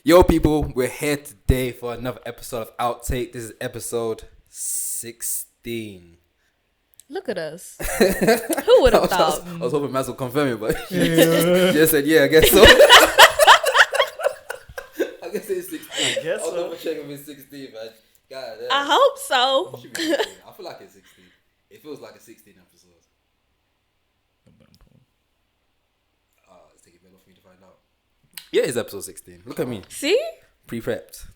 Yo, people, we're here today for another episode of Outtake. This is episode 16. Look at us. Who would have thought? I was hoping Maz would confirm it, but she just said, yeah, I guess so. I guess it's 16. I guess I'll so. double check if it's 16, man. God, damn. I hope so. It should be 16. I feel like it's 16. It feels like a 16 episode. It's taking a bit off me to find out. Yeah, it's episode 16. Look at me. See? Pre-prepped.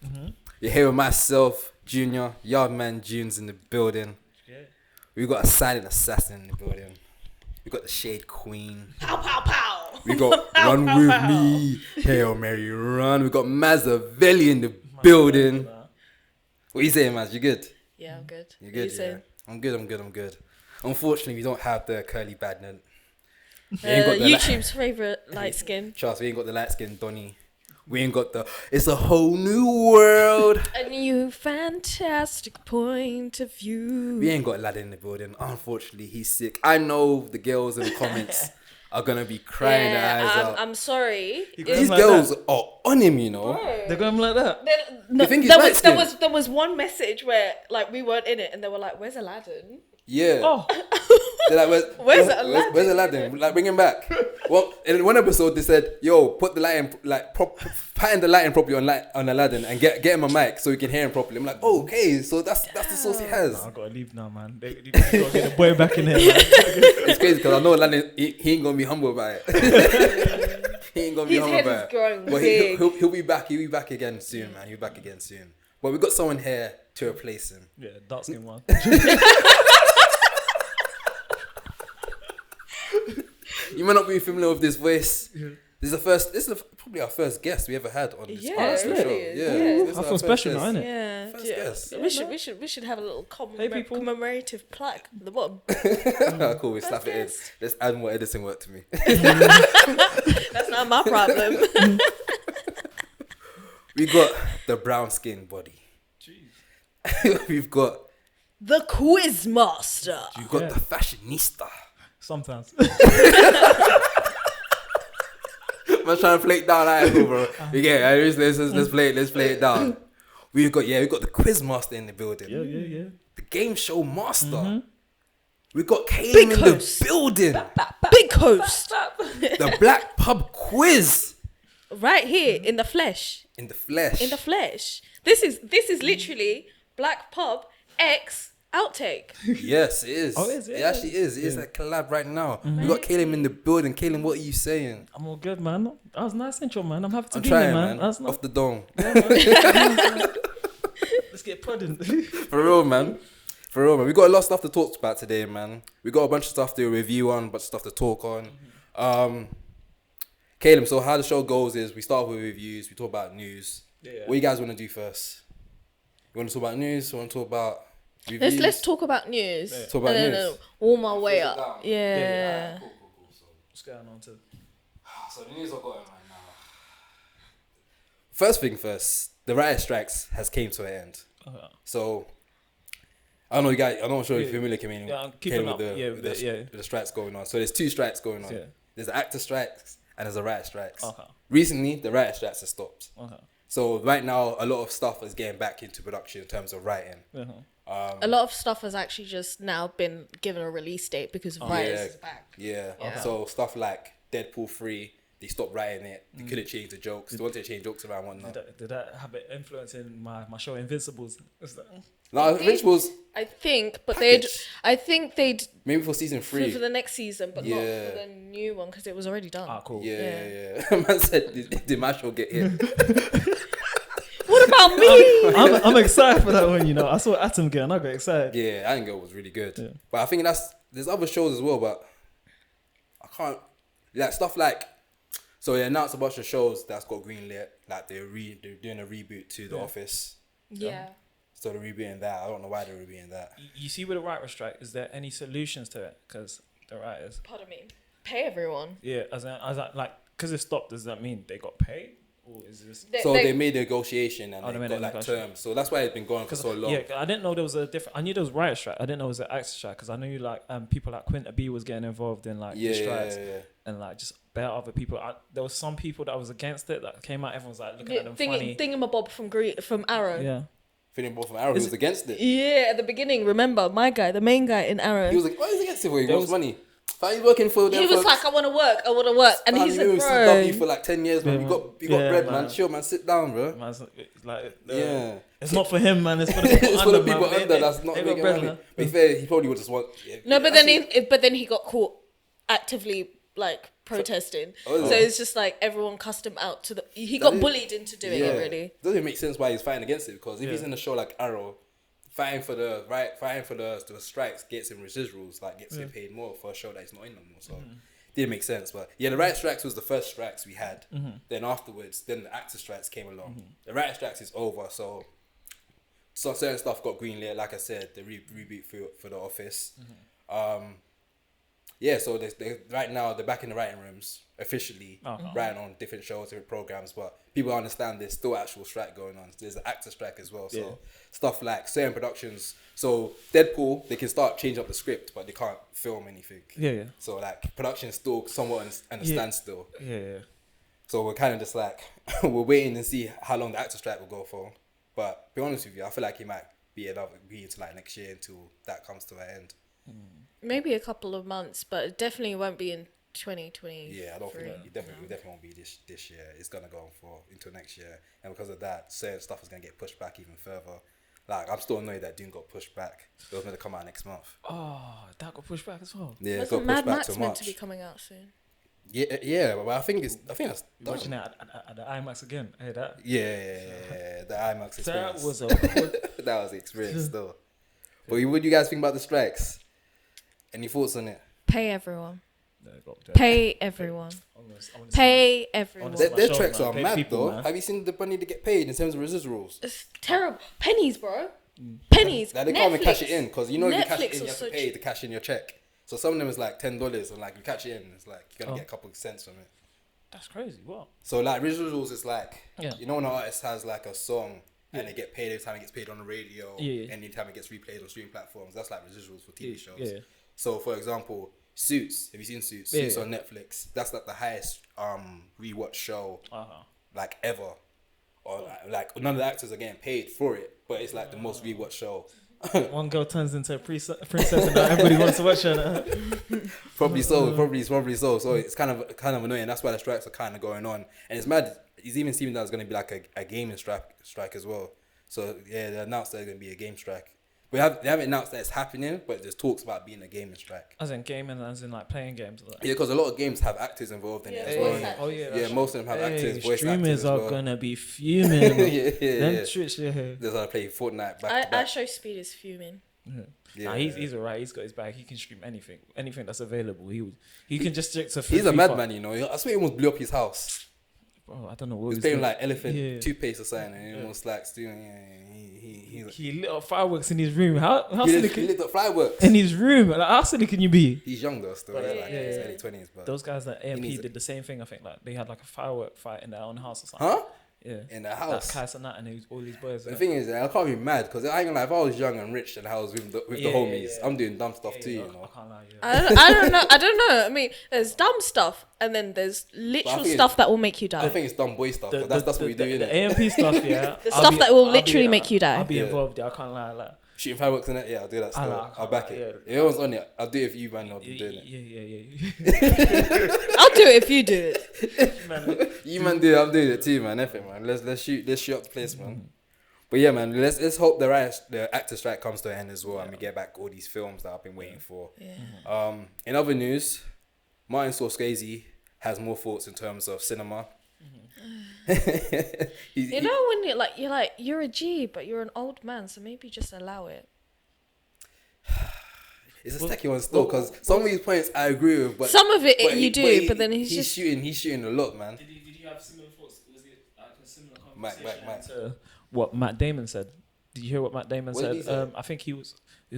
You're here with myself, Junior, Yardman June's in the building. Yeah. We got a silent assassin in the building. We got the Shade Queen. Pow, pow, pow. We got Run With Me. Hail Mary Run. We got Mazavelli in the building. What you saying, Maz? You good? Yeah, I'm good. You What good? you saying? Yeah. I'm good. Unfortunately, we don't have the curly badnet. We ain't got the YouTube's favourite light skin. Trust, we ain't got the light skin Donny. We ain't got the. It's a whole new world. A new fantastic point of view. We ain't got Aladdin in the building. Unfortunately, he's sick. I know the girls in the comments are gonna be crying their eyes out. I'm sorry. These girls are on him, you know. They're going like that. No, think he's light-skinned? there was one message where like we weren't in it and they were like, "Where's Aladdin?" Yeah. Oh, They're like, Where's Aladdin? Where's Aladdin? Like, bring him back. Well, in one episode, they said, "Yo, put the lighting, pattern the lighting properly on Aladdin and get him a mic so we can hear him properly." I'm like, "Oh, okay, so that's the source he has." I gotta leave now, man. They gotta get the boy back in here, man. It's crazy because I know Aladdin, he ain't gonna be humble about it. He ain't gonna be His humble head about is it. growing But big. he'll be back. He'll be back again soon, man. He'll be back again soon. But we got someone here to replace him. Yeah, dark skin one. You might not be familiar with this voice. Yeah. This is probably our first guest we ever had on this, Yeah, this it show. really is. Yeah, Yeah. this is I our feel first special guest. now, innit? Yeah, First guest. we should have a little Hey, people. commemorative plaque at the bottom. Cool, we slap it in. Let's add more editing work to me. That's not my problem. We got the brown skin body. Jeez. We've got The quiz master. the fashionista. Sometimes. I'm trying to play it down, alright, cool, bro. You get it? Let's play it down. We got the quiz master in the building. Yeah. The game show master. We got Caleb Big in host. the building. Big host. The Black Pub Quiz Right here in the flesh. in the flesh. In the flesh. This is literally Black Pub X Outtake. Yes, it is. Oh, is it? It actually is. It is a collab right now. We got Caleb in the building. Caleb, what are you saying? I'm all good, man. That was a nice intro, man. I'm happy to I'm be trying, here, man. That's Off the dome. Let's get pudding. For real, man. We got a lot of stuff to talk about today, man. We got a bunch of stuff to review on, but stuff to talk on. Caleb, so how the show goes is we start with reviews, we talk about news. Yeah. What you guys want to do first? You want to talk about news? You want to talk about reviews? Let's talk about news. Talk about And then news. warm our way Push it up. down. Yeah. Cool. What's going on to? So the news I got right now. First thing first, the riot strikes has came to an end. So I don't know, you guys. I'm not sure if you're familiar, Kamini. Yeah, I'm keeping up. With the strikes going on. So there's two strikes going on. Yeah. There's the actor strikes and there's the riot strikes. Okay. Recently, the riot strikes have stopped. Okay. So right now, a lot of stuff is getting back into production in terms of writing. A lot of stuff has actually just now been given a release date because Rioters is back. Yeah. Yeah. So stuff like Deadpool 3, they stopped writing it. They couldn't change the jokes. They wanted to change jokes around one another. Did that have an influence in my show Invincibles? No, Invincibles, I think, but Package. they'd maybe for season 3. for the next season, but not Yeah. for the new one because it was already done. Ah, cool. Yeah. Man said, did my show get hit? What about me? I'm excited for that one, you know. I saw Atom get and I got excited. Yeah, Iron Girl was really good. Yeah. But I think there's other shows as well, but I can't, like stuff like, so they announced a bunch of shows that's got greenlit, like they're doing a reboot to The Office. Yeah. So they're rebooting that. I don't know why they're rebooting that. You see with the writer strike, is there any solutions to it? Because the writers, Pardon me. Pay everyone. yeah, as in, like, because it stopped, does that mean they got paid? Or is this? So they made a negotiation and Oh, they they made got a like negotiation. terms. So that's why it's been going for so long. Yeah, I didn't know there was a different. I knew there was riot strike. I didn't know it was an actor strike because I knew like people like Quinta B was getting involved in like the strikes and like just bare other people. There was some people that was against it that came out. Everyone was like looking at them funny. Thingamabob from Arrow. Yeah. Feeling both from Arrow, he was against it. Yeah, at the beginning, remember my guy, the main guy in Arrow. He was like, why is he against it? He wants money. He's working for them. He was like, I want to work, and he's like, bro. CW for like 10 years, man. You got bread, man. Chill, man. Sit down, bro. Man's like, yeah. It's not for him, man. It's for the people it's under, for the people man. under. That's not making money. But to be fair, he probably would just want. Yeah, no, but then he got caught actively like protesting. So it's just like everyone cussed him out to the. He got bullied into doing it. Really doesn't make sense why he's fighting against it, because if he's in a show like Arrow, fighting for the strikes gets him residuals, like gets him paid more for a show that he's not in no more. So didn't make sense. But yeah, the riot strikes was the first strikes we had. Then afterwards, then the actor strikes came along. The riot strikes is over, so certain stuff got greenlit. Like I said, the reboot for The Office. Yeah, so they right now they're back in the writing rooms officially, writing on different shows, different programs. But people understand there's still actual strike going on. There's an actor strike as well. So stuff like certain productions. So Deadpool, they can start changing up the script, but they can't film anything. Yeah. So like production's still somewhat in a standstill. Yeah. So we're kind of just like we're waiting and see how long the actor strike will go for. But to be honest with you, I feel like it might be until like next year until that comes to an end. Maybe a couple of months, but it definitely won't be in 2020. Yeah, I don't think it definitely won't be this year. It's gonna go on until next year, and because of that, certain stuff is gonna get pushed back even further. Like I'm still annoyed that Dune got pushed back. It was meant to come out next month. Oh, that got pushed back as well. Yeah, it got Wasn't pushed Mad back Max to meant March. to be coming out soon? Yeah, but I think that's You're watching it at the IMAX again. Hey, that. Yeah, the IMAX experience. That was that was the experience still. But what do you guys think about the strikes? Any thoughts on it? Pay everyone. Pay everyone. Pay everyone. Their tracks are mad people, though. man. Have you seen the money they get paid in terms of residuals? It's terrible. Pennies, bro. Pennies. Like they can't even cash it in, because you know if you cash it in, Netflix you have to was pay to cash in your check. So some of them is like $10, and like you catch it in, it's like you're gonna get a couple of cents from it. That's crazy. What? So like residuals is like, you know when an artist has like a song and they get paid every time it gets played on the radio, anytime it gets replayed on streaming platforms, that's like residuals for TV shows. Yeah. So for example, Suits. Have you seen Suits? Suits on Netflix. That's like the highest rewatch show like ever. Or like none of the actors are getting paid for it, but it's like the most rewatched show. One girl turns into a princess and now everybody wants to watch her. Probably so. So it's kind of annoying. That's why the strikes are kind of going on, and it's mad. It's even seeming that it's going to be like a gaming strike as well. So yeah, they announced there's going to be a game strike. They haven't announced that it's happening, but there's talks about being a gaming strike. As in gaming, as in like playing games. Like. Yeah, because a lot of games have actors involved in it as well. Oh yeah, yeah. Most of them have actors, voice actors Streamers as well. are gonna be fuming. Them Twitch, They're gonna play Fortnite back to back. I show Speed is fuming. Nah, he's alright. He's got his bag. He can stream anything that's available. He can just stick to. He's a madman, you know. I swear he almost blew up his house. Bro, I don't know what he was playing like elephant toothpaste or something, and he almost like doing. He lit up fireworks in his room. How he lit up fireworks in his room? Like, how silly can you be? He's young though, still. He's like in his early 20s. But those guys at AMP did the same thing. I think like they had like a firework fight in their own house or something. Huh? Yeah. In the house. That Kais and that, and all these boys. The thing is, I can't be mad because I ain't gonna lie. If I was young and rich and I was with the homies, I'm doing dumb stuff too, you know. I can't lie. I don't know. I mean, there's dumb stuff, and then there's literal stuff that will make you die. I think it's dumb boy stuff. That's what we do, innit? The AMP stuff, yeah. The stuff that will literally make you die. I'll be involved. I can't lie. Like shooting fireworks in it, yeah, I'll do that still. I'll back it. If everyone's on it, I'll do it if you, man. I'll be doing it. Yeah. I'll do it if you do it. You man do it, I'm doing it too, man. Effing, man. Let's shoot up the place, man. But yeah, man. Let's hope the actor strike comes to an end as well, and we get back all these films that I've been waiting for. Yeah. In other news, Martin Scorsese has more thoughts in terms of cinema. You know when you're a G, but you're an old man, so maybe just allow it. It's a sticky one still, because some of these points I agree with, but some of it you do, but then he's just shooting a lot, man. Did you have similar thoughts? Was it like a similar conversation Mike. to what Matt Damon said? Did you hear what Matt Damon What did he said? say? I think he was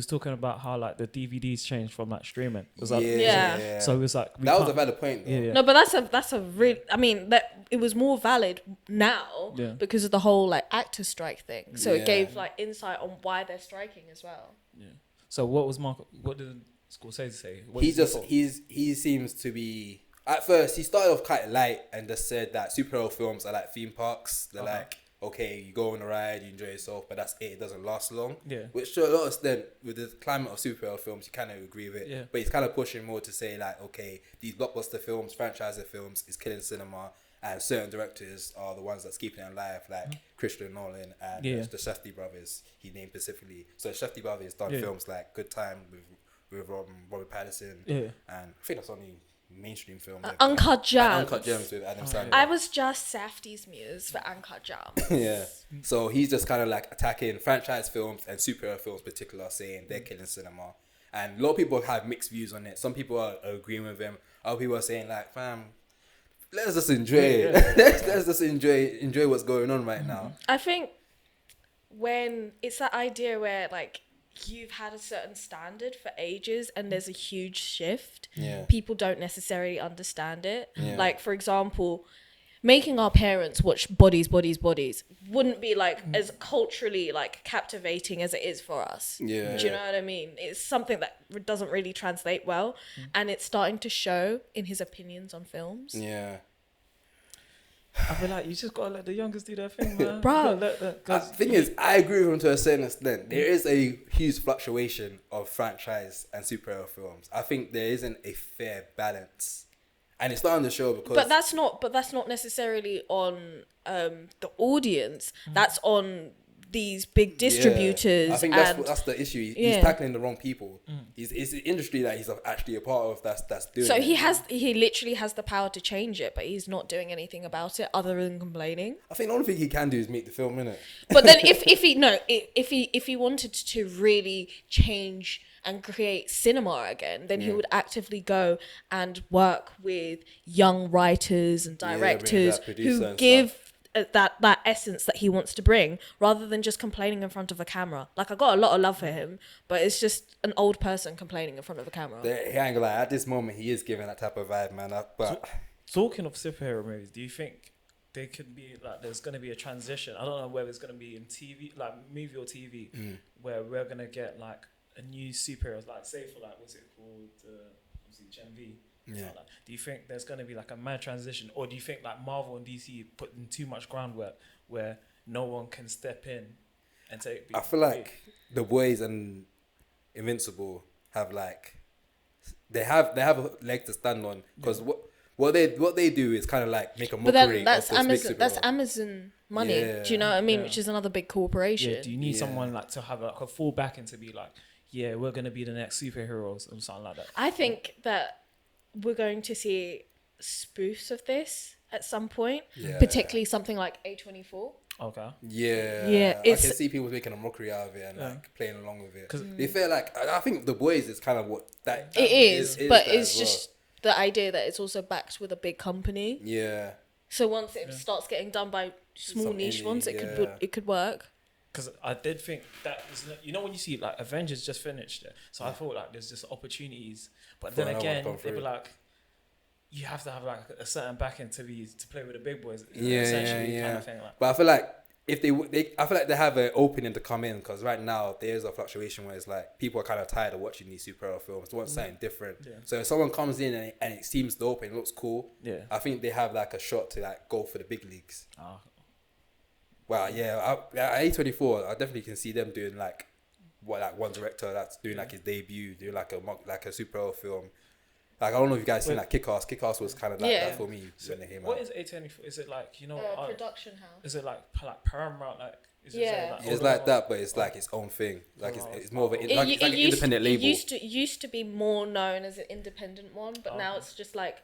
talking about how like the DVDs changed from like streaming. It was like, Yeah. So it was like that was a valid point, though. Yeah. No, but that's a real. I mean, that it was more valid now because of the whole like actor strike thing. So it gave like insight on why they're striking as well. Yeah. So what did Scorsese say? He seems to be. At first, he started off quite light and just said that superhero films are like theme parks. They're like, okay, you go on a ride, you enjoy yourself, but that's it. It doesn't last long. Yeah. Which to a lot of extent, with the climate of superhero films, you kind of agree with it. Yeah. But he's kind of pushing more to say like, okay, these blockbuster films, franchise films, is killing cinema, and certain directors are the ones that's keeping it alive, like Christopher Nolan and the Safdie brothers. He named specifically. So the Safdie brothers done films like Good Time with Robert Pattinson. Yeah. And I think that's only mainstream film. Uncut Gems. Uncut Gems with Adam Sandler. I was just Safdie's muse for Uncut Gems. Yeah. So he's just kind of like attacking franchise films and superhero films in particular, saying they're killing cinema. And a lot of people have mixed views on it. Some people are agreeing with him. Other people are saying like, fam, let's just enjoy it. Let's just enjoy what's going on right now. I think when it's that idea where like you've had a certain standard for ages and there's a huge shift, people don't necessarily understand it. Like, for example, making our parents watch bodies wouldn't be like as culturally like captivating as it is for us. Do you know what I mean? It's something that doesn't really translate well, and it's starting to show in his opinions on films. I feel like you just gotta let the youngest do their thing, man. Bro. The thing is, I agree with him to a certain extent. There is a huge fluctuation of franchise and superhero films. I think there isn't a fair balance, and it's starting to show because. But that's not necessarily on the audience. That's on these big distributors. I think that's the issue. He's tackling the wrong people. It's the industry that he's actually a part of that's doing. So it. he literally has the power to change it, but he's not doing anything about it other than complaining. I think the only thing he can do is make the film, innit? But then if he wanted to really change and create cinema again, then he would actively go and work with young writers and directors who give that essence that he wants to bring, rather than just complaining in front of a camera. Like, I got a lot of love for him, but it's just an old person complaining in front of a camera. He ain't gonna lie, at this moment he is giving that type of vibe, man. But talking of superhero movies, do you think there could be like there's gonna be a transition? I don't know whether it's gonna be in TV, like movie or TV, where we're gonna get like a new superhero, like say for like what's it called, obviously Gen V. Like, do you think there's going to be like a mad transition, or do you think like Marvel and DC put in too much groundwork where no one can step in and take? I feel like The Boys and Invincible have like they have a leg to stand on, because what they do is kind of like make a mockery. But then that's of this Amazon. big That's superhero. Amazon money. Do you know what I mean? Yeah. Which is another big corporation. Yeah, do you need someone like to have like a full backing to be like, yeah, we're gonna be the next superheroes or something like that? I think that we're going to see spoofs of this at some point, particularly something like A24. Okay. Yeah, I can see people making a mockery out of it and like playing along with it. Because they feel like, I think The Boys is kind of what that it is, but it's just the idea that it's also backed with a big company. Yeah. So once it starts getting done by small niche ones, it could work. Because I did think that, when you see like Avengers just finished it, so I thought like there's just opportunities, but then again they'd be like, you have to have like a certain backing to play with the big boys. Essentially, kind of thing. Like. But I feel like if I feel like they have an opening to come in, because right now there's a fluctuation where it's like people are kind of tired of watching these superhero films. They want something different. Yeah. So if someone comes in and it seems dope and it looks cool, I think they have like a shot to like go for the big leagues. Well, yeah, A24, I definitely can see them doing like one director that's doing like his debut, doing like a superhero film. Like, I don't know if you guys seen like Kick-Ass. Kick-Ass was kind of like that for me when it came out. What is A24? Is it like, production house? Is it like Paramount? Like, is it's like that, but it's like its own thing. Like it's more of an like an independent label. It used to be more known as an independent one, but now it's just like,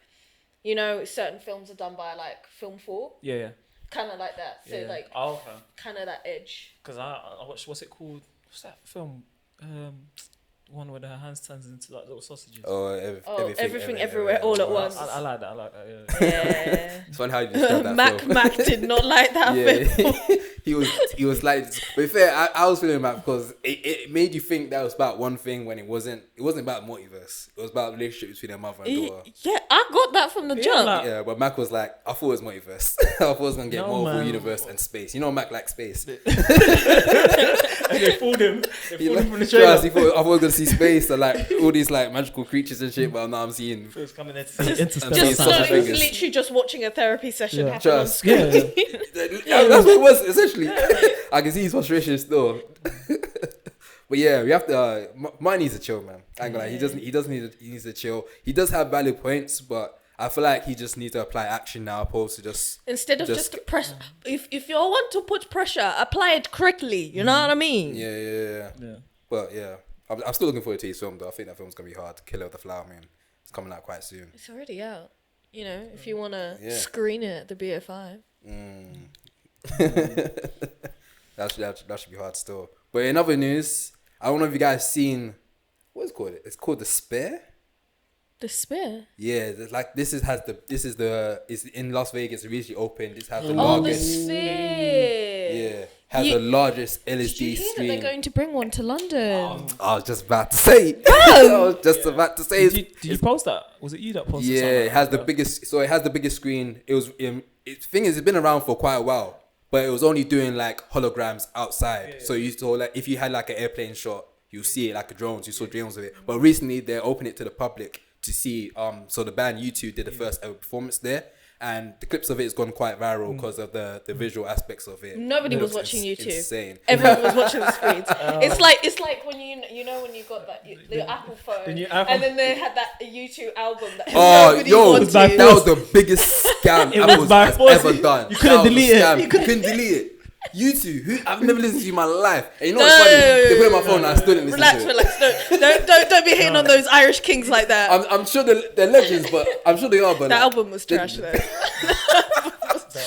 certain films are done by like Film 4. Yeah. Kind of like that. So like, kind of that edge. Because I watched, what's it called? What's that film? one where her hands turns into like little sausages. Everything everywhere all at once. I like that. Yeah. It's funny how you describe that film. Mac did not like that film. he was like, but to be fair, I was feeling Mac because it made you think that was about one thing when it wasn't about multiverse. It was about the relationship between their mother and daughter. Yeah, I got that from the jump. Yeah, but Mac was like, I thought it was multiverse. I thought it was gonna get multiple universe and space. You know, Mac likes space. And they fooled him. They fooled him from the trailer. I thought I was gonna see space and like all these like magical creatures and shit, but now I'm seeing. It's coming in to see Interstellar. Just literally just watching a therapy session happen on Just, screen. That's what it was essentially. I can see his frustration still. But yeah, we have to. Mine needs to chill, man. I ain't gonna lie. He needs to chill. He does have valid points, but I feel like he just needs to apply action now, opposed to just instead of just press. If you want to put pressure, apply it correctly. You know what I mean? Yeah. But yeah, I'm still looking forward to his film though. I think that film's gonna be hard. Killer of the Flower Moon. It's coming out quite soon. It's already out. You know, if you wanna screen it at the BFI. That should be hard still. But in other news, I don't know if you guys seen what is it called? It's called The Spare. The Spare. Yeah, like this is in Las Vegas. It recently opened. This has the The largest. Spare. Yeah, has the largest LSD Did you hear screen. that they're going to bring one to London? I was just about to say. Did you post that? Was it you that posted? Yeah, it has the biggest. So it has the biggest screen. It was. Thing is, it's been around for quite a while, but it was only doing like holograms outside. Yeah. So you saw like if you had like an airplane shot, you see it like a drones. You saw drones of it. But recently they opened it to the public to see. So the band U2 did the first ever performance there, and the clips of it has gone quite viral because of the visual aspects of it. Nobody was watching U2. Insane. Everyone was watching the screens. It's like when you know when you got that the Apple phone, and then they had that U2 album that nobody wanted. That was the biggest scam Apple has ever done. You couldn't delete it. You couldn't delete it. YouTube, I've never listened to in my life. And you know what's funny? They put it on my phone and I still didn't listen to it. Relax. Don't be hating on those Irish kings like that. I'm sure they're legends, but I'm sure they are. But the album was trash though.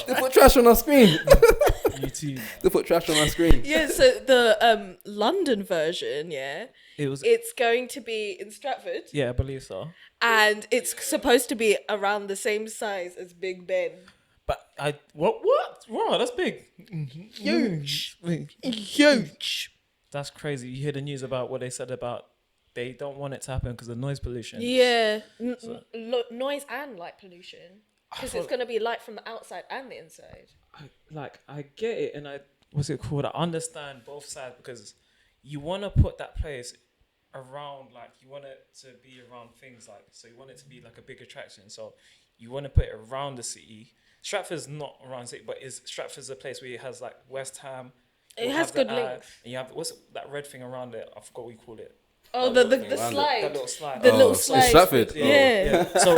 They put trash on our screen. YouTube. They put trash on our screen. Yeah, so the London version, it's going to be in Stratford. Yeah, I believe so. And it's supposed to be around the same size as Big Ben. But what? Wow, that's big. Huge. That's crazy. You hear the news about what they said about they don't want it to happen because of noise pollution. Yeah, noise and light pollution. Because it's going to be light from the outside and the inside. I get it, and what's it called? I understand both sides because you want to put that place around, like you want it to be around things like, so you want it to be like a big attraction. So you want to put it around the city. Stratford's not around the city, but Stratford's a place where it has like West Ham. It has good links. And you have what's that red thing around it? I forgot what you call it. Oh, the slide. That little slide. The little slide. Stratford. Yeah. So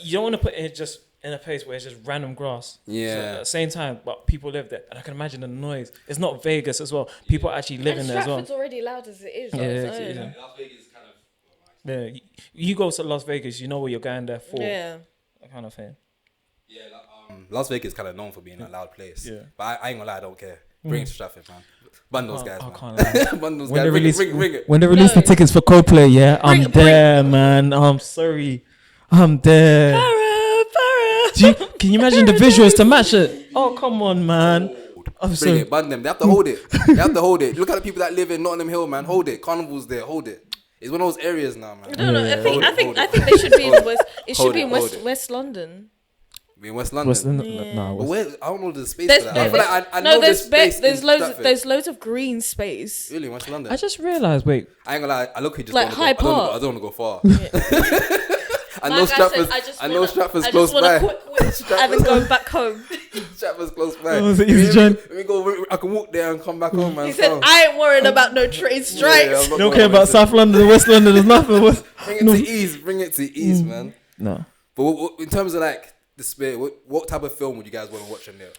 you don't want to put it just in a place where it's just random grass. Yeah. So at the same time, but people live there, and I can imagine the noise. It's not Vegas as well. People actually live in there as well. Stratford's already loud as it is. Las Vegas is kind of. Yeah. You go to Las Vegas, you know what you're going there for. Yeah. That kind of thing. Yeah. Las Vegas is kind of known for being a loud place. Yeah. But I ain't gonna lie, I don't care. Bring it to Stratford, man. Bun those guys, man. I can't lie. Bun those guys. Bring it. When they release the tickets for Coldplay, I'm there, man. I'm sorry. I'm there. Can you imagine the visuals to match it? Oh, come on, man. Bring it, bun them. They have to hold it. Look at the people that live in Nottingham Hill, man. Hold it. Carnival's there. Hold it. It's one of those areas now, man. No. I think they should be in West. It should be in West London. In West London. No. Where, I don't know the space for that. I feel like I know there's space. There's loads of green space. Really, West London. I just realized. Wait. I ain't gonna lie. I look just like Hyde Park. I don't want to go far. I know Stratford's close by. And then going back home. Stratford's close by. Let me go. I can walk there and come back home, man. He said, "I ain't worried about no train strikes. Don't care about South London, West London. There's nothing. Bring it to ease, man. No. But in terms of like the spirit, what type of film would you guys want to watch in there?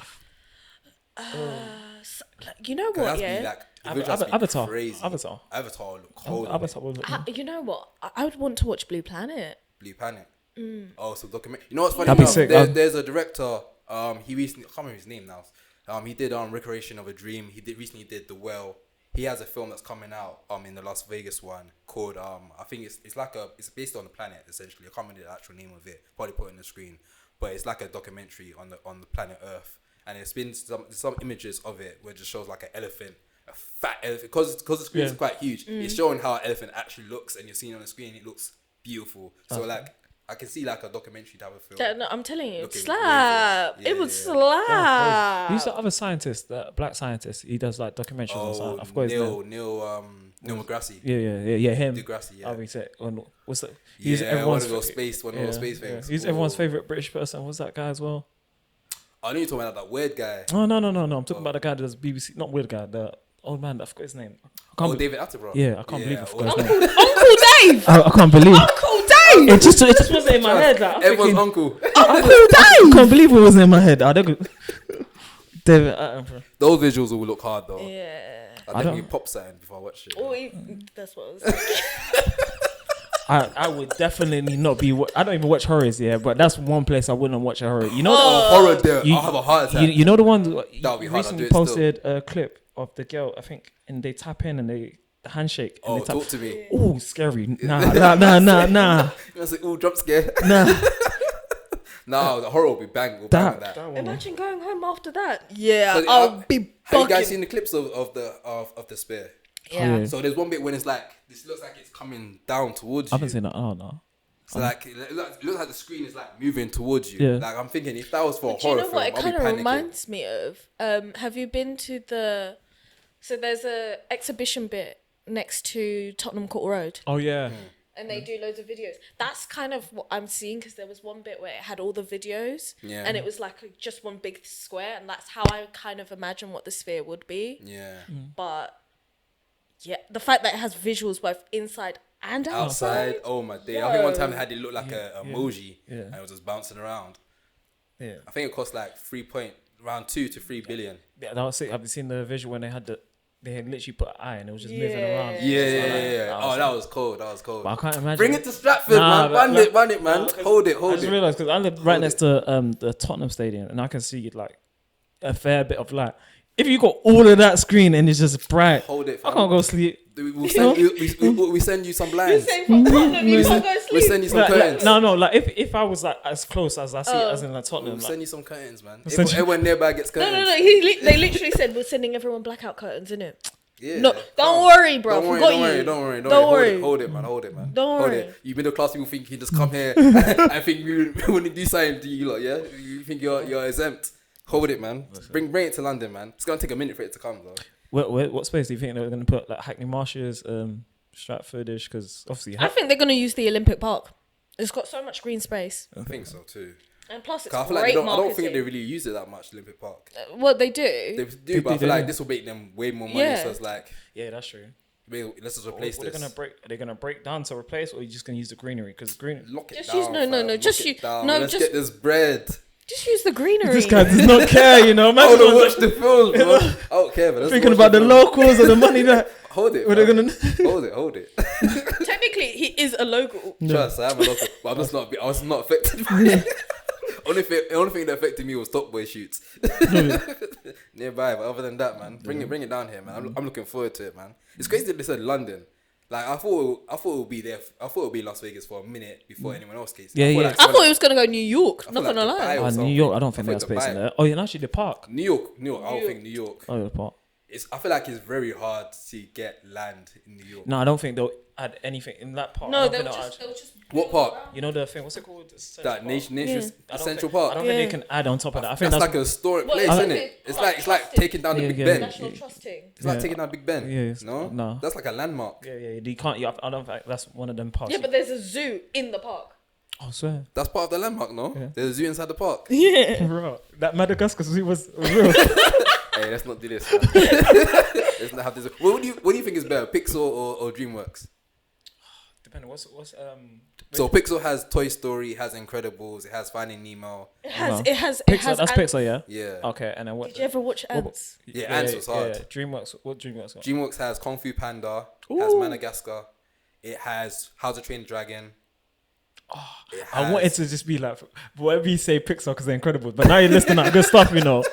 You know what? Yeah. Avatar. Crazy. Avatar look cold. You know what? I would want to watch Blue Planet. Blue Planet. Oh, so document. You know what's funny? That'd be sick. There's a director. He recently, I can't remember his name now. He did Recreation of a Dream. He recently did The Well. he has a film that's coming out in the Las Vegas one called I think it's based on the planet essentially. I can't remember the actual name of it. Probably put it on the screen, but it's like a documentary on the planet Earth, and it's been some images of it where it just shows like an elephant, a fat elephant, because the screen is quite huge. It's showing how an elephant actually looks, and you're seeing on the screen it looks beautiful. So like I can see like a documentary type of film. Yeah, no, I'm telling you, slap. It would slap. Who's the other scientist, the black scientist? He does like documentaries on something. I've got his name. Neil deGrasse. Yeah, him. deGrasse, yeah. I'll be say, what's that? He's one of those space things. He's everyone's favorite British person. What's that guy as well? I know you're talking about that weird guy. Oh no! I'm talking about the guy that does BBC. Not weird guy. The old man. I forgot his name. David Attenborough. Yeah, I can't believe I forgot his name. Uncle Dave. I can't believe. Uncle Dave. It just wasn't in my head. Like, Everyone's uncle. Uncle Dave. I can't believe it wasn't in my head. David Attenborough. Those visuals will look hard though. Yeah. I definitely pop something before I watch it. Oh, that's what I was thinking. I would definitely not be. I don't even watch horrors, but that's one place I wouldn't watch a horror. You know, horror there. I'll have a heart attack. You know the one That'll be hard. recently posted a clip of the girl, I think, and they tap in and the handshake. And they tap, talk to me. Oh, scary. Nah. It's like, jump scare. Nah. No, the horror will be bang. We'll bang with that. Imagine going home after that. Yeah, So, I'll be bugging. Have you guys seen the clips of the spear? Yeah. So there's one bit when it's like, this looks like it's coming down towards you. I haven't seen that. Oh no. So like, it looks like the screen is like moving towards you. Yeah. Like I'm thinking, if that was for a Do you horror know film, what it I'll be kind of panicking. reminds me of? Have you been to so there's a exhibition bit next to Tottenham Court Road. Oh yeah. And they do loads of videos. That's kind of what I'm seeing, because there was one bit where it had all the videos, and it was like just one big square, and that's how I kind of imagine what the sphere would be. Yeah. But yeah, the fact that it has visuals both inside and outside. Oh my day! I think one time they had it look like a emoji, and it was just bouncing around. Yeah. I think it cost like around 2 to 3 billion. Yeah, that was it. Have you seen the visual when they had literally put an eye and it was just moving around? Yeah. That was cold. But I can't imagine. Bring it to Stratford, man. Run it, man. Hold it. I just realised, because I live right next to the Tottenham Stadium, and I can see like a fair bit of light. If you got all of that screen and it's just bright, hold it, I can't go sleep. We send you some blinds. You can't go sleep. We send you some curtains. No, like if I was like as close as I see it as in like Tottenham, We'll send you some curtains, man. Send you- Everyone nearby gets curtains. No. They literally said we're sending everyone blackout curtains, innit? Yeah. No, don't worry, bro. Don't worry. Don't worry. Hold it, man. Don't Hold worry. it. You middle class people think you just come here. I think we wouldn't do something to you, lot. Yeah, you think you're exempt. Hold it, man. Bring it to London, man. It's gonna take a minute for it to come, though. what space do you think they're going to put? Like Hackney Marshes, Stratfordish? Because obviously, I think they're going to use the Olympic Park. It's got so much green space. I think so too. And plus, it's I feel great like I don't think marketing. they really use it that much, Olympic Park. Well, they do. They do, but I feel like this will make them way more money. Yeah. So it's like, yeah, that's true. let's just replace What this. Are they gonna break down to replace, or are you just gonna use the greenery? Because green. Lock it Just down. use Let's get this bread. Just use the greenery. This guy does not care, you know. I want to watch the film, bro. I don't care, man. Thinking about the locals and the money that. Hold it. What are they gonna? Hold it. Technically, he is a local. Trust, I am a local, but I'm just not. I was not affected by it. Only thing that affected me was Top Boy shoots nearby. But other than that, man, bring it down here, man. I'm looking forward to it, man. It's crazy that they said London. Like I thought it would be there. I thought it would be Las Vegas for a minute before anyone else came. Yeah. I thought he was gonna go New York. Not gonna lie. New York. I don't think there's space in there. Oh, yeah, actually the park. New York. I don't think New York. Oh, the park. I feel like it's very hard to get land in New York. No, I don't think they'll add anything in that park. No, they'll just. What park? You know the thing. What's it called? That Nation's Central I Park. don't think they can add on top of that. I think That's like a historic place, isn't it? It's like taking down the Big Ben. National Trusting. It's like taking down Big Ben. Yeah, No, that's like a landmark. Yeah. You can't. I don't think that's one of them parks. Yeah, but there's a zoo in the park. I swear. That's part of the landmark, no? Yeah. There's a zoo inside the park. Yeah. Bro, that Madagascar zoo was real. Hey, let's not do this. Man. Let's not have this. What do you think is better, Pixar or DreamWorks? Depending. What's So Pixar has Toy Story, it has Incredibles, it has Finding Nemo. It has. Pixar? That's Pixar, yeah. Yeah. Okay, and then what? Did you ever watch Ants? Yeah, Ants was hard. Yeah. DreamWorks. What DreamWorks got? DreamWorks has Kung Fu Panda, it has Madagascar, it has How to Train a Dragon. I wanted to just be like, whatever you say, Pixar, because they're incredible. But now you're listing out good stuff, you know.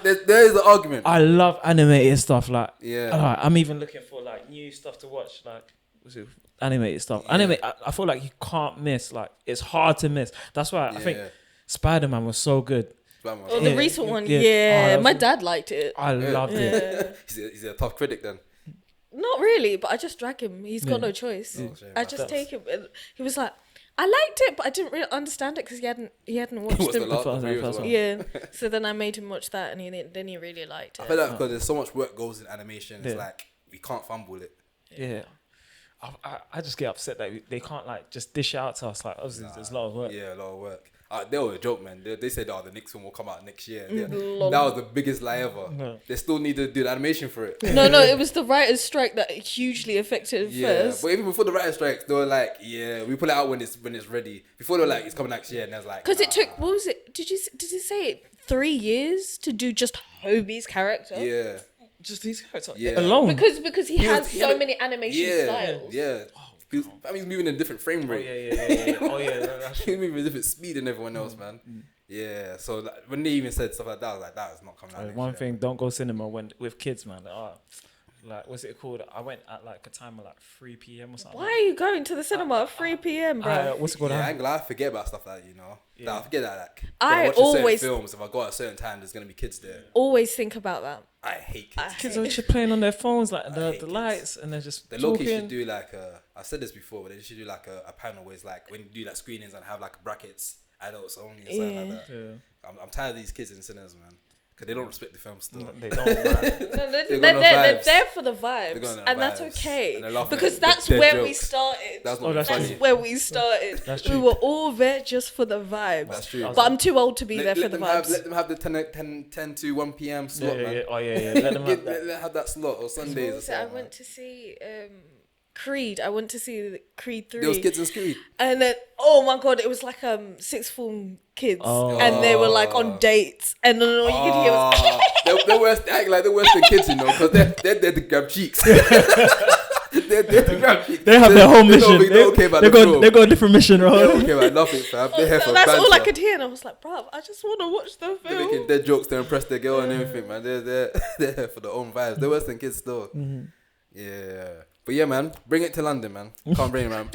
There is an argument. I love animated stuff. Like, yeah, I'm even looking for like new stuff to watch. Like, what's it? Animated stuff. Yeah. I feel like you can't miss. Like, it's hard to miss. That's why I think Spider-Man was so good. Oh, the recent one, yeah. My dad liked it. I loved it. He's a tough critic then. Not really, but I just drag him. He's got no choice. I just take him. He was like, I liked it, but I didn't really understand it because he hadn't watched it. Yeah. So then I made him watch that, and then he really liked it. I feel like because there's so much work goes in animation, it's like we can't fumble it. Yeah. I just get upset that they can't like just dish it out to us. Like, obviously, there's a lot of work. Yeah, a lot of work. They were a joke, man. They said, the next one will come out next year. That was the biggest lie ever. No. They still need to do the animation for it. No, it was the writer's strike that hugely affected first. But even before the writer's strike, they were like, we pull it out when it's ready. Before they were like, it's coming next year, and I was like, because it took, what was it? Did you say it 3 years to do just Hobie's character? Yeah. Just these characters alone. Because he has so many animation styles. Yeah. He's moving in a different frame rate. He's moving at a different speed than everyone else, man. Yeah. So when they even said stuff like that, I was like, that is not coming out. One thing, don't go cinema with kids, man. Like, what's it called? I went at like a time of like 3 p.m. or something. Why are you going to the cinema at 3 p.m, bro? What's it called? I ain't glad I forget about stuff like that, you know. I forget that. Like, I always films. If I go at a certain time, there's gonna be kids there. Always think about that. I hate kids. Kids are just playing on their phones, like the lights, and they're just. The Loki should do like I said this before, but they should do like a panel where it's like when you do like screenings and have like brackets, adults only, and something like that. Yeah. I'm tired of these kids in cinemas, man. Because they don't respect the film still. They don't, man. They're there for the vibes. And that's okay. Because that's where we started. That's where we started. That's true. We were all there just for the vibes. That's true. But I'm too old to be there for the vibes. Let them have the 10 to 1 p.m. slot, man. Let them have that. Let them have that slot or Sundays or something. I went to see Creed. I went to see Creed 3. There was kids in Creed. And then, oh my God, it was like sixth form kids. And they were like on dates. And then all you could hear was... they're worse, they act like they're worse than kids, you know, because they're there to grab cheeks. They're there to grab cheeks. They have their whole mission. They got a different mission, right? They don't care about nothing, fam. They're here for that's banter. all I could hear. And I was like, bruv, I just want to watch the film. They're making dead jokes to impress their girl and everything, man. They're here for their own vibes. They're worse than kids still. Yeah. But yeah, man, bring it to London, man. Can't bring it, man.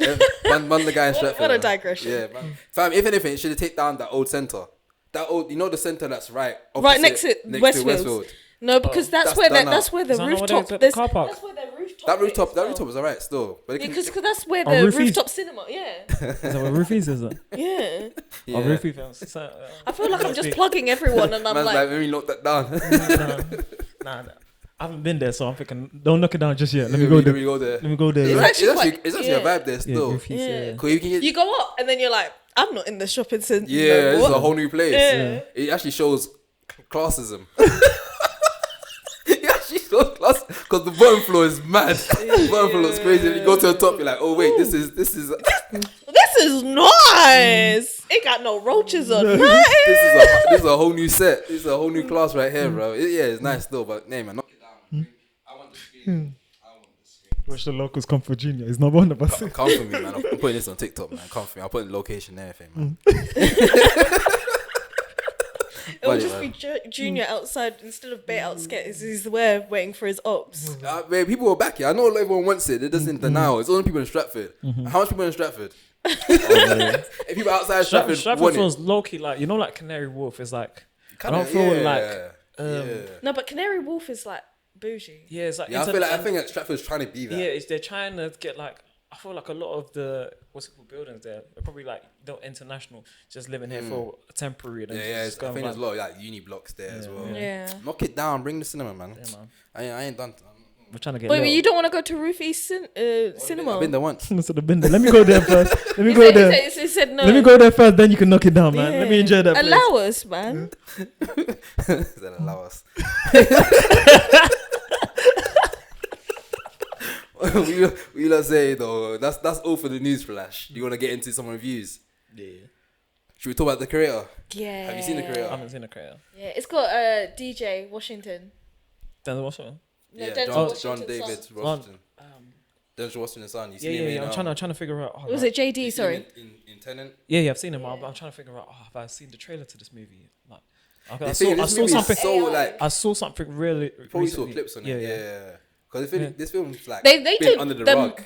Bun the guy in Stratford. What a digression. Yeah, man. Fam, if anything, it should have taken down that old centre. That old, you know, the centre that's right next to Westfield. No, because that's where the rooftop. The car park. That's where the rooftop. That rooftop was alright still. But because that's where the rooftop cinema. Yeah. Is that where Roofies is? Yeah. Oh, Roofie films. I feel like I'm just plugging everyone, and I'm like, let me lock that down. Nah. I haven't been there, so I'm thinking, don't knock it down just yet. Let me go there. It's actually a vibe there still. Yeah. Cool, you go up, and then you're like, I'm not in the shopping centre. Yeah, this is a whole new place. Yeah. It actually shows classism. It actually shows class because the bottom floor is mad. The bottom floor is crazy. If you go to the top, you're like, oh wait, this is this is nice. It got no roaches or nothing. This is a whole new set. This is a whole new class right here, bro. It's nice still, but man, knock it down. I want the screen. Watch the locals come for Junior. He's not one of us. Come for me, man. I'm putting this on TikTok, man. Come for me. I'll put the location and everything, man. It will just be Junior outside instead of bait out skets. He's there waiting for his ops. Man, people are back here. I know everyone wants it. It doesn't deny. It's only people in Stratford. How much people in Stratford? If people outside Stratford feels low key, like, you know, like Canary Wharf is like. I don't feel like. No, but Canary Wharf is like bougie. Yeah, it's like. I think that Stratford's trying to be that. Yeah, they're trying to get like. I feel like a lot of the buildings there are probably like they're international, just living here for a temporary. And I think there's a lot of like uni blocks there as well. Yeah. Knock it down, bring the cinema, man. Yeah, man. I ain't done. We're trying to get. Wait, you don't want to go to Roofie's cinema? I've been there once. Let me go there first. Let me go there. He said no. Let me go there first, then you can knock it down, man. Let me enjoy that. Allow us, man. Then allow us. we let's say though, that's all for the news flash. You want to get into some reviews? Yeah. Should we talk about The Creator? Yeah. Have you seen The Creator? I haven't seen The Creator. Yeah, it's got DJ Washington. Denzel Washington. No, yeah, Denzel John David Washington. Denzel Washington's son. Yeah. I'm trying to figure out. Was it JD? Sorry. In Tenet? Yeah, I've seen him. I'm trying to figure out. Have I seen the trailer to this movie? Like, I saw something. So like, I saw something really. Probably saw clips on it. Yeah. Because this film's like they been did under the rug.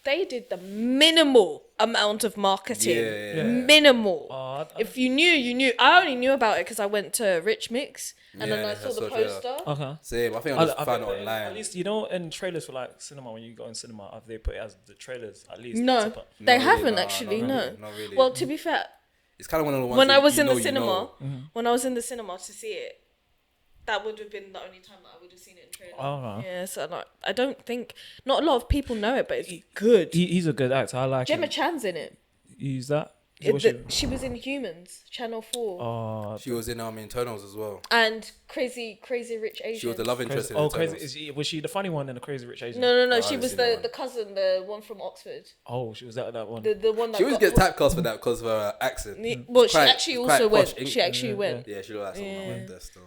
They did the minimal amount of marketing. Yeah. Minimal. If you knew, you knew. I only knew about it because I went to Rich Mix and then I saw the poster. Okay. Same. I think I just found it online. At least in trailers for like cinema, when you go in cinema, have they put it as the trailers at least? No, they haven't actually. No. Not really. Well, to be fair, it's kind of one of the ones. When I was in the cinema, when I was in the cinema to see it, that would have been the only time that I would have seen it in trailer. Oh, yeah. So like, I don't think not a lot of people know it, but it's good. He's a good actor. I like Gemma him. Chan's in it. You use that? She was in Humans, Channel 4. She was in Internals as well. And Crazy Rich Asians. She was the love interest in Internals. Was she the funny one in the Crazy Rich Asians? No. She was the cousin, the one from Oxford. Oh, she was that one. The one that she always gets typecast for that because of her accent. Well, she actually also went. She actually went. Yeah, she looked like someone that went there still.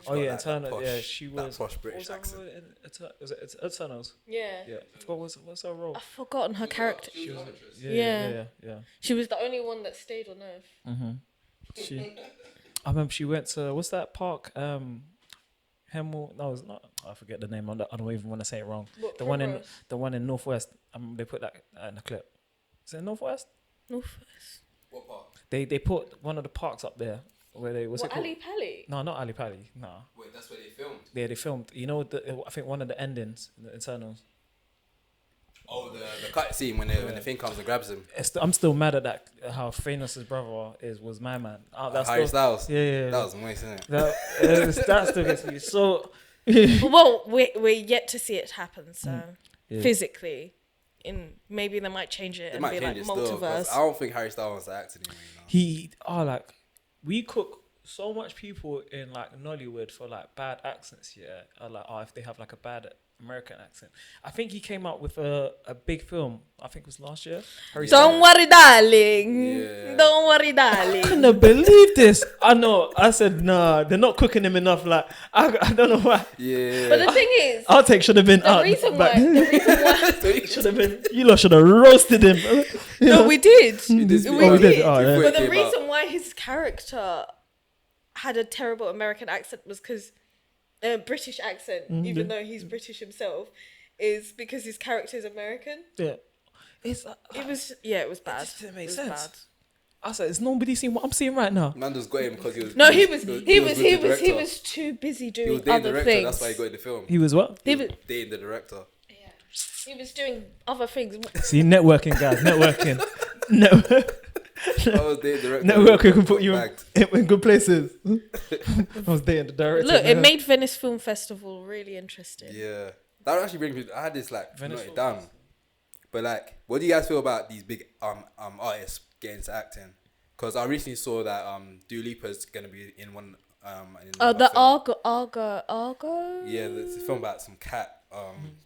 Internal. Yeah, she was. That posh British accent. Was it Eternals? Yeah. What's her role? I've forgotten her character. Yeah. She was the only one that stayed on Earth. I remember she went to what's that park? Hemel. No, it's not. I forget the name. I don't even want to say it wrong. What, the one in Northwest. They put that in the clip. Is it Northwest? Northwest. What park? They put one of the parks up there. Where they was it called? Ali Pali? No, not Ali Pali. No. Wait, that's where they filmed. Yeah, they filmed. You know, I think one of the endings, in the Eternals. Oh, the cut scene when the thing comes and grabs him. I'm still mad at that. How Thanos' brother was my man. Harry Styles. Yeah. That was moist, isn't it? That still gets me so. Well, we're yet to see it happen. So physically, maybe they might change it and be like multiverse. Still, I don't think Harry Styles wants to act anymore. We cook so much people in like Nollywood for like bad accents. If they have like a bad American accent. I think he came out with a big film. I think it was last year. Don't worry, darling. Yeah. Don't worry, darling. I couldn't believe this. I know. I said, nah, they're not cooking him enough. Like I don't know why. Yeah. But the thing is, Outtake should have been the reason why should have been. You lot should have roasted him. No, we did. We did. Oh, yeah. But the reason why his character had a terrible American accent was because British accent, even though he's British himself, is because his character is American. Yeah, it was bad. It just didn't make sense. Bad. I said, "Has nobody seen what I'm seeing right now?" Man just got him because he was. No, he was too busy doing other things. That's why he got in the film. He was what? He was dating the director. Yeah, he was doing other things. See, networking, guys, networking. I was dating the director. Networking can put you in good places. I was dating the director. Look, it made Venice Film Festival really interesting. Yeah, that would actually bring me. I had this noted down. But like, what do you guys feel about these big artists getting into acting? Because I recently saw that Dua Lipa's gonna be in one. The Argo. Yeah, there's a film about some cat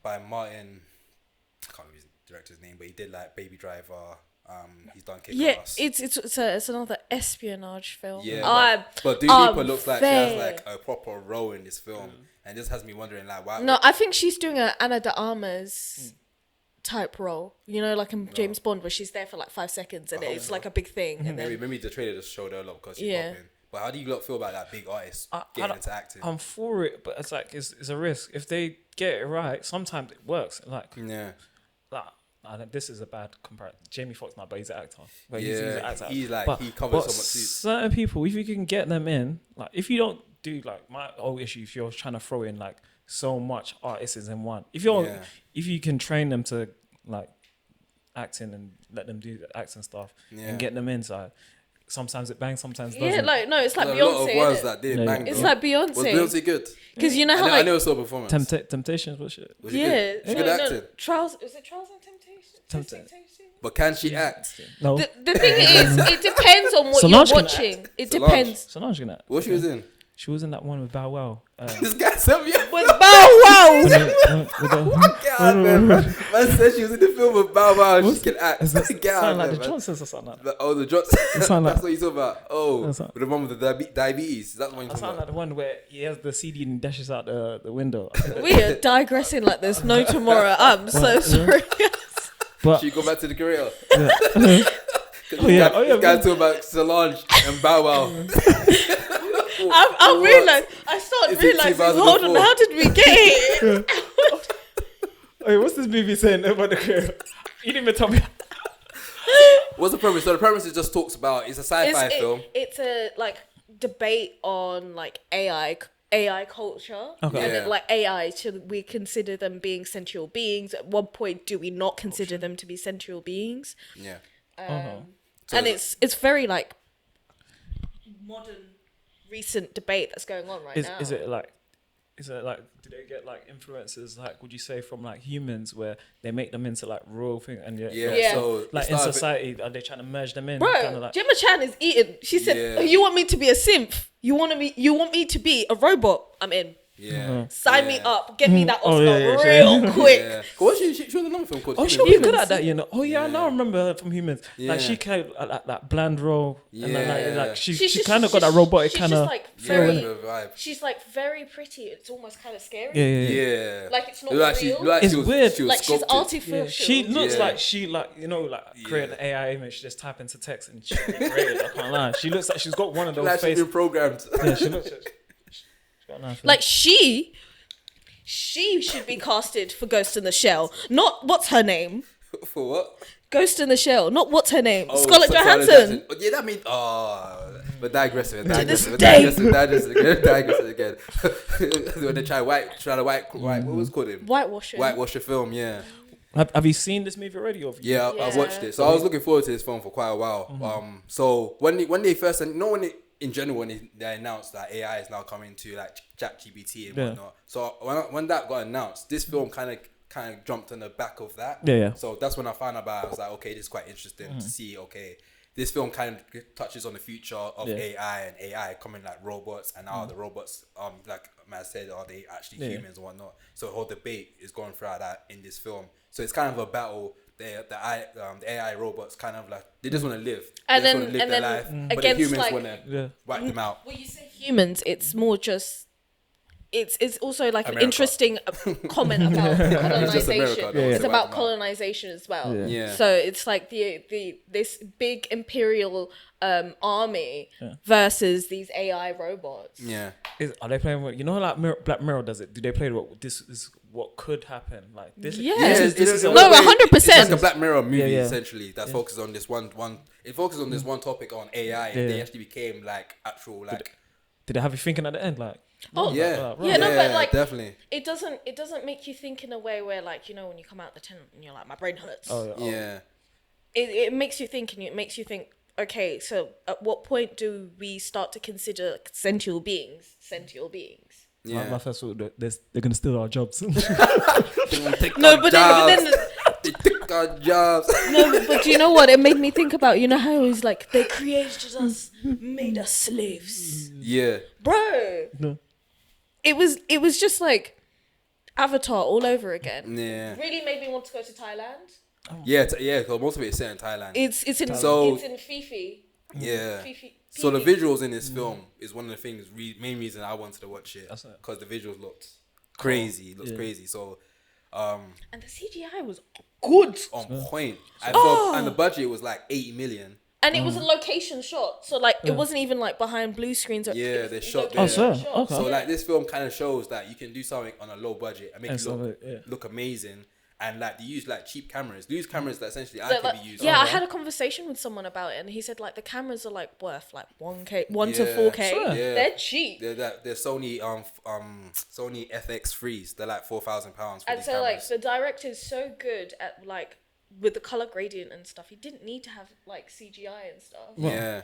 by Martin. I can't remember his director's name, but he did like Baby Driver. He's done Kick-Ass. It's another espionage film. Yeah, but Dua Lipa looks like she has like a proper role in this film, and this has me wondering like why. No, I think she's doing a Ana de Armas type role. You know, like in James Bond, where she's there for like 5 seconds and it's like a big thing. And maybe the trailer just showed her a lot because she's popping. But how do you feel about that big artist getting into acting? I'm for it, but it's like it's a risk. If they get it right, sometimes it works. This is a bad comparison. Jamie Foxx now, but he's an actor. He's an actor. He covers so much. Certain people, if you can get them in, like if you don't do like my whole issue, if you're trying to throw in like so much artists in one, if you can train them to like acting and let them do the acting stuff and get them inside. Sometimes it bangs, sometimes doesn't. Yeah, it's like Beyonce. A lot of words that did bang. It's like Beyonce. Was Beyonce good? Because you know how I never saw a performance. Temptations, what shit? Was she good? She good acting. Trials and Temptations. But can she act? No. The thing is, it depends on what you're watching. It depends. Solange can act. What she was in? She was in that one with Bow Wow. This guy sent me With Bow Wow. Get out there, man. Man said she was in the film with Bow Wow and she can act. Get out Sound like there, the man. Johnsons or something like that. Oh, the Johnsons. Sound like- That's what you talk about. Oh, That's with the one with the diabetes. Is that the one you I talking sound like about? the one where he has the CD and dashes out the window. We are digressing like there's no tomorrow. I'm so sorry. But Should we go back to the career? yeah. This guy talking about Solange and Bow Wow. I realized. I started Is it realizing. 2004? Hold on. How did we get here? Wait, what's this movie saying about the career? You didn't even tell me. What's the premise? So the premise is just talks about, it's a sci-fi film. It's a like debate on like AI culture. Okay. And Yeah. then, like AI, should we consider them being sentient beings? At what point do we not consider them to be sentient beings? Yeah. So and it's very like modern, recent debate that's going on right now. Is it like, do they get like influences, like, would you say, from like humans where they make them into like real thing and Yeah. So like it in started- society, are they trying to merge them in? Bro, Kinda like, Gemma Chan is eating. She said, Yeah. "Oh, you want me to be a synth? You want me to be a robot? I'm in. Yeah. Sign me up. Get me that Oh, Oscar yeah, real quick." Yeah. What she was another film called? oh, she Humans. was good at that, you know. Oh yeah, I now remember her from Humans. Yeah. Like she kind of like that bland role, and then like she She's kind of got that robotic she's kind just of like Yeah, very. the vibe. She's like very pretty. It's almost kind of scary. Yeah. Like it's not Like real. like It's she was, weird. She was Like she's sculpted. artificial. She looks Yeah. like she create an AI image, just type into text and she created. I can't lie. She looks like she's got one of those Like she's faces. been programmed. Yeah, she looks. She's got a nice face. Like she should be casted for Ghost in the Shell. Not what's her name? For what? Ghost in the Shell. Not what's her name? Oh, Scarlett so Johansson. Yeah, that means but digressing again. When they try to white, what was it called him? Whitewashing. Whitewash a film, yeah. Have you seen this movie already? Or Yeah, I watched it. So I was looking forward to this film for quite a while. So when they first, in general, when they announced that AI is now coming to like ChatGPT and whatnot. So when that got announced, this film kind of jumped on the back of that. Yeah. So that's when I found about it. I was like, okay, this is quite interesting to see. Okay, this film kind of touches on the future of AI and AI coming like robots and how the robots, like Matt said, are they actually humans and whatnot. So the whole debate is going throughout that in this film. So it's kind of a battle. The AI robots kind of like they just want to live. And they then- just want to live and their then life, but the against, humans like- want to wipe them out. When you say humans, it's more just. It's also like an America. interesting comment about colonization. Just America, though. It's Yeah. about colonization as well. Yeah. So it's like this big imperial army versus these AI robots. Yeah. Are they playing with, like Black Mirror does it? Do they play with this is what could happen? Like this. Yeah. This is in a No, way, 100%. It's like a Black Mirror movie Yeah. essentially that focuses on this one. It focuses on this one topic on AI, and they actually became like actual like. Did they have you thinking at the end like? Oh Yeah. yeah, no, but like definitely. it doesn't make you think in a way where like when you come out the tent and you're like my brain hurts. Yeah. It makes you think, and it makes you think. Okay, so at what point do we start to consider sentient beings? Yeah. My first thought, they're gonna steal our jobs. No, but then they took our jobs. no, but do you know what? It made me think about how he's like they created us, made us slaves, Yeah. bro. No. It was just like Avatar all over again. Yeah. Really made me want to go to Thailand. Yeah. Because most of it is set in Thailand. It's in Fifi. Yeah. Fifi. So the visuals in this film is one of the things, main reason I wanted to watch it, That's it. because the visuals looked crazy. It looks crazy. So, And the CGI was good. on point. And the budget was like 80 million. And it was a location shot. So like it wasn't even like behind blue screens. Yeah, they shot location there. Oh, sir. Okay. So like this film kind of shows that you can do something on a low budget and make And it so, look amazing. And like they use like cheap cameras. They use cameras that essentially I But, can like, be used. yeah, I had a conversation with someone about it, and he said like the cameras are like worth like 1 to 4K. Sure. Yeah. They're cheap. They're Sony Sony FX3s. They're like £4,000 for And these so cameras. like the director's so good at like with the color gradient and stuff. He didn't need to have like CGI and stuff yeah,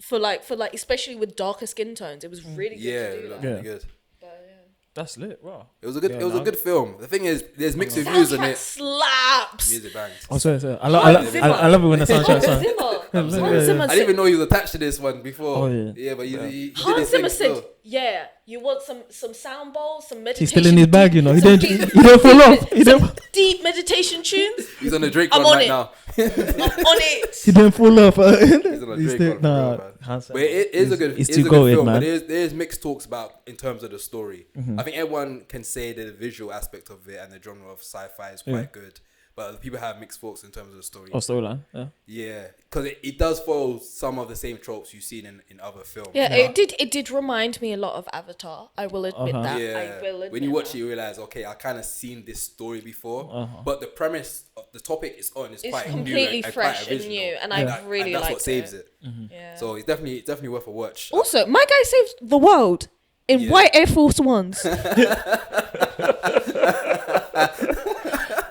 for like especially with darker skin tones. It was really good yeah, to it do looked that. really good. But, That's lit, wow. It was a good. Yeah, it was a no. good film. The thing is, there's mixed reviews on Soundtrack it. slaps. Music bangs. Oh, sorry. I love it when the soundtrack Hans sounds. Zimmer. Hans Zimmer I didn't even know he was attached to this one before. Oh, yeah. Yeah, but he did Hans his thing Zimmer said still. Yeah, you want some sound bowls, some meditation. He's still in his bag, you know. He some didn't fall off. some deep meditation tunes. He's on a Drake I'm run on right it. now. I'm on it. He didn't fall off. He's on a Drake run, nah, bro, man. handsome. But it is a good, He's it's too a good goated, film. man. But there's mixed talks about in terms of the story. I think everyone can say that the visual aspect of it and the genre of sci-fi is quite good. But people have mixed thoughts in terms of the story. Oh, storyline. Yeah. Yeah, because it does follow some of the same tropes you've seen in other films. Yeah, it did remind me a lot of Avatar. I will admit that. Yeah. I will admit when you watch that. it, you realize, okay, I kind of seen this story before, but the premise of the topic it's quite completely new and fresh quite and new, original. and I really that's liked what saves it. Yeah. So it's definitely worth a watch. Also, my guy saved the world in white Air Force Ones.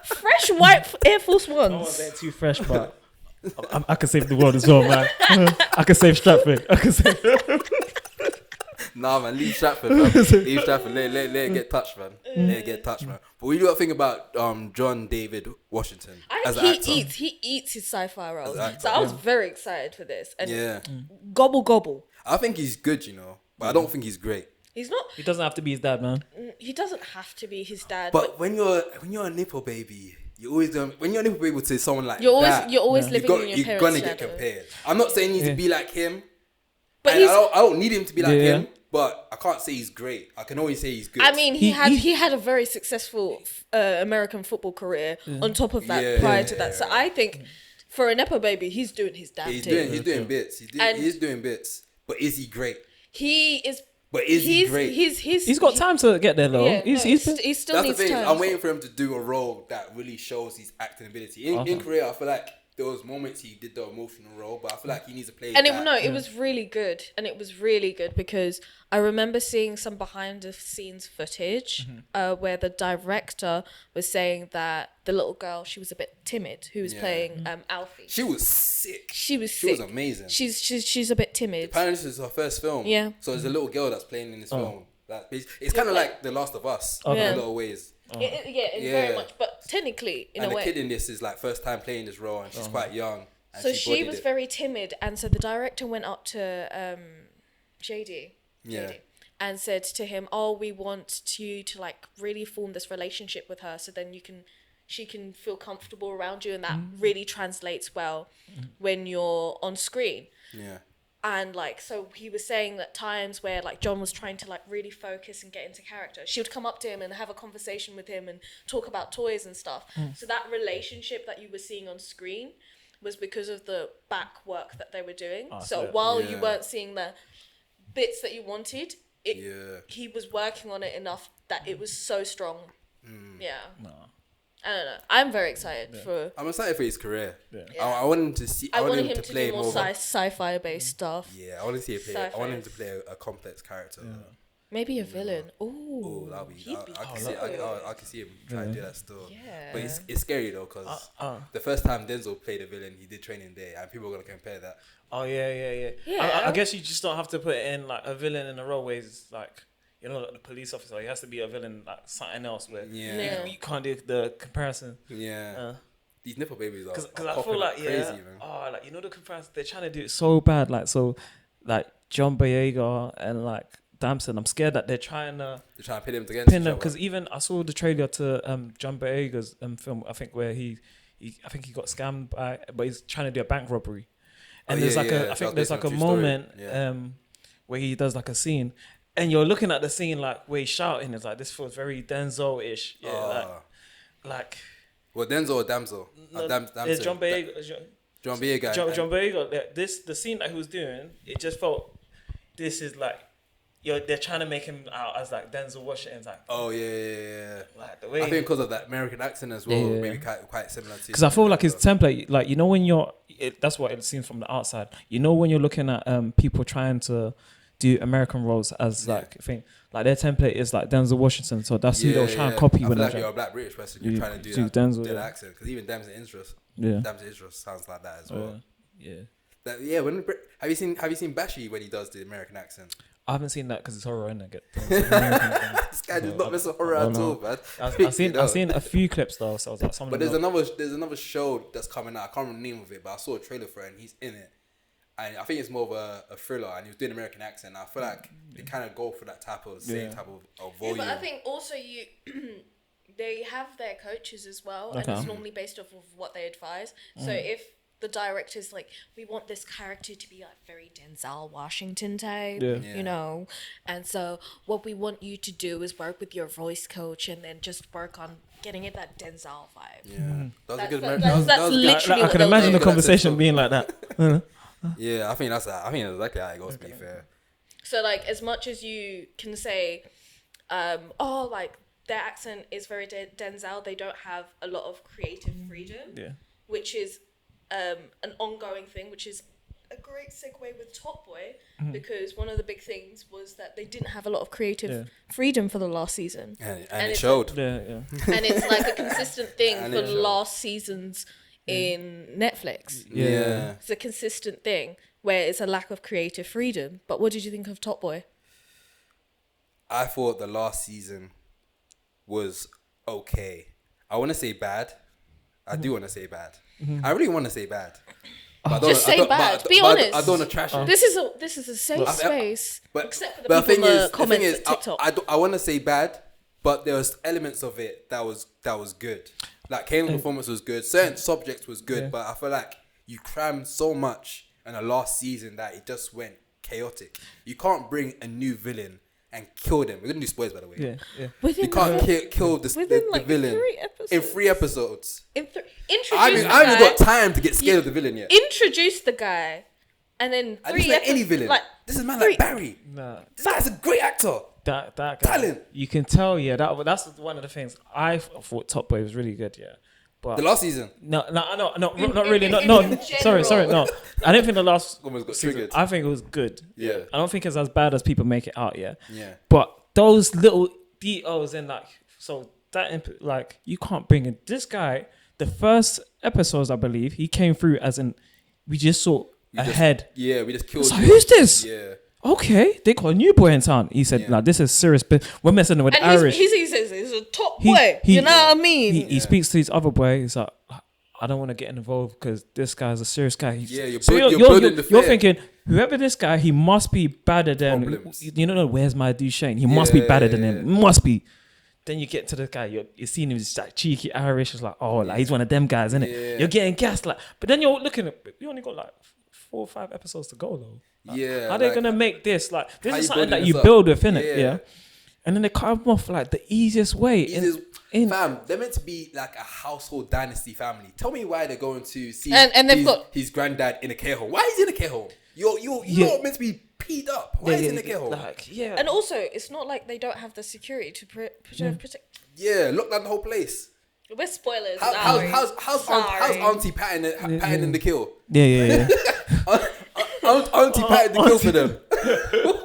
Fresh white Air Force Ones. They're too fresh, but I can save the world as well, man. I can save Stratford. I can save. Nah, man, leave Stratford, man. Leave Stratford. Let it get touched, man. Let it get touched, man. But we do got to think about John David Washington as an actor. He eats his sci-fi roles. As an actor, So I was very excited for this. And gobble gobble. I think he's good, you know, but I don't think he's great. He's not. He doesn't have to be his dad, man. He doesn't have to be his dad. But when you're a nipple baby, you're always gonna when you're a nipple baby to someone like you're that, always living in your you're parents' gonna shadow. get compared. I'm not saying you need to be like him, but and I don't need him to be like Yeah. him. But I can't say he's great. I can only say he's good. I mean, he had a very successful American football career on top of that prior to that. So I think for a nepo baby, he's doing his damn thing. He's doing bits. He's doing bits. But is he great? He is. But is he great? He's got time to get there though. Yeah, He still That's needs the needs thing. time. I'm waiting for him to do a role that really shows his acting ability. In Korea, I feel like there was moments he did the emotional role, but I feel like he needs to play. And it was really good, and it was really good because I remember seeing some behind the scenes footage where the director was saying that the little girl, she was a bit timid, who was playing Alfie. She was sick. She was amazing. She's a bit timid. Apparently, this is her first film. Yeah. So there's a little girl that's playing in this film. It's kind of like The Last of Us in a lot of ways. Very much. But technically, in a way. And the kid in this is like first time playing this role, and she's quite young. And So she was very timid, and so the director went up to JD. And said to him, "Oh, we want you to like really form this relationship with her, so then she can feel comfortable around you, and that really translates well when you're on screen." Yeah. And like, so he was saying that times where like John was trying to like really focus and get into character, she would come up to him and have a conversation with him and talk about toys and stuff. So that relationship that you were seeing on screen was because of the back work that they were doing. While you weren't seeing the bits that you wanted, he was working on it enough that it was so strong. I don't know. I'm very excited for. I'm excited for his career. I want him to see. I want him to play do more sci-fi based stuff. Yeah, I want to see him play. I want him to play a complex character. Maybe a villain. Oh, that'll be. I can see him trying to do that still. Yeah. But it's scary though, because the first time Denzel played a villain, he did Training Day, and people are gonna compare that. Oh yeah. I guess you just don't have to put in like a villain in a role where it's like, you know, like the police officer. He has to be a villain like something else where you can't do the comparison. Yeah. These nipple babies are because I feel like crazy, man. like, you know, the comparison, they're trying to do it so bad, like John Boyega and like Damson. I'm scared that they're trying to pin them together. Because even I saw the trailer to John Boyega's film, I think, where he got scammed by, but he's trying to do a bank robbery, and there's like a moment where he does like a scene, and you're looking at the scene like where he's shouting. It's like, this feels very Denzel-ish. Like. Well, Denzel or Damsel? No, Damson. It's John Boyega. John Boyega. John Boyega. The scene that he was doing, it just felt, this is like, they're trying to make him out as like Denzel Washington. It's like, like the way, I think because of that American accent as well, maybe quite similar to. Because I feel like his template, like, you know, when that's what it seems from the outside. You know, when you're looking at people trying to do American roles as like thing, like their template is like Denzel Washington, so that's who they'll try and copy. I when feel like you're a black British person, you're trying to do that Denzel, accent, because even Damson Idris, Damson Idris sounds like that as well. When have you seen Bashi when he does the American accent? I haven't seen that because it's horror, isn't it? This guy does not miss a horror at all, man. I've seen a few clips though, so I was like, but there's another show that's coming out. I can't remember the name of it, but I saw a trailer for it and he's in it. and I think it's more of a thriller, and he was doing American accent. I feel like they kind of go for that same type of volume. Yeah, but I think also they have their coaches as well, and it's normally based off of what they advise. So if the director's like, we want this character to be like very Denzel Washington type, you know, and so what we want you to do is work with your voice coach and then just work on getting it that Denzel vibe. Yeah, that's literally. I can imagine the conversation being like that. Yeah, I think that's exactly how it goes. To be fair. So like, as much as you can say, like their accent is very Denzel, they don't have a lot of creative freedom. Yeah. Which is an ongoing thing, which is a great segue with Top Boy, because one of the big things was that they didn't have a lot of creative freedom for the last season. And it showed. And it's like a consistent thing for the last seasons in Netflix. Yeah. It's a consistent thing where it's a lack of creative freedom. But what did you think of Top Boy? I thought the last season was okay. I want to say bad. I do want to say bad. I really want to say bad. Just say bad. Be honest. I don't want to trash it. This is a safe space. Except for the people in the comments at TikTok. I want to say bad, but there was elements of it that was good. Like Kano's performance was good. Certain subjects was good, but I feel like you crammed so much in the last season that it just went chaotic. You can't bring a new villain and kill them. We're gonna do spoilers, by the way. You can't kill the villain 3 episodes. in 3 episodes. I haven't got time to get scared of the villain yet. Introduce the guy, and then 3 episodes. Any villain. Like, this is a man like Barry. Nah. This guy's a great actor. That guy, talent. You can tell. That's one of the things. I thought Top Boy was really good. Yeah. But the last season? No, not really. No, sorry, no. I didn't think the last almost got season, triggered. I think it was good. Yeah. I don't think it's as bad as people make it out. Yeah. Yeah. But those little details in you can't bring in this guy. The first episodes, I believe, he came through as we just saw a head. Yeah, we just killed. So who's this? Yeah. Okay, they got a new boy in town. He said, "This is serious. But we're messing with Irish." He says he's a top boy. You know what I mean? He speaks to his other boy. He's like, "I don't want to get involved because this guy's a serious guy." You're building the fear. You're thinking, whoever this guy, he must be badder than. Problems. You know, where's my Duchesne? He must be badder than him. Must be. Then you get to the guy. You're seeing him just like cheeky Irish. It's like, he's one of them guys, isn't it? Yeah. You're getting gassed, like. But then you're looking at. We only got like 4 or 5 episodes to go though. Like, how are they gonna make this? Like, this is something that you build with, innit? Yeah. And then they cut him off like the easiest way. Fam, they're meant to be like a household dynasty family. Tell me why they're going to see his granddad in a care home. Why is he in a care home? You're meant to be peed up. Why is he in a care home? And also, it's not like they don't have the security to protect. Yeah, lock down the whole place. We're spoilers. How's Auntie patting in the kill? Yeah. Auntie patted the kill for them.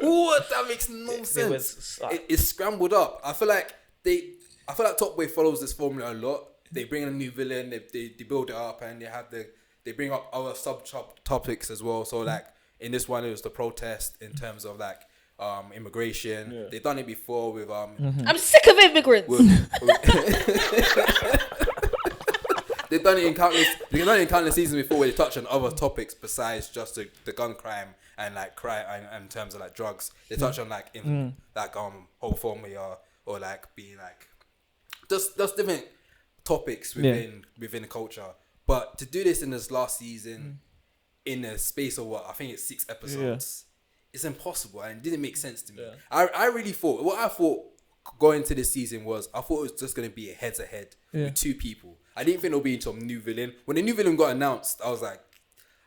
What? That makes no sense. It's scrambled up. I feel like Top Boy follows this formula a lot. They bring in a new villain, they build it up, and they bring up other topics as well. So like in this one, it was the protest in terms of like immigration. Yeah. They've done it before with I'm sick of immigrants. They've done it in countless seasons before, where they touch on other topics besides just the gun crime and like crime and in terms of like drugs. They touch on like homophobia or like being like just different topics within the culture. But to do this in this last season, in a space of I think it's 6 episodes, it's impossible and it didn't make sense to me. Yeah. I really thought what I thought going into this season was it was just gonna be a head-to-head with 2 people. I didn't think it'll be some new villain. When the new villain got announced, I was like,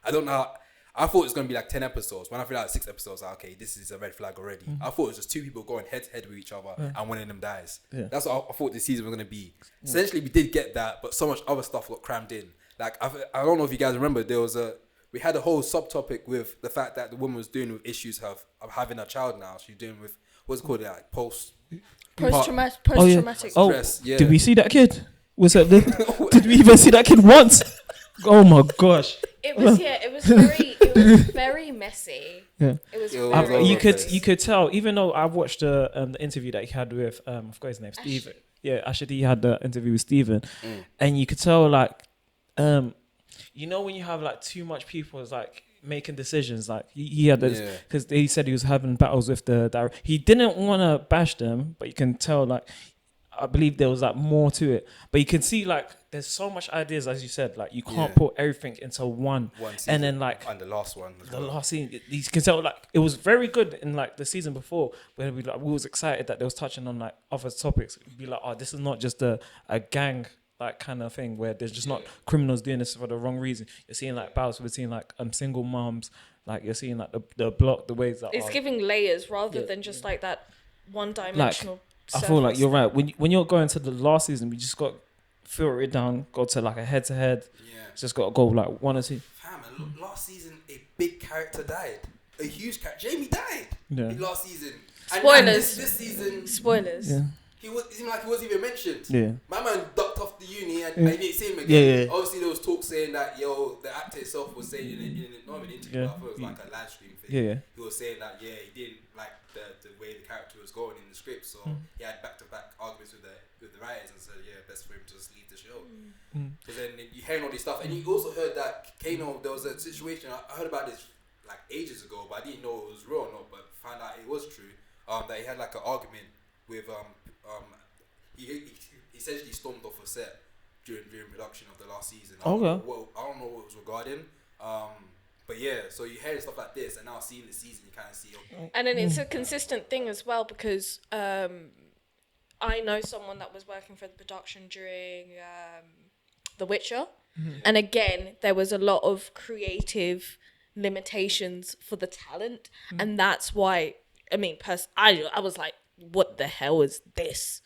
I don't know. I thought it was gonna be like 10 episodes. When I feel like 6 episodes, okay, this is a red flag already. I thought it was just 2 people going head-to-head with each other and one of them dies. Yeah. That's what I thought this season was gonna be. Essentially, we did get that, but so much other stuff got crammed in. Like I don't know if you guys remember, we had a whole subtopic with the fact that the woman was dealing with issues of having a child now. She's dealing with what's it called, like post-traumatic stress. Yeah. Did we see that kid? Did we even see that kid once? Oh my gosh! It was very messy. Yeah, it was. You could tell, even though I watched the interview that he had with I forgot his name, Steven. Yeah, actually he had the interview with Steven, and you could tell like, when you have like too much people, it's like making decisions. Like he had this, because he said he was having battles with the director. He didn't want to bash them, but you can tell like, I believe there was like more to it. But you can see like there's so much ideas, as you said, like you can't put everything into one season, and then like and the last one, last scene, you can tell like it was very good in like the season before, where we was excited that they was touching on like other topics. It'd be like, oh, this is not just a gang like kind of thing where there's just not criminals doing this for the wrong reason. You're seeing like battles, we're seeing like single moms, like you're seeing like the block, the ways that it's giving layers rather than just like that one dimensional. Like, I feel like you're right. When you're going to the last season, we just got filter it down, go to like a head to head. Just got to go like 1 or 2. Fam, last season a big character died. A huge character. Jamie died. Last season. Spoilers. And this season. Spoilers. Yeah. It seemed like he wasn't even mentioned. Yeah. My man ducked off the uni and I didn't see him again. Obviously, there was talk saying that the actor itself was saying not an interview, I thought it was like a live stream thing. He was saying that he didn't like the way the character was going in the script, so he had back-to-back arguments with the writers and said best for him to just leave the show. Because then you hearing all this stuff, and you also heard that Kano, there was a situation I heard about this like ages ago, but I didn't know it was real or not, but found out it was true. That he had like an argument with he essentially stormed off a set during production of the last season. I don't know what it was regarding. But so you hear stuff like this, and now seeing the season, you kind of see. And then it's a consistent thing as well, because I know someone that was working for the production during The Witcher, and again there was a lot of creative limitations for the talent, and that's why I was like, what the hell is this?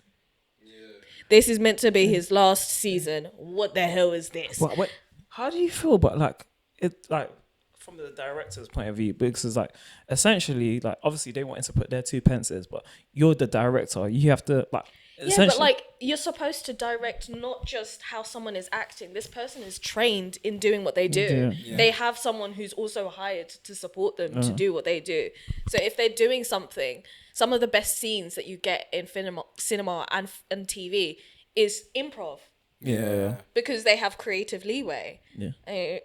This is meant to be his last season. What the hell is this? Wait, how do you feel about like it, like from the director's point of view? Because it's like essentially, like obviously they wanted to put their 2 pences, but you're the director. You have to like. Yeah, but like you're supposed to direct not just how someone is acting. This person is trained in doing what they do. They have someone who's also hired to support them to do what they do. So if they're doing something, some of the best scenes that you get in cinema and TV is improv. Because they have creative leeway. And I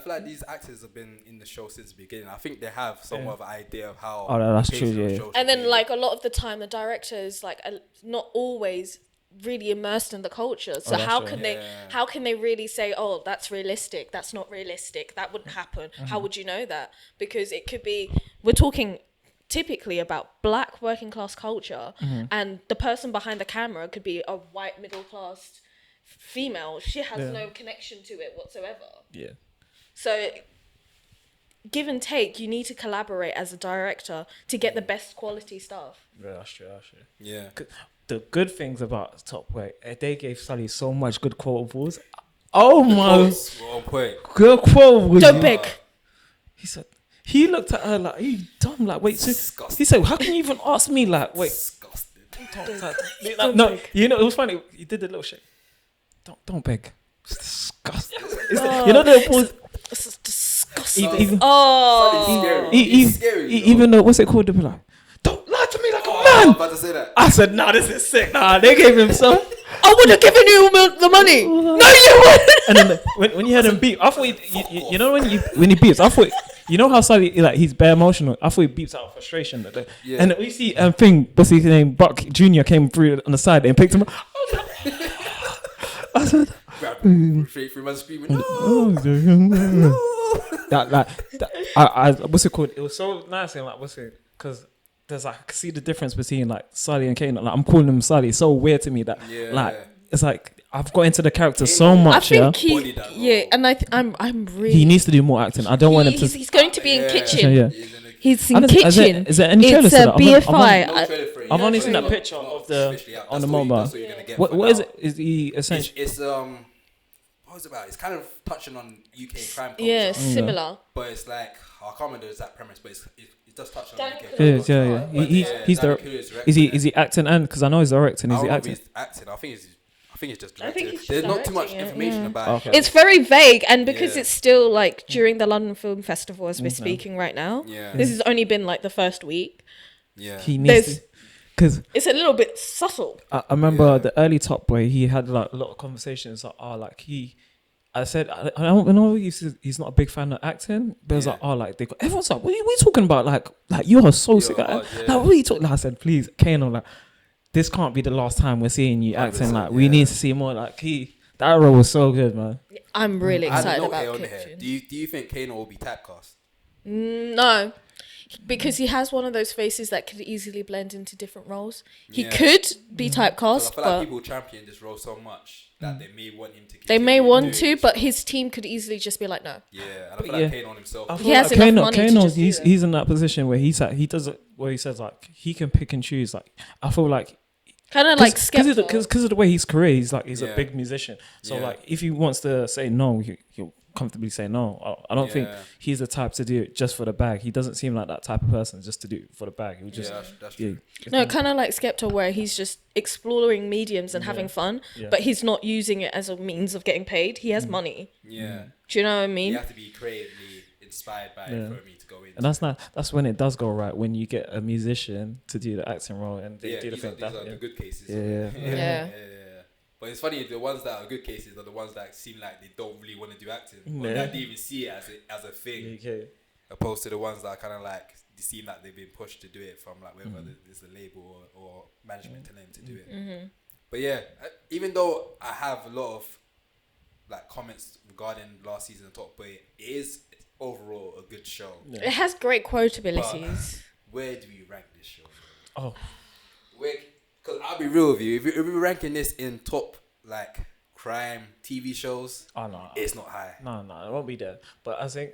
feel like these actors have been in the show since the beginning. I think they have somewhat of an idea of how. Oh, no, that's true. And then like a lot of the time, the directors like are not always really immersed in the culture. So how can they really say, oh, that's realistic? That's not realistic. That wouldn't happen. How would you know that? Because it could be. We're talking typically about black working class culture, and the person behind the camera could be a white middle class female. She has no connection to it whatsoever. So give and take, you need to collaborate as a director to get the best quality stuff. That's true. The good things about Top Boy, they gave Sully so much good quotables. Oh my, good quotables. Don't beg. He said he looked at her like, "You dumb." Like, wait. So he said, "How can you even ask me?" Like, wait. No, it was funny. He did the little shake. Don't beg. It's disgusting. The pause. This is disgusting. He's scary. Even though, what's it called? They'll be like, don't lie to me like a man. I was about to say that. I said, nah, this is sick. Nah, they gave him some. I would have given you the money. No, you wouldn't. And then when you heard him beep, I thought you know when he beeps, I thought, you know how Sally, like, he's bare emotional. I thought he beeps out of frustration. And then we see what's his name, Buck Jr. came through on the side and picked him up. I said, straight through my screaming. What's it called? It was so nice and like, because there's like, I can see the difference between like Sully and Kano. Like, I'm calling him Sully. It's so weird to me that it's like I've got into the character so much. I think and I'm really. He needs to do more acting. I don't want him to. He's going to be in kitchen. He's in kitchen. Is there any trailer it's for a that? BFI. I've only seen that picture of on the mobile. What is it? Is he essentially? It's what was it about? It's kind of touching on UK crime culture. Yeah, similar. But it's like I can't remember the exact premise, but it does touch on UK crime culture. He's the. Is he acting and because I know he's directing. Is he acting? I think it's just directed. There's not too much information about it. It's very vague, and because it's still like during the London Film Festival as we're speaking right now. This has only been like the first week. He needs to, because it's a little bit subtle. I remember the early Top Boy. He had like a lot of conversations. Like, I said, I don't know. He's not a big fan of acting, but it's like, oh, like everyone's like, what are you talking about? Like you are so sick. Like, what are you talking? Like, I said, please, Kano, like, this can't be the last time we're seeing you acting. Like, we need to see more. Like, that role was so good, man. I'm really excited about Kitchen. Do you think Kano will be typecast? No. Because he has one of those faces that could easily blend into different roles. He could be typecast, I feel like people champion this role so much that they may want him to. They may want to, but his team could easily just be like, no. Yeah, and I feel like Kano himself. He has enough money to just do that. He's in that position where he does it where he says like he can pick and choose. Like I feel like kind of like Skepta. Because of the way he's career, he's a big musician. So like if he wants to say no, he'll comfortably say no. I don't think he's the type to do it just for the bag. He doesn't seem like that type of person just to do it for the bag. He would just that's true. No, kind of like Skepta, where he's just exploring mediums and having fun, but he's not using it as a means of getting paid. He has money. Yeah. Do you know what I mean? You have to be creatively inspired by it for me to go in. And that's when it does go right, when you get a musician to do the acting role and they do the thing. These are the good cases. Yeah. But it's funny, the ones that are good cases are the ones that seem like they don't really want to do acting. Or they don't even see it as a thing. Opposed to the ones that are kind of like, they seem like they've been pushed to do it from like whether it's the label or management telling them to do it. But yeah, even though I have a lot of like comments regarding last season of Top Boy, it is overall a good show. It has great quotabilities. Where do we rank this show? Oh. Because I'll be real with you, if we're ranking this in top like crime TV shows, it's not high. No, it won't be there. But I think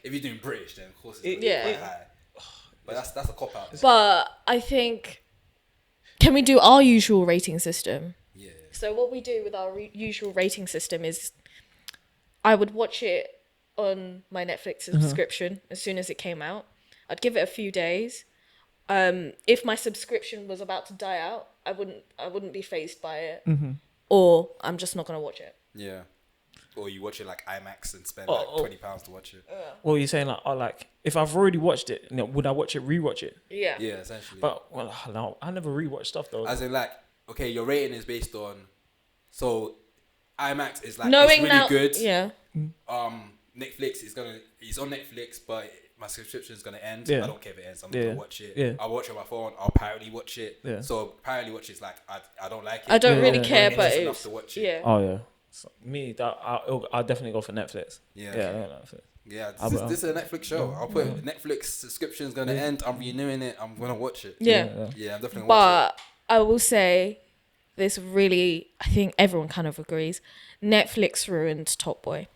if you're doing British, then of course it's quite high. But that's a cop out. But I think, can we do our usual rating system? Yeah. So what we do with our usual rating system is, I would watch it on my Netflix subscription as soon as it came out. I'd give it a few days. If my subscription was about to die out, I wouldn't be fazed by it, or I'm just not gonna watch it. Yeah, or you watch it like IMAX and spend like £20 to watch it. Well, you're saying like if I've already watched it, would I rewatch it? Yeah. Yeah, essentially. But no, I never rewatch stuff though. As in like, okay, your rating is based on, so IMAX is like knowing it's really good. Yeah. Netflix it's on Netflix, but my subscription is gonna end. Yeah. I don't care if it ends. I'm not gonna watch it. Yeah. I'll watch it on my phone. I'll apparently watch it. Yeah. So apparently watch it's like I don't like it. I don't really care, but it's it's enough to watch it. Yeah. Oh yeah. So, I'll definitely go for Netflix. Yeah. Netflix. Yeah, this is a Netflix show. I'll put Netflix subscription's gonna end. I'm renewing it. I'm gonna watch it. Yeah. I'm definitely gonna watch it. But I will say, this really, I think everyone kind of agrees, Netflix ruined Top Boy.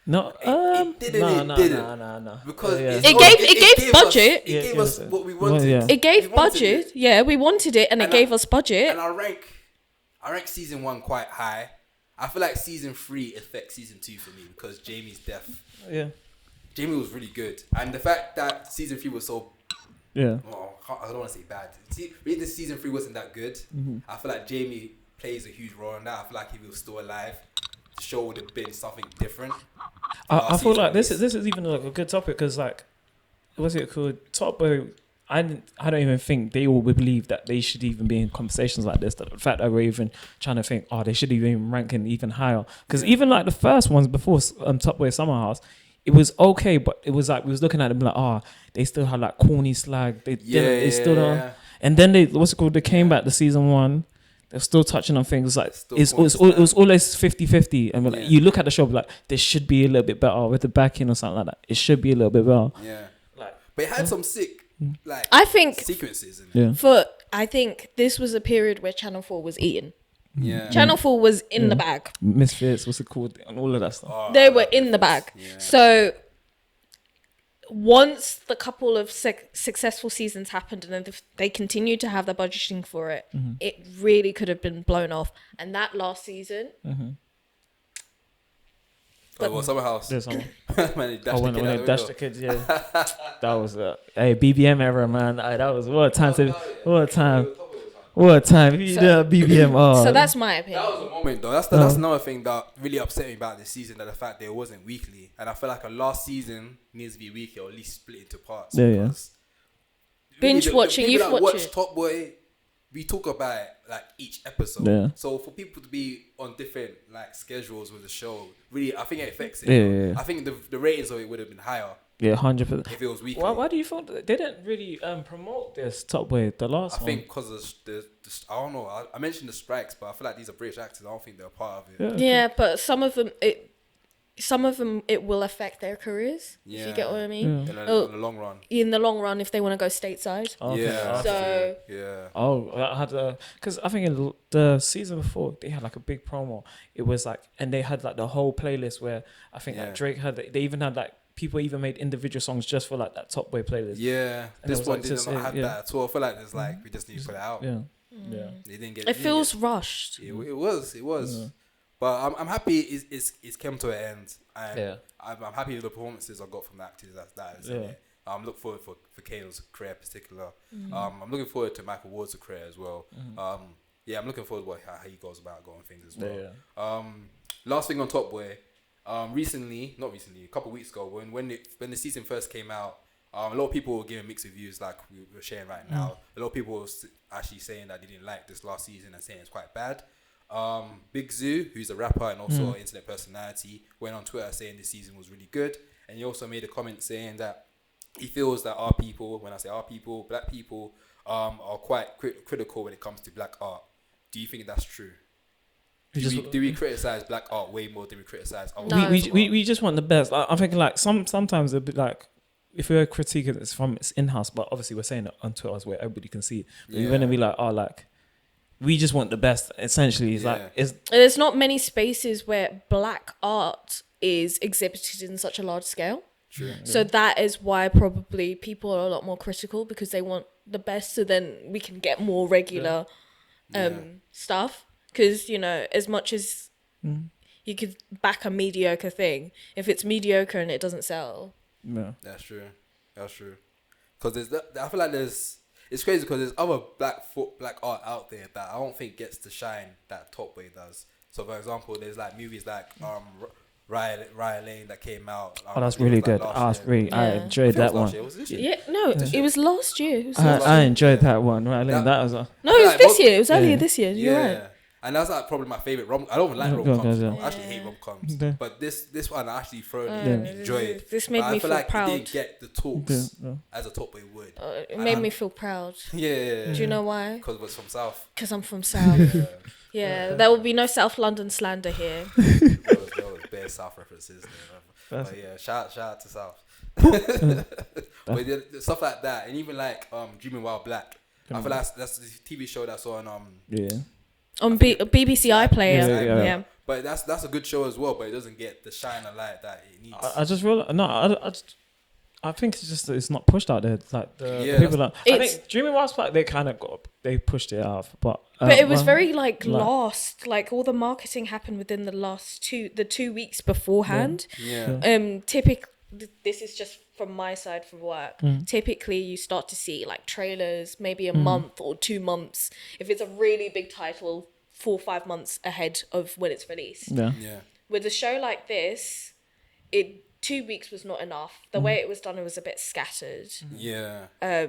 No, it didn't. No. Because it gave budget. It gave us what we wanted. Yeah. It gave budget. Yeah, we wanted it, and it gave us budget. And I rank season 1 quite high. I feel like season 3 affects season 2 for me because Jamie's death. Yeah. Jamie was really good, and the fact that season 3 was so. Yeah. Oh, I don't want to say bad. Really, this season 3 wasn't that good. I feel like Jamie plays a huge role in that. I feel like if he was still alive, the show would have been something different. I feel like this is even like a good topic because like, what's it called? Top Boy. I don't even think they all would believe that they should even be in conversations like this. That the fact that we're even trying to think, they should even ranking even higher. Because even like the first ones before Top Boy Summer House, it was okay, but it was like we was looking at them like, they still had like corny slag. They still don't. And then they came back to season 1. They're still touching on things like it was always 50-50, and like, you look at the show like this should be a little bit better with the backing or something like that. It should be a little bit better. Yeah, but it had some sick like I think sequences in it. Yeah. I think this was a period where Channel 4 was eating. Yeah, Channel 4 was in the bag. Misfits, what's it called, and all of that stuff. They were in the bag. Yeah. So once the couple of successful seasons happened, and then they continued to have the budgeting for it, it really could have been blown off. And that last season. Summer House. When they dashed the kids, yeah. That was BBM era, man. That was what a time. You did BBM. So that's my opinion. That was a moment though. That's another thing that really upset me about this season, that the fact that it wasn't weekly. And I feel like a last season needs to be weekly or at least split into parts. Yeah. Binge watching, you've watched Top Boy, we talk about it, like each episode. Yeah. So for people to be on different like schedules with the show, really, I think it affects it. Yeah. I think the ratings of it would have been higher. Yeah, 100%. If it was weekly. Why do you feel that they didn't really promote this Top Boy, the last one? I think because the I don't know. I mentioned the strikes, but I feel like these are British actors. I don't think they're a part of it. Yeah, but some of them it will affect their careers. Yeah. If you get what I mean. In the long run. In the long run, if they want to go stateside. Okay. Yeah. So Yeah. Oh, I had because I think in the season before they had like a big promo. It was like, and they had like the whole playlist where I think like Drake had. They even had like people even made individual songs just for like that Top Boy playlist. Yeah, And this it was, one like, didn't just, have yeah. that at all. I feel like there's like we just need to put it out. Yeah. Yeah. They didn't get. it feels rushed. It was. Yeah. But I'm happy it's come to an end. And Yeah. I'm happy with the performances I got from the actors. That's in it. I'm looking forward for Kano's career in particular. I'm looking forward to Michael Ward's career as well. Yeah, I'm looking forward to how he goes about going things as well. Yeah. Last thing on Top Boy. Not recently, a couple of weeks ago, when the season first came out, a lot of people were giving mixed reviews, like we're sharing right now. A lot of people were actually saying that they didn't like this last season and saying it's quite bad. Big Zoo, who's a rapper and also an internet personality, went on Twitter saying this season was really good, and he also made a comment saying that he feels that our people, when I say our people, black people, are quite critical when it comes to black art. Do you think that's true? Do we criticize black art way more than we criticize our No. We just want the best. I'm thinking like sometimes it'd be like if we're critiquing it's from it's in-house, but obviously we're saying it on Twitter where everybody can see it. But we're gonna be like, oh, like we just want the best. Essentially, it's like there's not many spaces where black art is exhibited in such a large scale. True. So that is why probably people are a lot more critical, because they want the best, so then we can get more regular stuff. Because, you know, as much as you could back a mediocre thing, if it's mediocre and it doesn't sell. Yeah. That's true. Because I feel like it's crazy because there's other black art out there that I don't think gets to shine that Top Boy does. So, for example, there's like movies like Ryan Lane that came out. Oh, that's really good. I enjoyed that one. It was last year. I enjoyed that one. Ryan Lane, that was No, it was this year. It was earlier this year. You're right. And that's like probably my favorite I don't even like rom-coms. I actually hate rom-coms. Yeah. But this one I actually thoroughly enjoyed. This made me feel like proud. It didn't get the talks as a Top Boy would. It made me feel proud. Yeah. Do you know why? Because it was from South. Because I'm from South. Yeah, there will be no South London slander here. There was bare South references there. But yeah, shout out to South. But stuff like that, and even like Dreaming While Black. I feel like that's the TV show that's on on BBC iPlayer. Yeah. But that's a good show as well, but it doesn't get the shine and light that it needs. I just realized I think it's just that it's not pushed out there. Like the people that I think Dreaming While Black, they pushed it out, but it was very lost. Like all the marketing happened within the 2 weeks beforehand. Typically, this is just from my side from work. Typically, you start to see like trailers maybe a month or 2 months. If it's a really big title, 4 or 5 months ahead of when it's released. With a show like this, 2 weeks was not enough. The way it was done, it was a bit scattered. I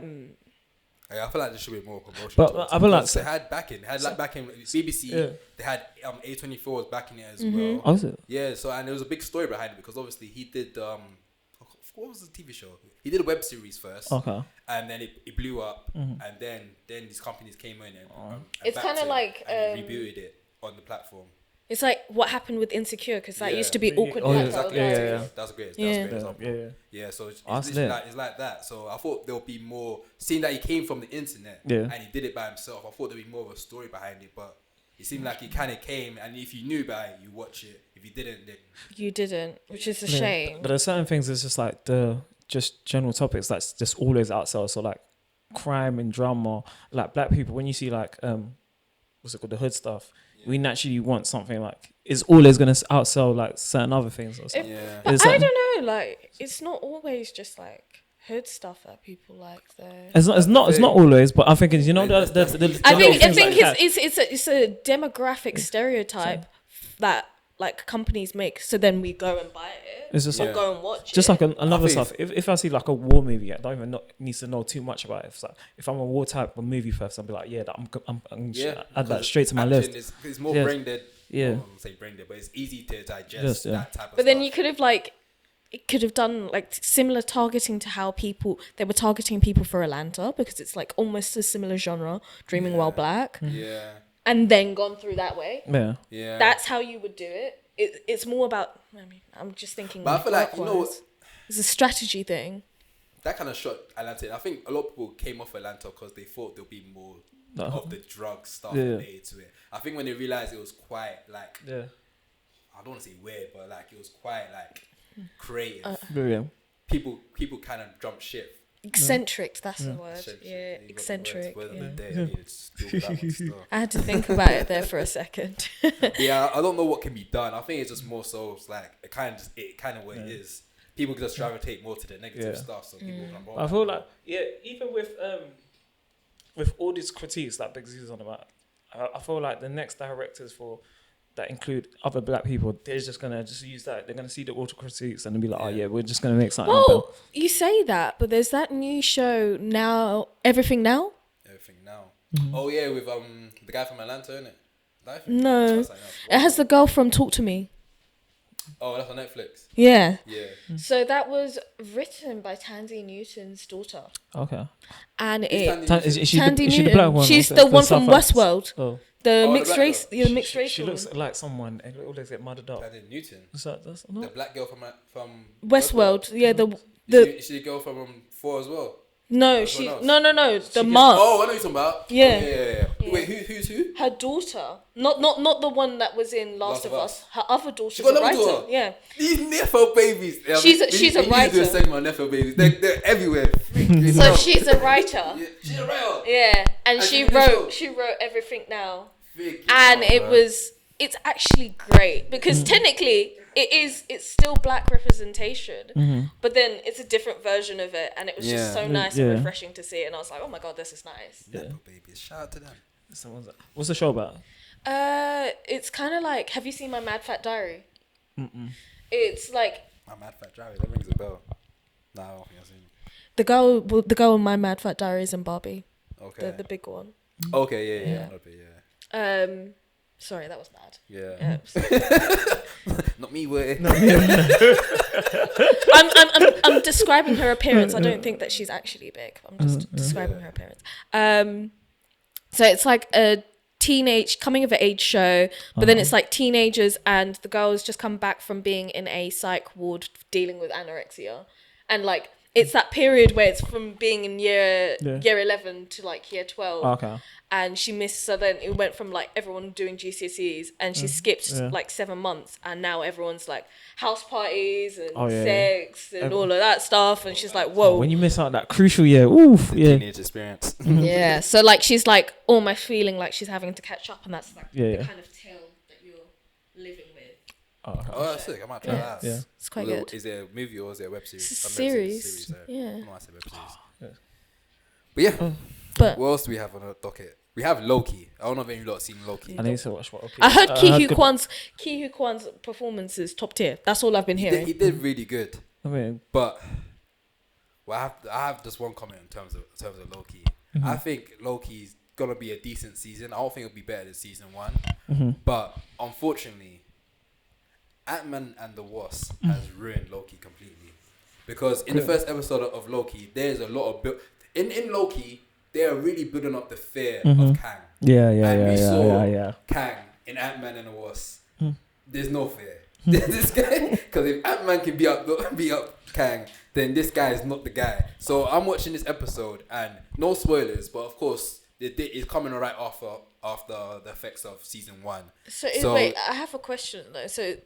feel like there should be more promotion. But I feel like they had backing. They had like backing BBC. They had A24 was backing it as well. Oh, is it? Yeah. So and there was a big story behind it because obviously he did what was the TV show? He did a web series first. Okay. And then it blew up, and then these companies came in and it's kind of like rebooted it on the platform. It's like what happened with Insecure, because that used to be awkward. Exactly. That's a great example. Yeah, so it's like that. So I thought there would be more, seeing that he came from the internet and he did it by himself. I thought there'd be more of a story behind it, but it seemed like he kind of came, and if you knew about it, you watch it. If you didn't, then you didn't, which is a shame. But there's certain things that's just like just general topics that's just always outsell. So like crime and drama, like black people. When you see like what's it called, the hood stuff. We naturally want something like it's always going to outsell like certain other things or something. But I don't know, like it's not always just like hood stuff that people like though. It's not always, but I think it's, you know, I think it's a demographic stereotype that like companies make, so then we go and buy it. It's just or like, go and watch just it. like another stuff. If I see like a war movie, I don't even need to know too much about it. It's like, if I'm a war type of movie person, I'll be like, yeah, I'm add that straight to my list. It's more brain dead. Yeah, I won't say brain dead, but it's easy to digest that type of. But then you could have it could have done like similar targeting to how they were targeting people for Atlanta, because it's like almost a similar genre, Dreaming While Black. Yeah. And then gone through that way. Yeah. Yeah. That's how you would do it. It's more about, I mean, I'm just thinking. But I feel like, you know what? It's a strategy thing. That kind of shot Atlanta. I think a lot of people came off Atlanta because they thought there'll be more of the drug stuff related to it. I think when they realized it was quite like, I don't want to say weird, but like it was quite like creative. People kind of jumped ship. Eccentric, that's the word. Eccentric. I had to think about it there for a second. Yeah, I don't know what can be done. I think it's just more so like it kind of what it is. People just gravitate more to the negative stuff, so people can roll. I feel like even with all these critiques that Big Z is on about, I feel like the next directors that include other black people, they're just gonna use that. They're gonna see the auto critiques and be like, oh yeah, we're just gonna make something. Well, you say that, but there's that new show now, Everything Now. Mm-hmm. Oh yeah, with the guy from Atlanta, isn't it? No, it has the girl from Talk to Me. Oh, that's on Netflix. Yeah. Yeah. So that was written by Tandy Newton's daughter. Okay. And is she Tandy the black one? She's the one from Westworld. Oh. The mixed race. The mixed race. She looks like someone. It looks like muddled up. Tandy Newton. That's not the black girl from Westworld. Yeah. Is she the girl from 4 as well? No, no. The mom. Oh, I know you're talking about. Yeah. Yeah. Wait, who's who? Her daughter. Not the one that was in Last of Us. Her other daughter. She got another writer. daughter. Yeah. These Nepo babies. She's a writer. We need to do a segment on Nepo babies. They're everywhere. So she's a writer. Yeah, she's a writer. Yeah, and she wrote Everything Now. And it's actually great because technically it's still black representation, but then it's a different version of it, and it was just so nice and refreshing to see it, and I was like, oh my god, this is nice. Nepo babies, shout out to them. What's the show about? It's kind of like, have you seen My Mad Fat Diary? It's like My Mad Fat Diary. That rings a bell. No, I don't think I've seen it. the girl in My Mad Fat Diary is in Barbie. Okay. The big one. Okay, yeah. Sorry, that was bad. Yeah. Not me, way. I'm describing her appearance. I don't think that she's actually big. I'm just describing her appearance. So it's like a teenage coming of age show, but then it's like teenagers, and the girl has just come back from being in a psych ward dealing with anorexia, and like it's that period where it's from being in year 11 to like year 12. Okay. And she missed, so then it went from like everyone doing GCSEs, and she skipped like 7 months, and now everyone's like house parties and sex and all of that stuff, and she's like, whoa. When you miss out that crucial year, oof, teenage experience. Yeah, so like she's like almost feeling like she's having to catch up, and that's like the kind of tale that you're living with. Oh, that's sick. I might try that. Yeah, it's quite good. Is it a movie or is it a web series? It's a series. Yeah. I said web series. But yeah. But what else do we have on the docket? We have Loki. I don't know if any of you lot seen Loki. I need to watch what. Okay. I heard Ki Hu Kwan's performance is top tier. That's all I've been hearing. He did really good. I mean, but I have just one comment in terms of Loki. I think Loki's gonna be a decent season. I don't think it'll be better than season 1. But unfortunately, Ant-Man and the Wasp has ruined Loki completely. Because in the first episode of Loki, there's a lot of in Loki. They are really building up the fear of Kang. We saw Kang in Ant-Man and the Wasp. There's no fear. This guy, because if Ant-Man can beat up Kang, then this guy is not the guy. So I'm watching this episode, and no spoilers, but of course it's coming right after the effects of season 1. So wait, I have a question though. So,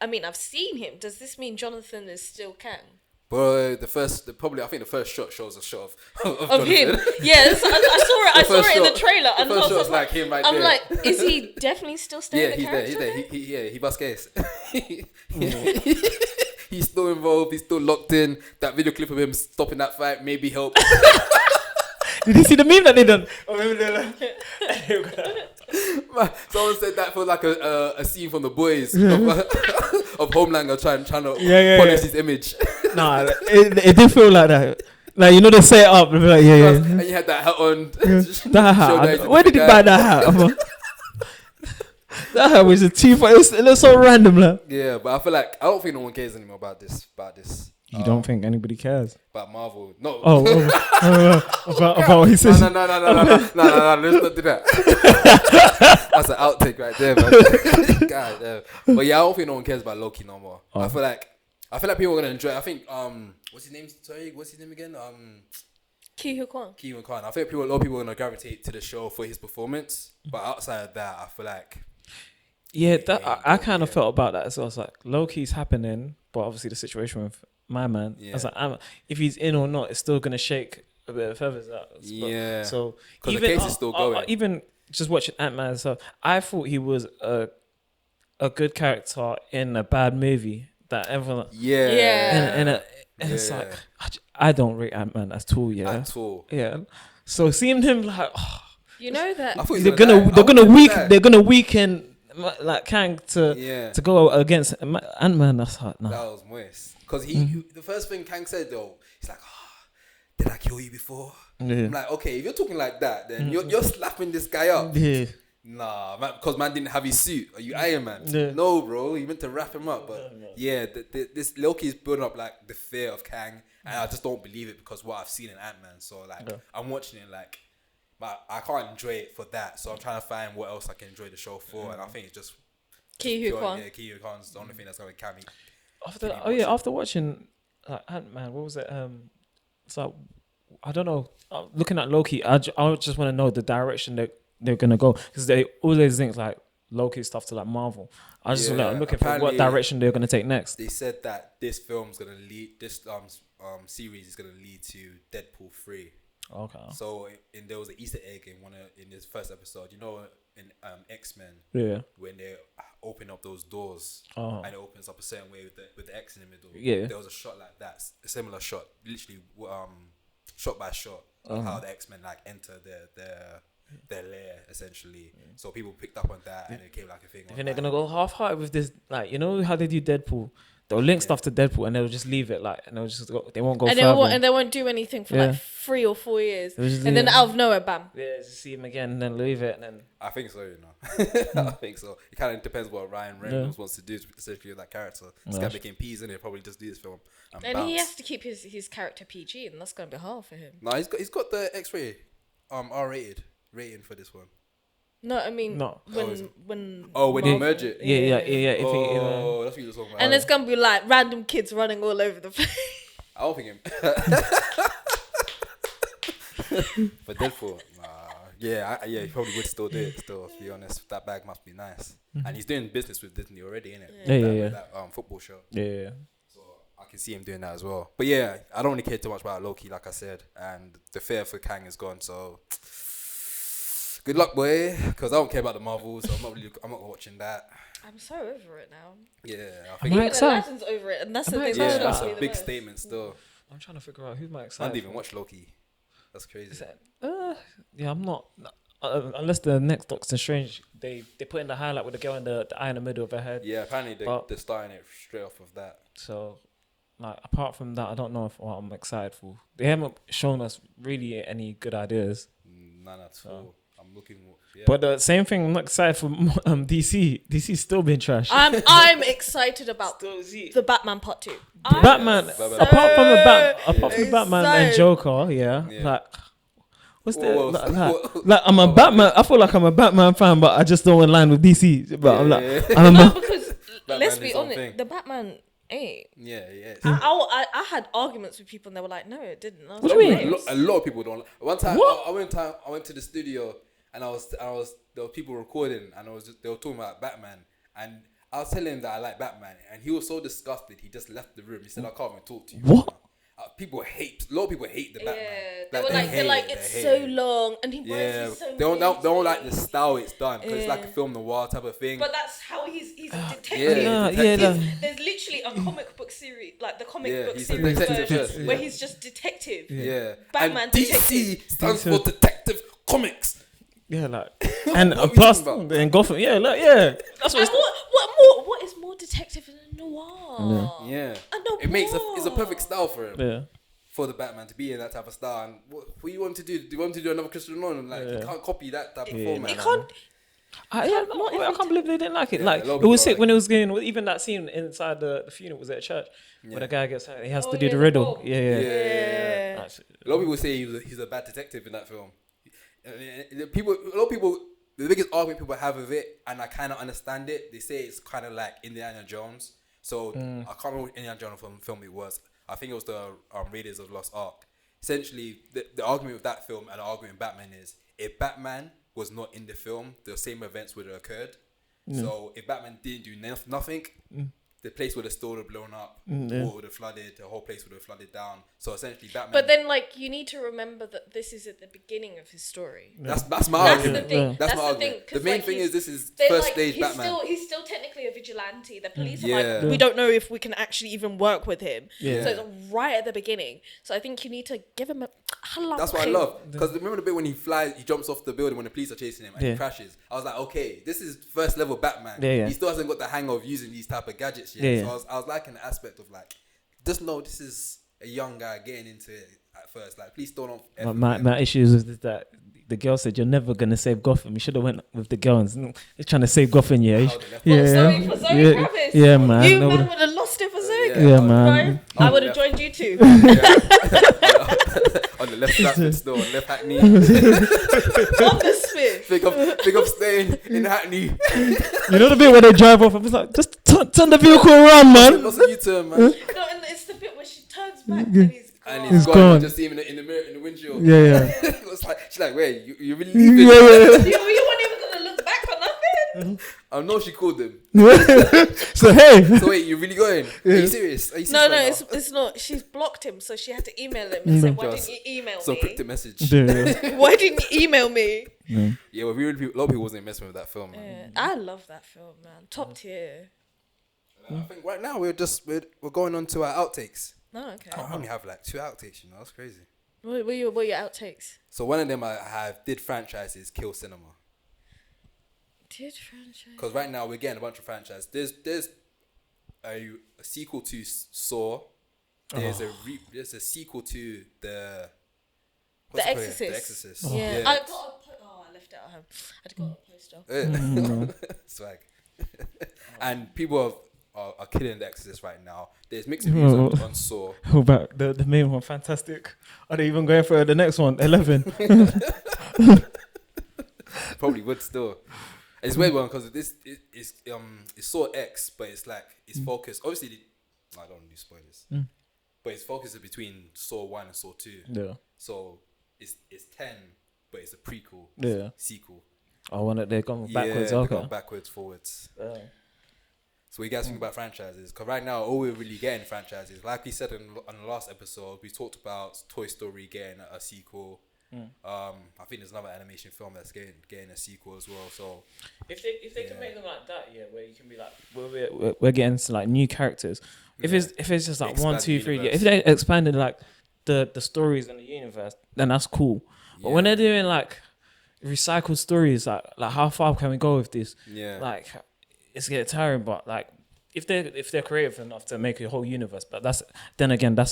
I mean, I've seen him. Does this mean Jonathan is still Kang? But I think the first shot shows a shot of him. Yes, I saw it in the trailer, and the first shot's like him right there. I'm like, is he definitely still staying? Yeah, he's there. He bust case. He's still involved. He's still locked in. That video clip of him stopping that fight maybe helped. Did you see the meme that they done? Someone said that for like a scene from The Boys of Homelander trying to polish his image. Nah, it did feel like that. Like, you know, they say it up. They'll be like, And you had that hat on. That hat. Where did he buy that hat? That hat was a cheap. It looks so random, like. Yeah, but I feel like I don't think no one cares anymore about this. You don't think anybody cares about Marvel? No. About what he says. No. Let's not do that. That's an outtake right there, man. God damn. But yeah, I don't think no one cares about Loki no more. I feel like people are gonna enjoy it. I think what's his name? Sorry, what's his name again? Ki-Hu Kwan. I think a lot of people are gonna gravitate to the show for his performance. But outside of that, I feel like I kind of felt about that as well. I was like, Loki's happening, but obviously the situation with my man. I was like, if he's in or not, it's still gonna shake a bit of feathers out. Yeah. So because the case is still going. Even just watching Ant-Man, so I thought he was a good character in a bad movie that everyone. And it's like I don't rate Ant-Man at all. Yeah. At all. Yeah. So seeing him like, you know that they're gonna weaken like Kang to go against Ant-Man. That's hard. No. That was moist. Because the first thing Kang said though, he's like, did I kill you before? Yeah. I'm like, okay, if you're talking like that, then you're slapping this guy up. Yeah. Nah, man, because man didn't have his suit. Are you Iron Man? Yeah. No, bro, you meant to wrap him up. But this Loki is building up like the fear of Kang, and I just don't believe it because what I've seen in Ant-Man. So like, I'm watching it like, but I can't enjoy it for that. So I'm trying to find what else I can enjoy the show for, and I think it's just Ki-Hu Kwan. Yeah, Ki-Hu Kwan's the only thing that's gonna carry me. After watching Ant-Man, what was it? It's like, I don't know. Looking at Loki, I just want to know the direction they're gonna go, because they always think like Loki stuff to like Marvel. I just looking for what direction they're gonna take next. They said that this film's gonna lead. This series is gonna lead to Deadpool 3. Okay. So there was an Easter egg in this first episode. You know, in X-Men, when they open up those doors and it opens up a certain way with the X in the middle. Yeah. There was a shot like that, a similar shot, literally shot by shot, of how the X-Men like enter their lair essentially. So people picked up on that and it became like a thing. I think they're gonna go half-hearted with this, like, you know how they do Deadpool. They'll link stuff to Deadpool and they'll just leave it, like, and they'll just go, they won't go further. And they won't do anything for like 3 or 4 years, and then out of nowhere, bam. Yeah, just see him again and then leave it, and then. I think so, you know. I think so. It kind of depends what Ryan Reynolds wants to do, especially with that character. This guy making peas, and he'll probably just do this film and he has to keep his character PG, and that's gonna be hard for him. No, he's got the X-ray, R-rated rating for this one. No, I mean when you merge it. Yeah. That's what you're talking about. And it's gonna be like random kids running all over the place. I don't think him. But Deadpool, he probably would still do it. Still, to be honest, that bag must be nice. And he's doing business with Disney already, innit? Yeah. That football show. Yeah. So I can see him doing that as well. But yeah, I don't really care too much about Loki, like I said, and the fear for Kang is gone. So. Good luck, boy, because I don't care about the Marvels, so I'm not watching that. I'm so over it now. Yeah, I think Aladdin's over it, and that's the thing. Yeah, that's a big statement still. I'm trying to figure out who's my excited. I didn't even watch Loki. That's crazy. Yeah, I'm not. Unless the next Doctor Strange, they put in the highlight with the girl in the eye in the middle of her head. Yeah, apparently they're starting it straight off of that. So, like, apart from that, I don't know what I'm excited for. They haven't shown us really any good ideas. None at all. I'm looking. Yeah. But the same thing, I'm not excited for DC. DC's still been trash. I'm excited about the Batman Part 2. Batman, apart from Batman and Joker, like, what's that? Like, I'm a Batman. I feel like I'm a Batman fan, but I just don't align with DC. But I'm like, because let's be honest, the Batman. Yeah. I had arguments with people and they were like, no, it didn't. What do you mean? A lot of people don't. One time, I went to the studio and there were people recording and they were talking about Batman, and I was telling him that I like Batman, and he was so disgusted he just left the room. He said, I can't even talk to you. What? A lot of people hate the Batman. Yeah, they're like, it's so long, and he so they don't like the style it's done, because it's like a film noir type of thing. But that's how he's a detective. There's literally a comic book series, like the comic book series version, where he's just detective. Yeah. Batman and DC detective stands for Detective Comics. Yeah, like, and What are we plus talking about? in Gotham, yeah, like, yeah, that's And what. what is more detective than a noir? Yeah. A noir. It's a perfect style for him. Yeah, For the Batman to be in that type of style. And what you want to do? Do you want to do another Christopher Nolan? Like, you can't copy that type of format. You can't. I can't believe they didn't like it. Yeah, Like a lot of it was people sick when it was going. Even that scene inside the funeral was at church where the guy gets he has to do the the riddle. book. Yeah. A lot of people say he's a bad detective in that film. A lot of people, the biggest argument people have with it, and I kind of understand it. They say it's kind of like Indiana Jones. So I can't remember what Indiana Jones film it was. I think it was the Raiders of the Lost Ark. Essentially, the argument with that film and the argument with Batman is if Batman was not in the film, the same events would have occurred. So if Batman didn't do nothing, the place would have still blown up, water would have flooded, the whole place would have flooded down. So essentially, Batman. But then, like, you need to remember that this is at the beginning of his story. That's my That's argument. the thing. That's my the argument. thing. The main thing is this is they're first like, stage Batman. He's still technically a vigilante. The police are Yeah. like, we don't know if we can actually even work with him. Yeah. So it's right at the beginning. So I think you need to give him a. That's what I love. Because remember the bit when he jumps off the building when the police are chasing him and he crashes. I was like, okay, this is first level Batman. Yeah. He still hasn't got the hang of using these type of gadgets yet. So I was liking the aspect of like, just know this is a young guy getting into it at first. Like, please don't. My issues is that the girl said you're never gonna save Gotham. You should have went with the girls. They're trying to save Gotham, yeah. Sorry for Zoe Kravitz. Yeah, man. You man would have lost it for Zoe. Yeah, man. I would have joined you too. On the left Stratford store, left Hackney. On the Smith. Think of staying in Hackney. You know the bit where they drive off? I was like, just turn the vehicle around, man. Lots of U-turn, man. No, and it's the bit where she turns back and he's gone. And he's gone. Just see him in the mirror, in the windshield. Yeah. It was like, she's like, wait, you really leaving? You weren't even gonna look back for nothing. I know she called them. So hey. So wait, you really going? Are you serious? Are you serious No, right now? it's not. She's blocked him, so she had to email him and say, "Why didn't you email So me? cryptic message. Why didn't you email me?" Yeah, well, a lot of people wasn't messing with that film, man. Yeah, I love that film, man. Top tier. I think right now we're going on to our outtakes. No, okay. I only have like 2 outtakes, you know, that's crazy. What are your outtakes? So one of them I have, did franchises kill cinema? Did franchise? Because right now we're getting a bunch of franchises. There's a sequel to Saw. There's a sequel to The Exorcist. The Exorcist. Yeah. I left it at home. I got a poster. Swag. And people are killing The Exorcist right now. There's mixed reviews on Saw. Who about the main one? Fantastic. Are they even going for the next one? 11. Probably would still. It's weird one because it's Saw X, but it's like it's focused. Obviously, I don't want to do spoilers, but it's focused between Saw 1 and Saw 2. Yeah. So it's 10, but it's a prequel. Yeah. Sequel. I want it. They're going backwards. Yeah, Okay. they're going backwards, forwards. So what you guys think about franchises? Because right now, all we're really getting franchises. Like we said on the last episode, we talked about Toy Story getting a sequel. I think there's another animation film that's getting a sequel as well. So if they can make them like that, where you can be like, we're getting to like new characters. If it's just like Expand 1, 2, 3, universe. if they expanded like the stories in the universe, then that's cool. But when they're doing like recycled stories, like how far can we go with this? Yeah. Like it's getting tiring, but like if they're creative enough to make a whole universe, but that's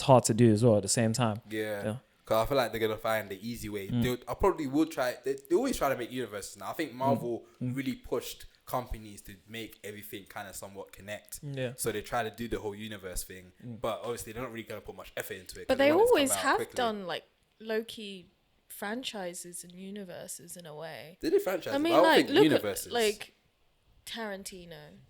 hard to do as well at the same time. Yeah. Because I feel like they're going to find the easy way. I probably would try. They always try to make universes now. I think Marvel really pushed companies to make everything kind of somewhat connect. Yeah. So they try to do the whole universe thing. But obviously, they're not really going to put much effort into it. But they always have done like low-key franchises and universes in a way. They did franchises. I mean, but I don't like, think look universes. at like Tarantino.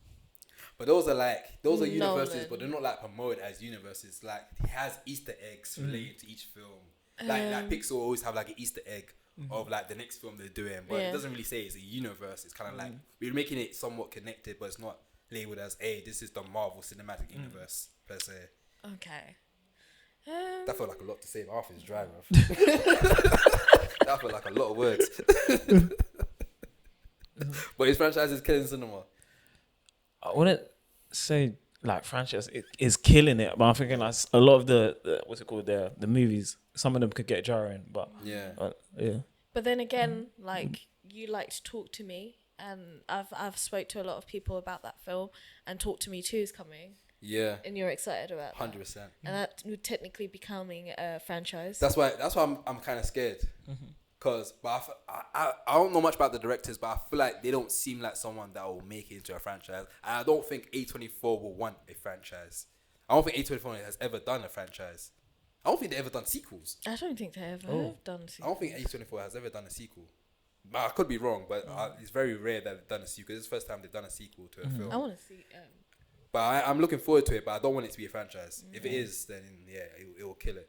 But those are universes, Nolan. but they're not like promoted as universes. Like he has Easter eggs related to each film. Like Pixar always have like an Easter egg of like the next film they're doing, but it doesn't really say it's a universe. It's kind of like we're making it somewhat connected, but it's not labeled as this is the Marvel Cinematic Universe per se. Okay. That felt like a lot to say. Arthur's dry, bro. That felt like a lot of words. But his franchise is killing cinema. I wouldn't say like franchise is killing it, but I'm thinking like a lot of the what's it called the movies, some of them could get jarring, but yeah. yeah. But then again, like you like to talk to me, and I've spoke to a lot of people about that film, and Talk to Me 2 is coming. Yeah. And you're excited about 100%. And that would technically becoming a franchise. That's why I'm kind of scared. Cause, but I don't know much about the directors, but I feel like they don't seem like someone that will make it into a franchise. And I don't think A24 will want a franchise. I don't think A24 has ever done a franchise. I don't think they've ever done sequels. I don't think they ever have done sequels. I don't think A24 has ever done a sequel. I could be wrong, but it's very rare that they've done a sequel. This is the first time they've done a sequel to a film. I want to see. But I'm looking forward to it, but I don't want it to be a franchise. If it is, then yeah, it will kill it.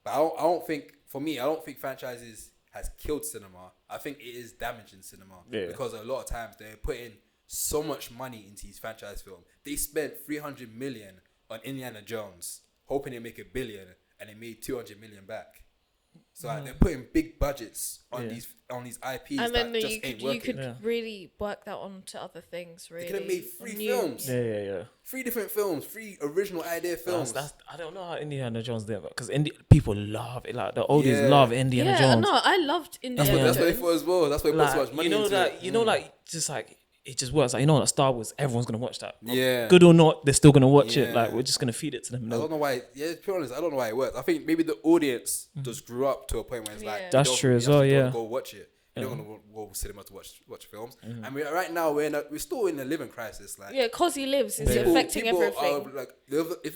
But I don't think, for me, I don't think franchises has killed cinema. I think it is damaging cinema. Yeah. Because a lot of times they're putting so much money into these franchise films. They spent 300 million on Indiana Jones, hoping they make $1 billion, and they made 200 million back. So they're putting big budgets on these IPs, and then that just ain't working. You could really work that on to other things. Really, they could have made 3 films. Yeah. 3 different films, 3 original idea films. I don't know how Indiana Jones did it, because people love it. Like the oldies love Indiana Jones. No, I loved Indiana Jones. That's what they thought as well. That's why they put so much money into it. You know, like just like. It just works. Like, like Star Wars, everyone's going to watch that. Yeah. Good or not, they're still going to watch it. Like, we're just going to feed it to them. I don't know why. Yeah, to be honest, I don't know why it works. I think maybe the audience just grew up to a point where it's like... That's true as well, yeah. Go watch it. You're not going to go to cinema to watch films. And right now, we're still in a living crisis. Like, yeah, because he lives. It's affecting everything.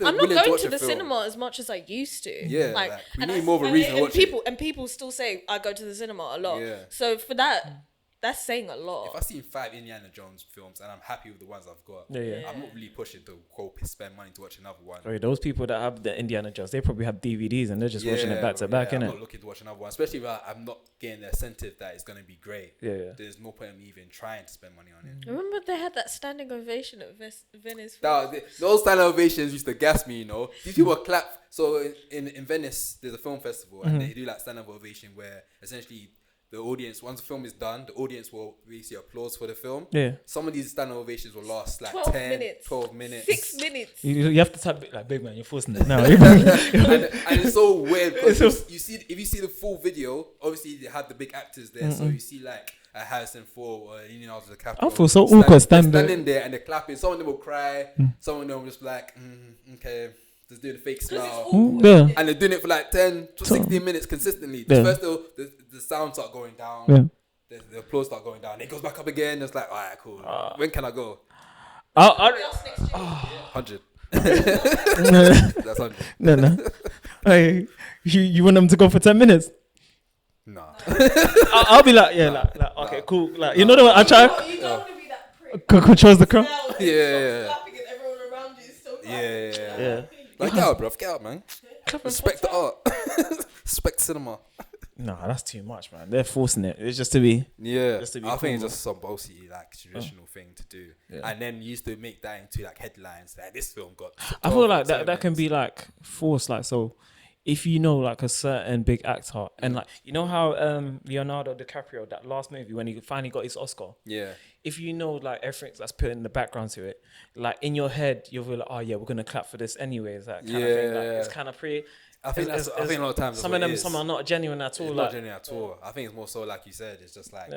I'm not going to the cinema as much as I used to. Yeah, like we need more of a reason to watch it. And people still say, I go to the cinema a lot. Yeah. So for that... That's saying a lot. If I've seen 5 Indiana Jones films and I'm happy with the ones I've got, I'm not really pushing to go spend money to watch another one. Okay, those people that have the Indiana Jones, they probably have DVDs and they're just watching it back to back, innit? I'm not looking to watch another one, especially if I'm not getting the incentive that it's going to be great. Yeah. There's no point in me even trying to spend money on it. Remember they had that standing ovation at Venice? Those standing ovations used to gas me, you know. These people clap. So in Venice, there's a film festival and they do like standing ovation where essentially... the audience, once the film is done, the audience will basically applause for the film. Yeah. Some of these standing ovations will last like 12 minutes. 6 minutes. You have to type it like, big man, you're forcing it now. and it's so weird because you see, if you see the full video, obviously they have the big actors there. So you see like Harrison Ford or Leonardo DiCaprio. I feel so awkward standing there and they're clapping. Some of them will cry. Some of them will just be like, okay. Just doing a fake smile. And they're doing it for like 10 to 16 minutes consistently. First the sound start going down. The applause start going down. It goes back up again. It's like, alright, cool. When can I go? 100. That's 100. No. Hey, you want them to go for 10 minutes? Nah. I'll be like, okay, cool. Like, you know what I try? You don't want to be that prick. Controls the crowd. Yeah. Clapping and everyone around you is still clapping. Yeah. Like, get out, bro. Get out, man. Respect the art. Respect cinema. Nah, that's too much, man. They're forcing it. It's just to be. Yeah. I think it's just some bossy, like, traditional thing to do. Yeah. And then you used to make that into, like, headlines. Like, this film got... I feel like that can be, like, forced. Like, so... If you know like a certain big actor and like you know how Leonardo DiCaprio, that last movie when he finally got his Oscar, if you know like everything that's put in the background to it, like in your head you'll be like, oh yeah, we're gonna clap for this anyways, that kind of thing. Like, it's kind of pretty. I think a lot of times some are not genuine at all. It's not genuine at all. I think it's more so like you said. It's just like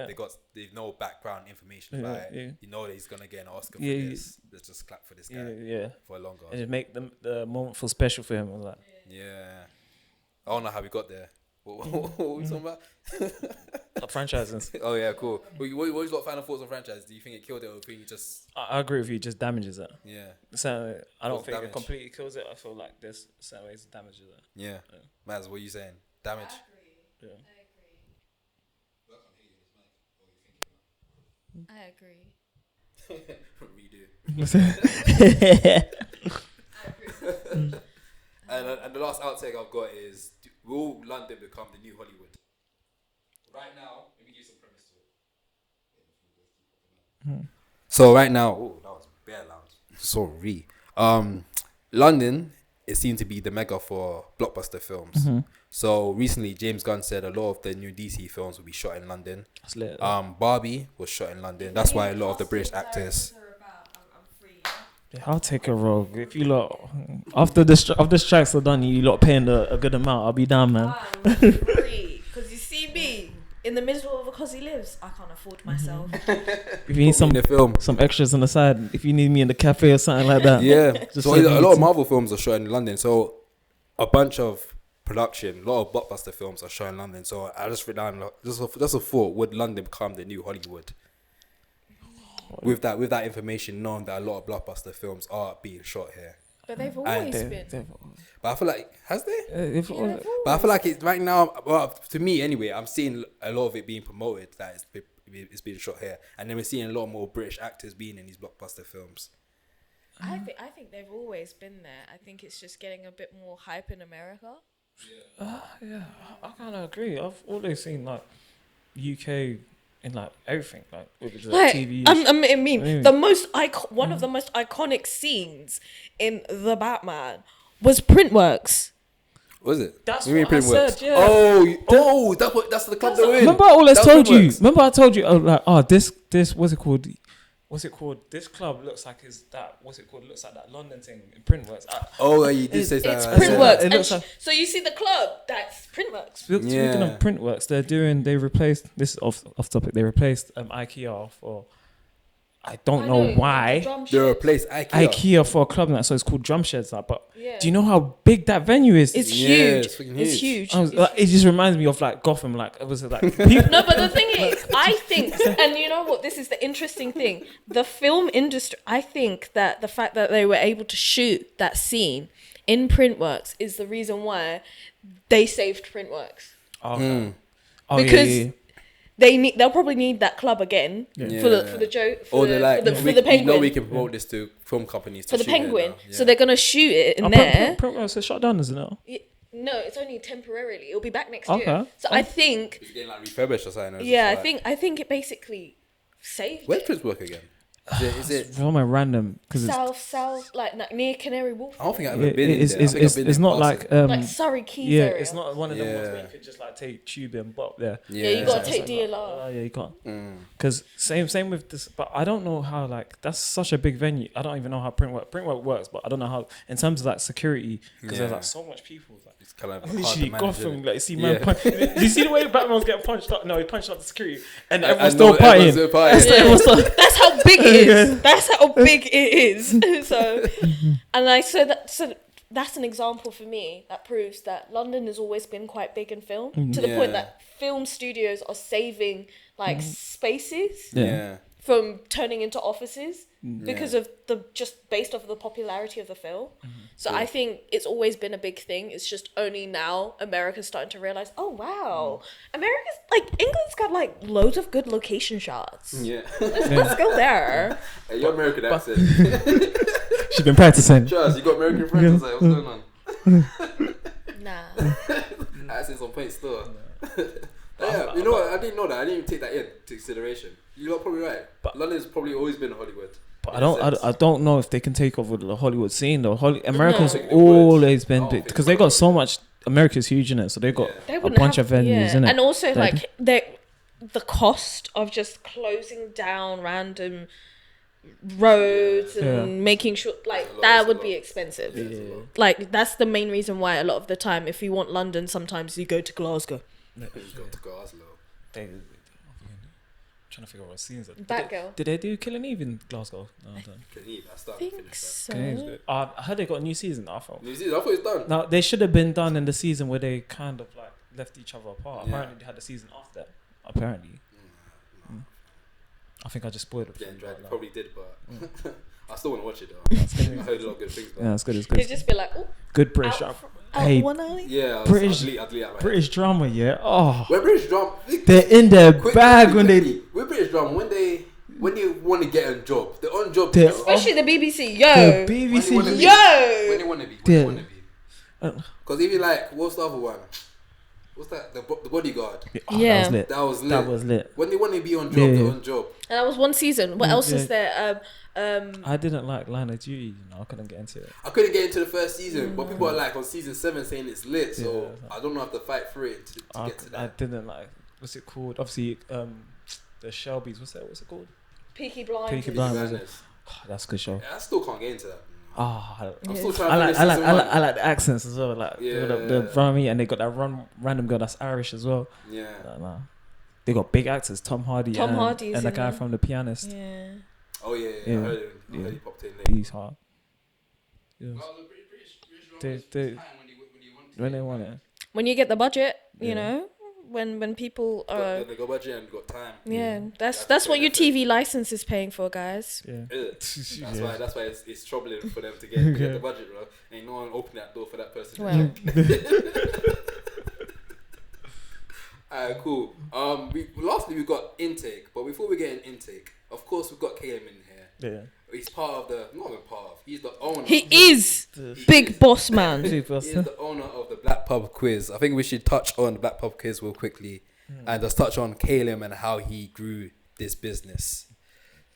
they've no background information about it. Yeah. You know that he's gonna get an Oscar for this. Let's just clap for this guy for longer and just make the moment feel special for him. Like, I don't know how we got there. What were we talking about? Franchises. Oh yeah, cool. What's your final thoughts on franchise? Do you think it killed it, or do you think it just? I agree with you. It just damages it. Yeah. So I don't think it completely kills it. I feel like there's certain ways it damages it. Yeah. Maz, what are you saying? Damage. I agree. Redo. And the last outtake I've got is: will London become the new Hollywood? Right now, let me give you some premise to it. So right now, that was bare loud. Sorry. London is seen to be the mecca for blockbuster films. So recently, James Gunn said a lot of the new DC films will be shot in London. That's lit. Barbie was shot in London. That's why a lot of the British actors. Yeah, I'll take a rogue. If you lot after the strikes are done, you lot paying a good amount. I'll be down, man. Because you see me in the middle of a Cosy Lives. I can't afford myself. If you need some film, some extras on the side, if you need me in the cafe or something like that. yeah. Just So a lot of Marvel films are shot in London. So a bunch of production, a lot of blockbuster films are shot in London. So I just wrote down just a thought: would London become the new Hollywood? With that information, knowing that a lot of blockbuster films are being shot here. But they've always been. But I feel like, has they? Yeah, But I feel like it's right now. Well, to me anyway, I'm seeing a lot of it being promoted that it's being shot here, and then we're seeing a lot more British actors being in these blockbuster films. I think they've always been there. I think it's just getting a bit more hype in America. Yeah, I kind of agree. I've always seen like UK in like everything, like with the Like, TV. I mean, one of the most iconic scenes in The Batman was Printworks. Was it? That's You mean what I Printworks? said, yeah. Oh, that's the club they're in. Remember I always That's told you. Printworks. Remember I told you, this what's it called? What's it called? This club looks like looks like that London thing in Printworks. You did say that. It's I said Printworks. that. It looks like- So you see the club, that's Printworks. Speaking Yeah. of Printworks, they replaced this is off topic. They replaced IKEA for I don't know why. They replaced IKEA for a club now, so it's called Drum Sheds now. But Yeah. do you know how big that venue is? It's Yeah, huge. it's fucking It's huge. huge. It just reminds me of like Gotham. Like it was like people, No, but the thing is, I think, and you know what, this is the interesting thing. The film industry, I think that the fact that they were able to shoot that scene in Printworks is the reason why they saved Printworks. Because they'll probably need that club again for the joke for the Penguin. You know we can promote this to film companies to for the shoot it Penguin. now. Yeah. So they're gonna shoot it in there. Printworks is shut down, isn't it? No, it's only temporarily. It'll be back next Okay. year. So I think, It's getting like refurbished or something. I think it basically saved Where's it. Prince work again? Is it? It's all my random because South, like near Canary Wharf. I don't think I've ever been in there. I think I've been it's in not passing. like Like Surrey Keys yeah, area. it's not one of them ones Yeah. where you could just like take tube and bop there. Yeah, you gotta take Like, DLR. yeah, you can't. Because same with this, but I don't know how like that's such a big venue. I don't even know how Printwork works, but I don't know how in terms of like security because there's like so much people. Like, It's kind of literally hard to manage, Gotham, innit? like you see man punch. Do you see the way Batman's getting punched up? No, he punched up the security, and everyone's know still everyone's partying. still partying. Everyone's still- That's how big it is. That's how big it is. So that's an example for me that proves that London has always been quite big in film to the point that film studios are saving like spaces Yeah. from turning into offices because of the just based off of the popularity of the film. So I think it's always been a big thing. It's just only now America's starting to realize, oh wow, America's like England's got like loads of good location shots. Yeah. Let's go there. Hey, your American accent. She's been practicing. Charles, you got American friends? Like, what's going on? Nah. Accents on point still. Yeah, you know what? I didn't know that. I didn't even take that into consideration. You're probably right. But London's probably always been Hollywood. But I don't know if they can take over the Hollywood scene though. America's always been big because they got so much. America's huge in it, so they got a bunch of venues in it. And also like the cost of just closing down random roads and making sure like that would be expensive. Like that's the main reason why a lot of the time if you want London sometimes you go to Glasgow. You go to Glasgow. Trying to figure out what scenes. Batgirl. Did they do Killing Eve in Glasgow? No, I don't. Killing Eve, I I started to think finish that. so. Killing Eve's good. I heard they got a new season. I thought. New Zealand, I thought it's done. Now they should have been done in the season where they kind of like left each other apart. Yeah. Apparently they had the season after. Apparently. I think I just spoiled it. Yeah, probably did, but I still want to watch it though. I heard a lot of good things. Yeah, it's good. It's They good. just be like, oh, Good British drama. Hey, one eye. Yeah, British- I'd delete out my British drama, yeah. Oh, We're British drama. they're in their bag when they. We're British drama when they want to get a job. They're on job. They're Especially the BBC. The Yo. BBC. When they Yo. When they want to be. When Yeah. they want to be. Because even like, what's the other one? What's that? The Bodyguard. Oh, Yeah. That was lit. That was lit. When they want to be on job, Yeah. they're on job. And that was one season. What else is there? I didn't like Line of Duty. You know, I couldn't get into it. I couldn't get into the first season, but people are like on season 7 saying it's lit, so Yeah. I don't know how to fight through it to get to that. I didn't like. What's it called? Obviously, the Shelbys. What's it called? Peaky Blinders. Peaky Blinders. Madness. That's a good show. Yeah, I still can't get into that. Ah, I'm still trying I to like finish season one. I like the accents as well. Like Yeah. the Rami, and they got that random girl that's Irish as well. Yeah. Nah. they got big actors, Tom Hardy's and the guy from The Pianist. Yeah. Oh yeah. I heard him. I heard he popped in late. He's hard. Yeah. When they want it. When you get the budget, you know, when people are. They got budget and got time. Yeah, that's what your TV license is paying for, guys. Yeah. That's why it's troubling for them to get the budget, bro. Ain't no one open that door for that person. Well. Alright, cool. Lastly we got intake, but before we get in intake, of course we've got Caleb in here. Yeah. He's part of the he's the owner. He is big boss man. He is the owner of the Black Pub Quiz. I think we should touch on the Black Pub Quiz real quickly and just touch on Caleb and how he grew this business.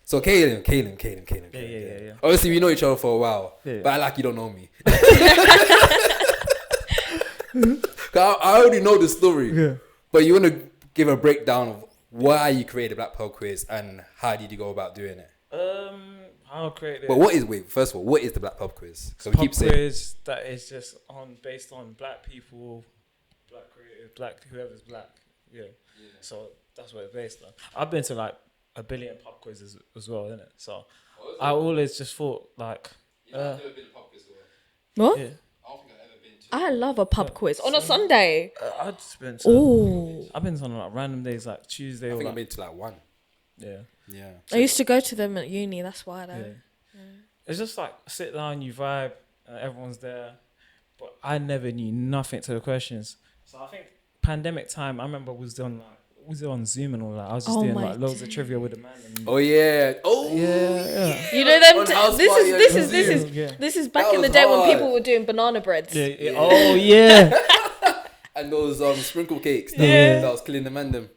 So Caleb. Yeah. Obviously we know each other for a while, but I like you don't know me. I already know the story, but you want to give a breakdown of why you created Black Pub Quiz and how did you go about doing it? I'll create it. But first of all, what is the Black Pub Quiz? So we keep saying quiz that is just based on black people, black creative, black whoever's black. Yeah. So that's what it's based on. I've been to like a billion pub quizzes as well, innit? So I always just thought like. I've never been to pub quiz. What? I Yeah. don't think I've ever been to. I love a pub quiz on a Sunday. I've been to. I've been to like random days like Tuesday. I think I've been to like one. Yeah. I used to go to them at uni. That's why though. Yeah. It's just like sit down, you vibe, everyone's there. But I never knew nothing to the questions. So I think pandemic time, I remember was it on Zoom and all that. I was just doing like loads of trivia with the man. Oh yeah. Oh yeah. You know them. This is back in the day when people were doing banana breads. Yeah. Oh yeah. And those sprinkle cakes. That was killing the man them.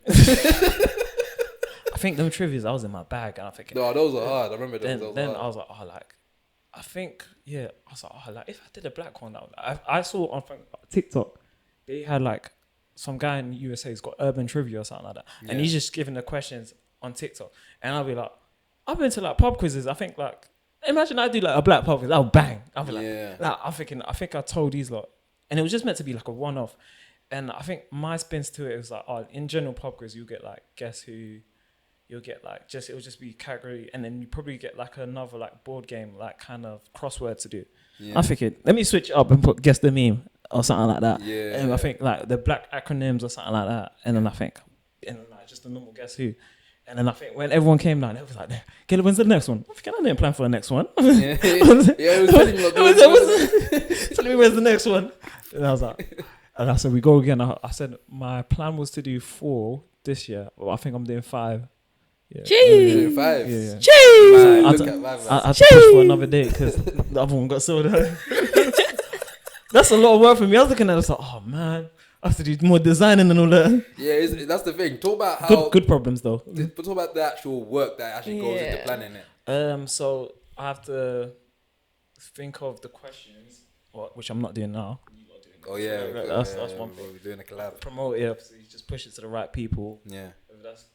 I think them trivias I was in my bag and I'm thinking. No, those are hard. I remember those. Then I was like, I think I was like, if I did a black one, I saw on TikTok, they had like some guy in the USA who's got urban trivia or something like that, and he's just giving the questions on TikTok, and I'll be like, I've been to like pub quizzes. I think like, imagine I do like a black pub quiz, I'll bang. I'll be like, I'm thinking, I think I told these lot, and it was just meant to be like a one-off, and I think my spins to it was like, in general pub quiz you get like guess who. You'll get like it'll just be category, and then you probably get like another like board game like kind of crossword to do. I'm thinking, let me switch up and put guess the meme or something like that. And I think like the black acronyms or something like that. And then I think, just a normal guess who. And then I think when everyone came down, it was like, Caleb, when's the next one? I think I didn't plan for the next one. It was telling me where's the next one. And I was like, and I said we go again. I said my plan was to do 4 this year. Well, I think I'm doing 5. Yeah. Jeez. 5. Jeez. I had to push for another date because the other one got sold out. That's a lot of work for me. I was looking at it like, oh man, I have to do more designing and all that. Yeah, that's the thing. Talk about how good problems though. Talk about the actual work that actually goes into planning it. So I have to think of the questions, which I'm not doing now. Oh yeah, that's one thing. We're doing a collab. Promote it, so you just push it to the right people. Yeah. If that's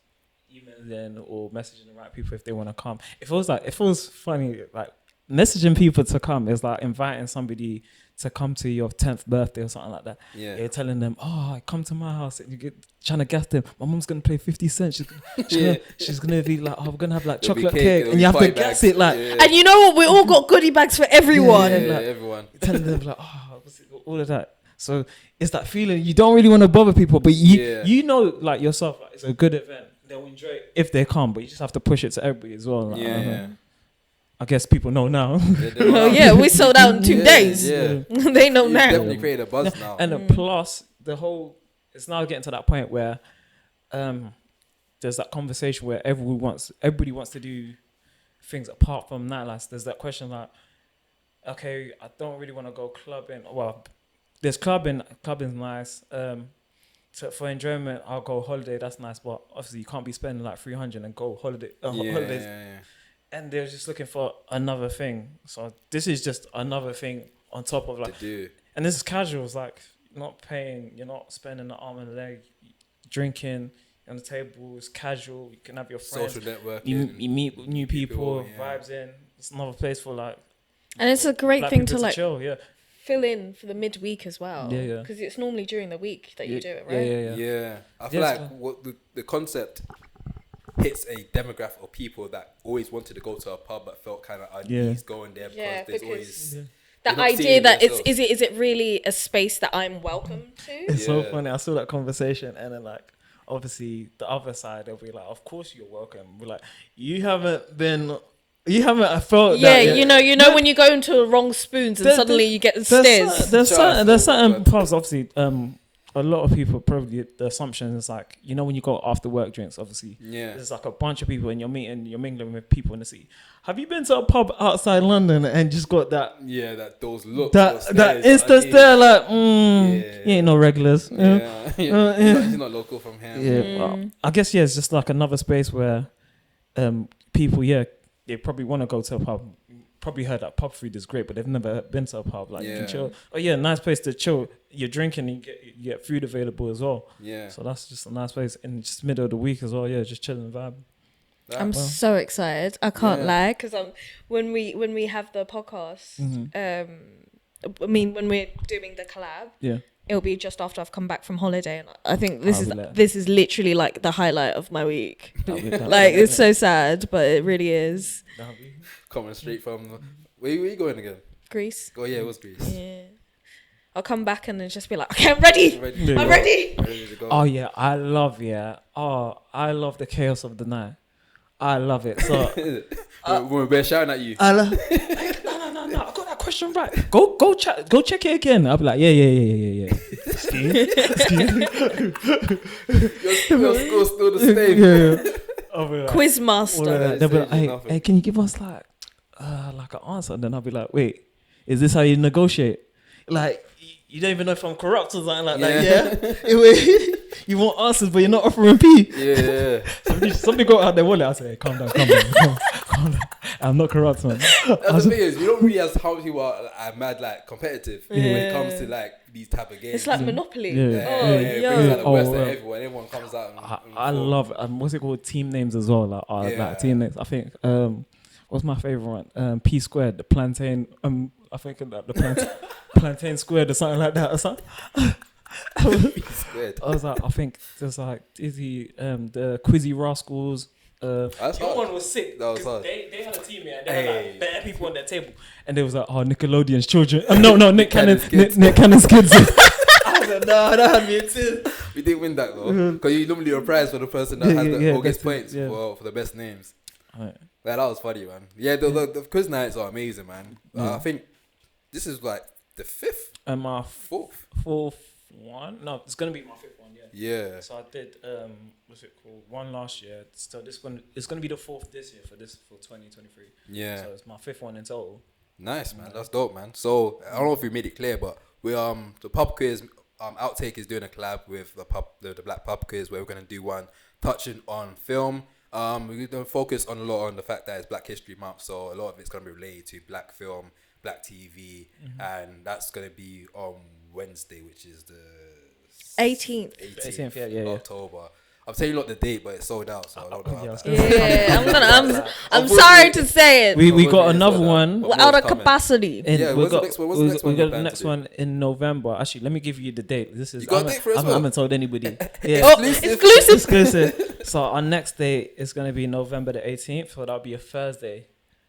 emailing or messaging the right people if they want to come. If it was funny, like messaging people to come is like inviting somebody to come to your 10th birthday or something like that. Yeah. You're telling them, come to my house, and you get trying to guess them. My mom's gonna play 50 cents. She's gonna be like, we're gonna have like chocolate cake, and you have to guess it like. Yeah. And you know what? We all got goodie bags for everyone. Everyone. Telling them like, all of that. So it's that feeling you don't really want to bother people, but you know like yourself, like, it's a good event. They'll enjoy it if they come, but you just have to push it to everybody as well. Like, I guess people know now. We sold out in 2 days. Yeah. They know now. Definitely created a buzz now. And plus, it's now getting to that point where there's that conversation where everybody wants to do things apart from nightlife. There's that question like, okay, I don't really want to go clubbing. Well, there's clubbing. Clubbing's nice. For enjoyment, I'll go holiday. That's nice, but obviously you can't be spending like 300 and go holidays. And they're just looking for another thing. So this is just another thing on top of like. To do. And this is casual. It's like you're not paying. You're not spending the arm and a leg, drinking on the table. It's casual. You can have your friends. Social networking. You meet new people. Vibes in. It's another place for like. And it's a great thing to like chill. Yeah. fill in for the midweek as well. Yeah. Because it's normally during the week that you do it, right? Yeah. I feel like what the concept hits a demographic of people that always wanted to go to a pub but felt kind of uneasy going there because there's always the idea that is it really a space that I'm welcome to? It's so funny. I saw that conversation, and then like obviously the other side they'll be like, of course you're welcome. We're like, you haven't felt that yet. you know when you go into the wrong spoons and suddenly you get the stares. There's certain pubs, obviously. A lot of people probably the assumption is like, you know, when you go after work drinks, obviously, there's like a bunch of people and you're mingling with people in the city. Have you been to a pub outside London and just got that? Yeah, those looks, that instant stare, like, you ain't no regulars. He's not local from here. Yeah, well, I guess it's just like another space where people, they probably want to go to a pub. Probably heard that pub food is great, but they've never been to a pub. Like you can chill. Nice place to chill. You're drinking and you get food available as well. Yeah. So that's just a nice place. And just middle of the week as well. Yeah, just chilling vibe. I'm so excited. I can't lie because when we have the podcast, when we're doing the collab, it'll be just after I've come back from holiday, and I think this is literally like the highlight of my week. Like it's so sad, but it really is. Coming straight from where you going again? Greece. Oh yeah, it was Greece. Yeah. I'll come back and then just be like, okay, I'm ready. I'm ready. Ready to go. Oh yeah, I love the chaos of the night. I love it. So we're shouting at you. No, I got that question right. Go check it again. I'll be like, yeah. Your score's still the same. Like, quiz master. They'll be like, hey, can you give us like an answer? And then I'll be like, wait, is this how you negotiate? Like, you don't even know if I'm corrupt or something like that. Yeah. You want answers, but you're not offering P. Yeah. Somebody go out their wallet. I say, hey, calm down. I'm not corrupt, man. That's the thing is, you don't really have how people are mad like competitive when it comes to like these type of games. It's like Monopoly. Everyone comes out. I love it. What's it called? Team names as well. Like team names. I think. What's my favorite one? P squared. The plantain. I think the plantain squared or something like that or something. I was like, I think there's like the Quizzy Rascals. Your one was sick. That was hard. They had a team here and they had like better people on their table, and they was like, oh, Nickelodeon's children. No, Nick Cannon's kids. I was like, no, that had me too. We didn't win that though, because you normally a prize for the person that has the biggest points for the best names. Right. That was funny, man. Yeah, the quiz nights are amazing, man. I think this is like the fifth. My fourth one. No, it's gonna be my fifth one. Yeah. So I did what's it called? One last year. So it's gonna be the fourth this year for 2023. Yeah. So it's my fifth one in total. Nice, man. That's dope, man. So I don't know if we made it clear, but we the pub quiz Outtake is doing a collab with the Black Pub Quiz where we're gonna do one touching on film. We're gonna focus on a lot on the fact that it's Black History Month, so a lot of it's gonna be related to Black film, Black TV, and that's gonna be on Wednesday, which is the 18th October. I'm telling you not the date, but it's sold out, so I don't know. I'm sorry to say it. We got another one. We're out of capacity. We got the next one in November. Actually, let me give you the date. This is. You got a date for us? I haven't told anybody. Exclusive. So our next date is gonna be November the 18th. So that'll be a Thursday.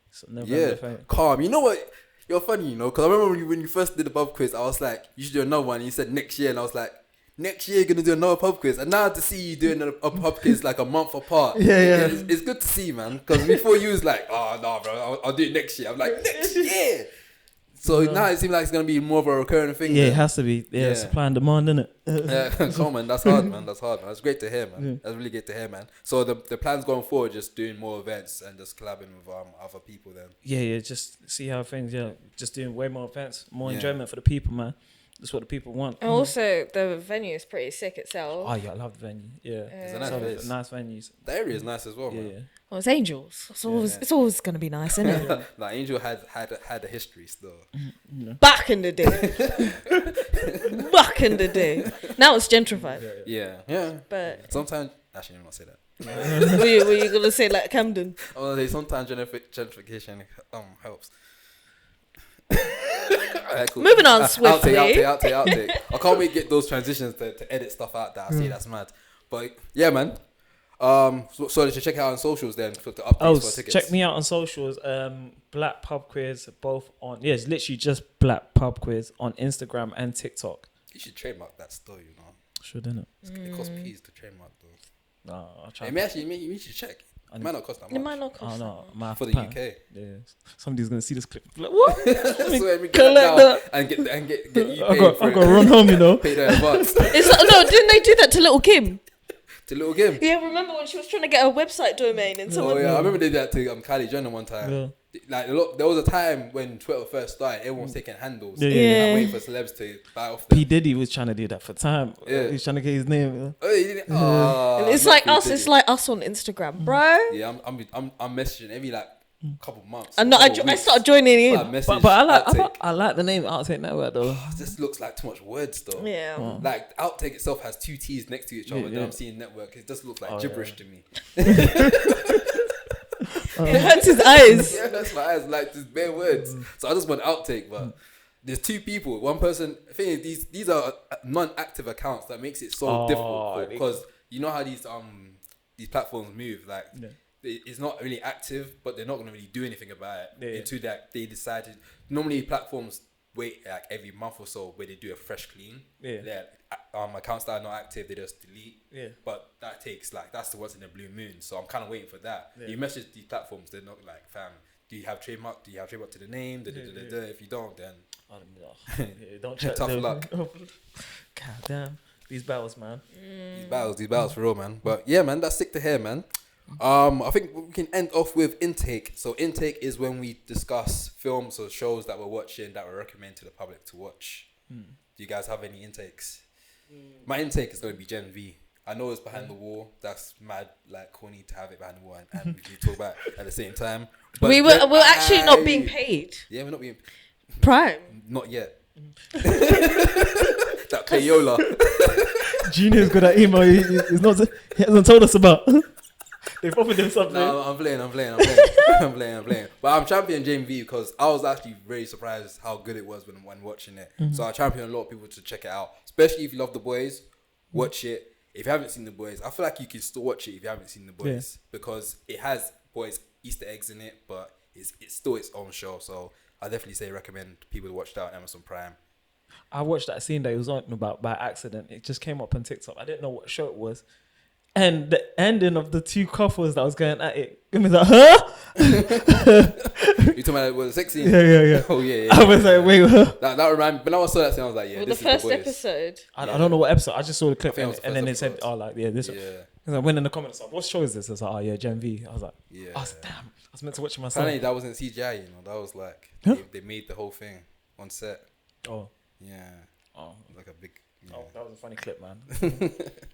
So November calm. You know what? You're funny, because I remember when you first did the pub quiz, I was like, you should do another one. And you said next year, and I was like, next year you're gonna do another pub quiz. And now to see you doing a pub quiz like a month apart, it's good to see, man. Because before you was like, oh no, bro, I'll do it next year. I'm like, next year. So now it seems like it's gonna be more of a recurring thing. Yeah, it has to be. Yeah, supply and demand, isn't it? Come on, that's hard, man. That's great to hear, man. That's really great to hear, man. So the plans going forward, just doing more events and just collabing with other people then. Yeah, just see how things. Just doing way more events, more enjoyment for the people, man. That's what the people want. And also, the venue is pretty sick itself. Oh yeah, I love the venue. Yeah, it's a nice place. Nice venues. The area is nice as well, man. Yeah. Well, it's Angels. It's always going to be nice, isn't it? Like Angel had a history still. Back in the day. Now it's gentrified. Yeah. But sometimes, actually, I'm not say that. were you going to say like Camden? Oh, sometimes gentrification helps. Alright, cool. Moving on swiftly. Outtake. I can't wait to get those transitions to edit stuff out that I see. That's mad. But yeah, man. So they should check it out on socials then for the updates for tickets. Check me out on socials. Black Pub Quiz, both on. Yeah, it's literally just Black Pub Quiz on Instagram and TikTok. You should trademark that still, you know. Should, innit? It costs peas to trademark though. No, I'll try. You should check. It might not cost that much. It might not cost. Oh no, for the UK. Yeah, somebody's gonna see this clip. Like, what? So we get that and get you paid I've got to run home, you know. Pay the advance. It's like, no, didn't they do that to Little Kim? To Little Kim. Yeah, remember when she was trying to get a website domain and someone. Oh yeah, I remember they did that to Kylie Jenner one time. Yeah. Like there was a time when Twitter first started, everyone was taking handles. Yeah. Like, waiting for celebs to buy off them. P Diddy was trying to do that for time. Yeah. He was trying to get his name. Oh, he didn't. Oh, It's like us. It's like us on Instagram, bro. Yeah, I'm messaging every like couple months. And I started joining in. But I like the name Outtake Network though. This looks like too much words though. Yeah. Like Outtake itself has two T's next to each other. Yeah. Then I'm seeing network. It just looks like gibberish to me. It hurts his eyes. Yeah, that's my eyes. Like just bare words. So I just want Outtake, but there's two people. One person. The thing is, these are non-active accounts that makes it so difficult because you know how these platforms move. Like it's not really active, but they're not going to really do anything about it until that they decided. Normally platforms wait like every month or so where they do a fresh clean. Yeah. Accounts that are not active, they just delete. Yeah. But that takes that's the once in a blue moon. So I'm kind of waiting for that. Yeah. You message these platforms, they're not like, fam, do you have trademark? Do you have trademark to the name? If you don't, then don't check tough luck. God damn. These battles, man. These battles for real, man. But yeah, man, that's sick to hear, man. I think we can end off with intake. So intake is when we discuss films or shows that we're watching that we recommend to the public to watch. Do you guys have any intakes? My intake is going to be Gen V. I know it's behind the wall. That's mad, like corny to have it behind the wall, and we talk about it at the same time. But we're actually not being paid. Yeah, we're not being Prime. Not yet. That payola. Junior's got that email. He hasn't told us about. They've offered him something. No, I'm playing. But I'm champion Gen V because I was actually very surprised how good it was when watching it. So I champion a lot of people to check it out, especially if you love The Boys. Watch it. If you haven't seen The Boys, I feel like you can still watch it if you haven't seen The Boys because it has Boys Easter eggs in it, but it's still its own show. So I definitely say recommend people to watch that on Amazon Prime. I watched that scene that he was on about by accident. It just came up on TikTok. I didn't know what show it was. And the ending of the two couples that was going at it, it was like, huh? You talking about the sex scene? Yeah. Oh yeah. I was like, wait, what? That reminded me. When I saw that scene, I was like, yeah, this the is first The Boys. episode. I don't know what episode. I just saw the clip and then it said, this. Yeah. Because I went in the comments, like, what show is this? I was like, Gen V. I was like, damn. I was meant to watch it myself. Apparently that wasn't CGI, you know. That was like they made the whole thing on set. Oh. Yeah. Oh. Like a big. Yeah. Oh, that was a funny clip, man.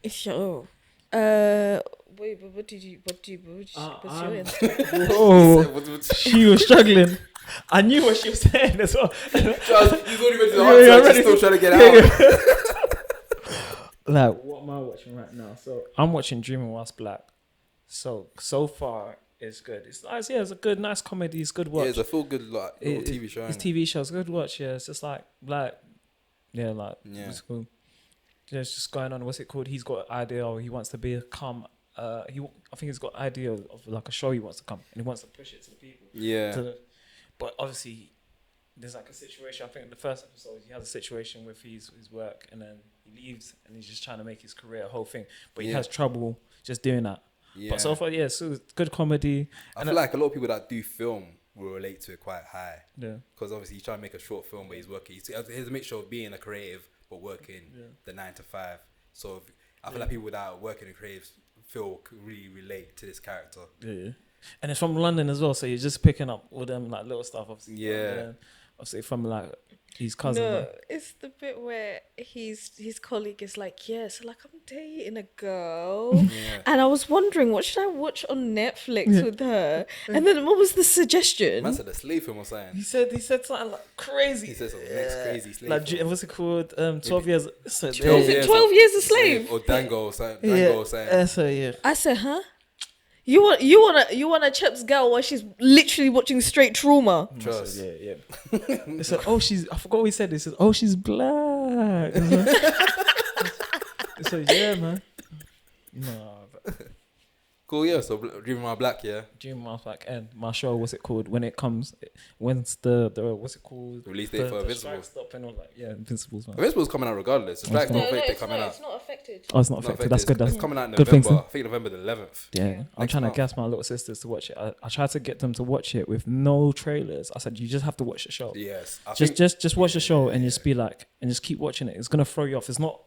Sure. Wait, but what's your answer? Oh, she was struggling. I knew what she was saying as well. You already went to the hard side, still trying to get out. Like, what am I watching right now? So I'm watching Dreaming Whilst Black. So far it's good. It's nice. Yeah, it's a good, nice comedy. It's good watch. Yeah, it's a full good little TV show. It's TV show. It's good watch. Yeah, it's just like it's cool. Yeah, it's just going on. What's it called? He's got an idea, or he wants to become. I think he's got an idea of like a show he wants to come, and he wants to push it to the people. Yeah. But obviously, there's like a situation. I think in the first episode, he has a situation with his work, and then he leaves, and he's just trying to make his career a whole thing. But he has trouble just doing that. Yeah. But so far, so it's good comedy. I feel like a lot of people that do film will relate to it quite high. Yeah. Because obviously he's trying to make a short film, but he's working. He has a mixture of being a creative but working the 9 to 5. So I feel like people that work in the creatives really relate to this character. Yeah. And it's from London as well, so you're just picking up all them like little stuff. Obviously. Yeah. Obviously from like his cousin. No, it's the bit where his colleague is like, so like I'm dating a girl, and I was wondering what should I watch on Netflix with her, and then what was the suggestion? Man said a slave film or something. He said something like crazy. He said some next crazy slave. Like film. What's it called? 12 years. 12 years a slave. Or Dango or something. So yeah. I said, huh? You want a Chips girl while she's literally watching straight trauma. Trust. Yeah. They said, I forgot what we said. They said, she's black. So yeah, man. No. Cool, yeah. So Dreaming While Black, yeah. Dreaming While Black, and my show, what's it called? When's the what's it called? Release date for Invincible. Stop and all that. Yeah, Invincible's man. Invincible's coming out regardless. The strike's not affected coming out. It's not affected. Oh, it's not affected. That's good. It's coming out in good November. thing. I think November the 11th. Yeah, I'm trying to gas my little sisters to watch it. I tried to get them to watch it with no trailers. I said, you just have to watch the show. Yes. Just watch the show and just be like, and just keep watching it. It's gonna throw you off. It's not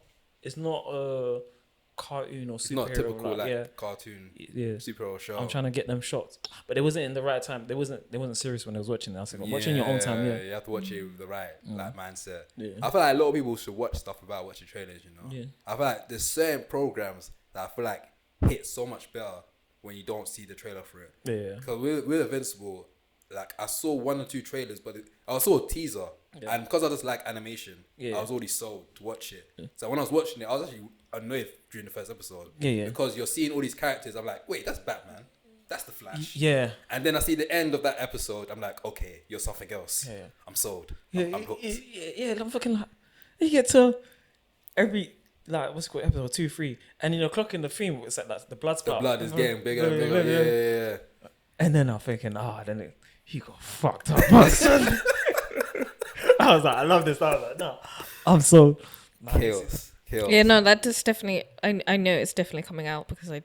a cartoon or superhero. It's not typical cartoon superhero show. I'm trying to get them shocked, but it wasn't in the right time. They wasn't serious when they was watching it. I said, watch in your own time. Yeah, you have to watch it with the right mindset. Yeah. I feel like a lot of people should watch stuff about watching trailers. You know. Yeah. I feel like there's certain programs that I feel like hit so much better when you don't see the trailer for it. Yeah. Because with Invincible, like I saw 1 or 2 trailers, but I saw a teaser, and because I just like animation, I was already sold to watch it. Yeah. So when I was watching it, I was actually annoyed during the first episode. Yeah. Because you're seeing all these characters. I'm like, wait, that's Batman. That's the Flash. Yeah. And then I see the end of that episode. I'm like, okay, you're something else. Yeah. I'm sold. Yeah. I'm hooked. Yeah. I'm fucking like, you get to every what's it called, episode 2, 3, and clock in the theme. It's like the blood spot. The blood is getting bigger and bigger. Yeah. And then I'm thinking, he got fucked up. I was like, I love this. I was like, no, I'm so Chaos. Yeah, no, that is definitely. I know it's definitely coming out because I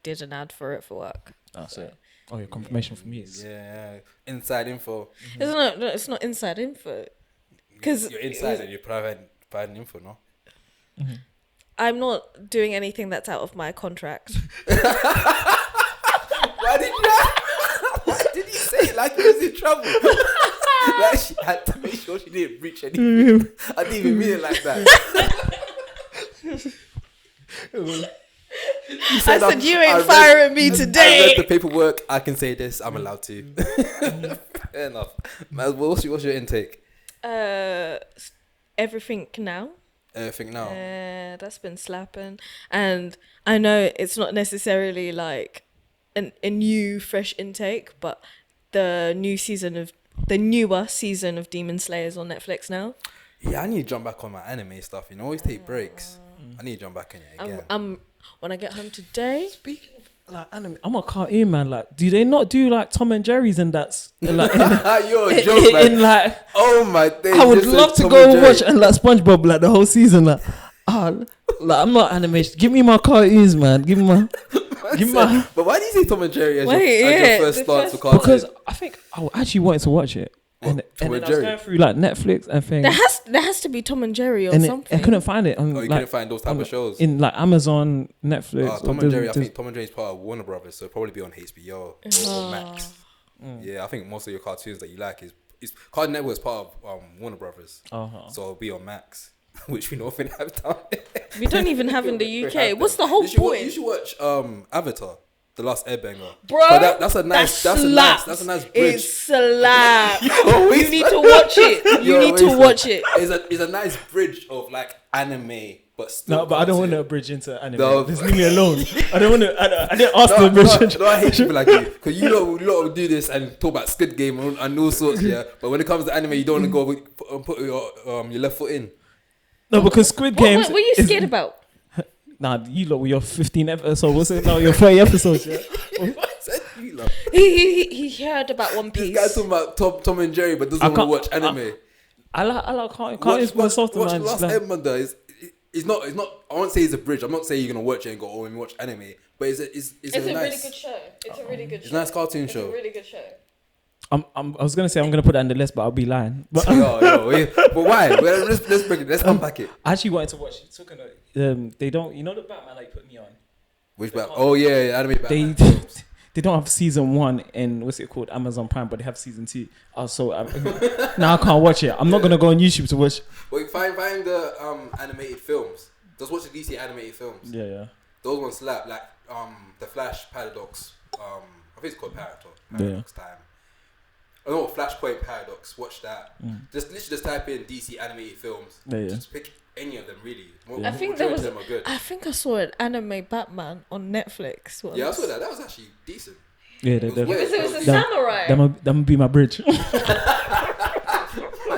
did an ad for it for work. That's it. Oh, your confirmation from me. Yeah. Inside info. It's not inside info. Because you're inside and you're providing info, no? Mm-hmm. I'm not doing anything that's out of my contract. Why did you say it like he was in trouble? Like she had to make sure she didn't breach anything. I didn't even mean it like that. I said you ain't firing me today. I read the paperwork. I can say this. I'm allowed to. Fair enough. What's your intake? Everything now. Everything now. That's been slapping, and I know it's not necessarily like a new fresh intake, but the newer season of Demon Slayer's on Netflix now. Yeah, I need to jump back on my anime stuff. Always take breaks. I need to jump back in it again. When I get home today. Speaking of like anime, I'm a cartoon man. Like, do they not do like Tom and Jerry's and that's like you're a joke, man. Like, oh my days. I would love to go and watch and like SpongeBob like the whole season. Like, I'm not animation. Give me my cartoons, man. Give me my. But why do you say Tom and Jerry as your first start to cartoon? Because I think I actually wanted to watch it. And then I was going through like Netflix and things. There has to be Tom and Jerry or something. I couldn't find it. You couldn't find those type of shows in like Amazon, Netflix. Tom and Jerry. I think Tom and Jerry is part of Warner Brothers, so it'll probably be on HBO or Max. Yeah, I think most of your cartoons that you like is Cartoon Network is part of Warner Brothers, so it'll be on Max, which we don't even have done. We don't even have in the UK. What's the whole point? You should watch Avatar. The Last Airbender, bro. That's a nice bridge. It slaps. You need to watch it. You need to watch it. It's a nice bridge of like anime, but still. No, but I don't want to bridge into anime. Just leave me alone. I don't want to. I didn't ask the bridge. No, I hate people like you because you lot will do this and talk about Squid Game and all sorts. Yeah, but when it comes to anime, you don't want to go put your left foot in. No, because Squid Games. What are you scared about? Nah, you lot with your 15 episodes. What's it now? Your 30 episodes, yeah? He heard about One Piece. This guy's talking about Tom and Jerry, but doesn't want to watch anime. I like can't watch Last Airbender. It's not. I won't say it's a bridge. I'm not saying you're gonna watch it and go, oh, and watch anime. But it's a really good show. It's a really good show. It's a nice cartoon show. It's a really good show. I was gonna say I'm gonna put that on the list, but I'll be lying. But, but why? Let's break it. Let's unpack it. I actually wanted to watch it. Talking of, they don't. You know the Batman like put me on. Which Batman? Oh yeah, anime Batman. They don't have season 1 in what's it called, Amazon Prime, but they have season 2. So now I can't watch it. I'm not gonna go on YouTube to watch. Wait, find the animated films. Just watch the DC animated films. Yeah. Those ones slap. Like the Flash Paradox. I think it's called Paradox Time. Oh, Flashpoint Paradox. Watch that. Just type in DC animated films. Just pick any of them really. I think there was. Them are good. I think I saw an anime Batman on Netflix once. Yeah, I saw that. That was actually decent. Yeah, it was a samurai. That would be my bridge. I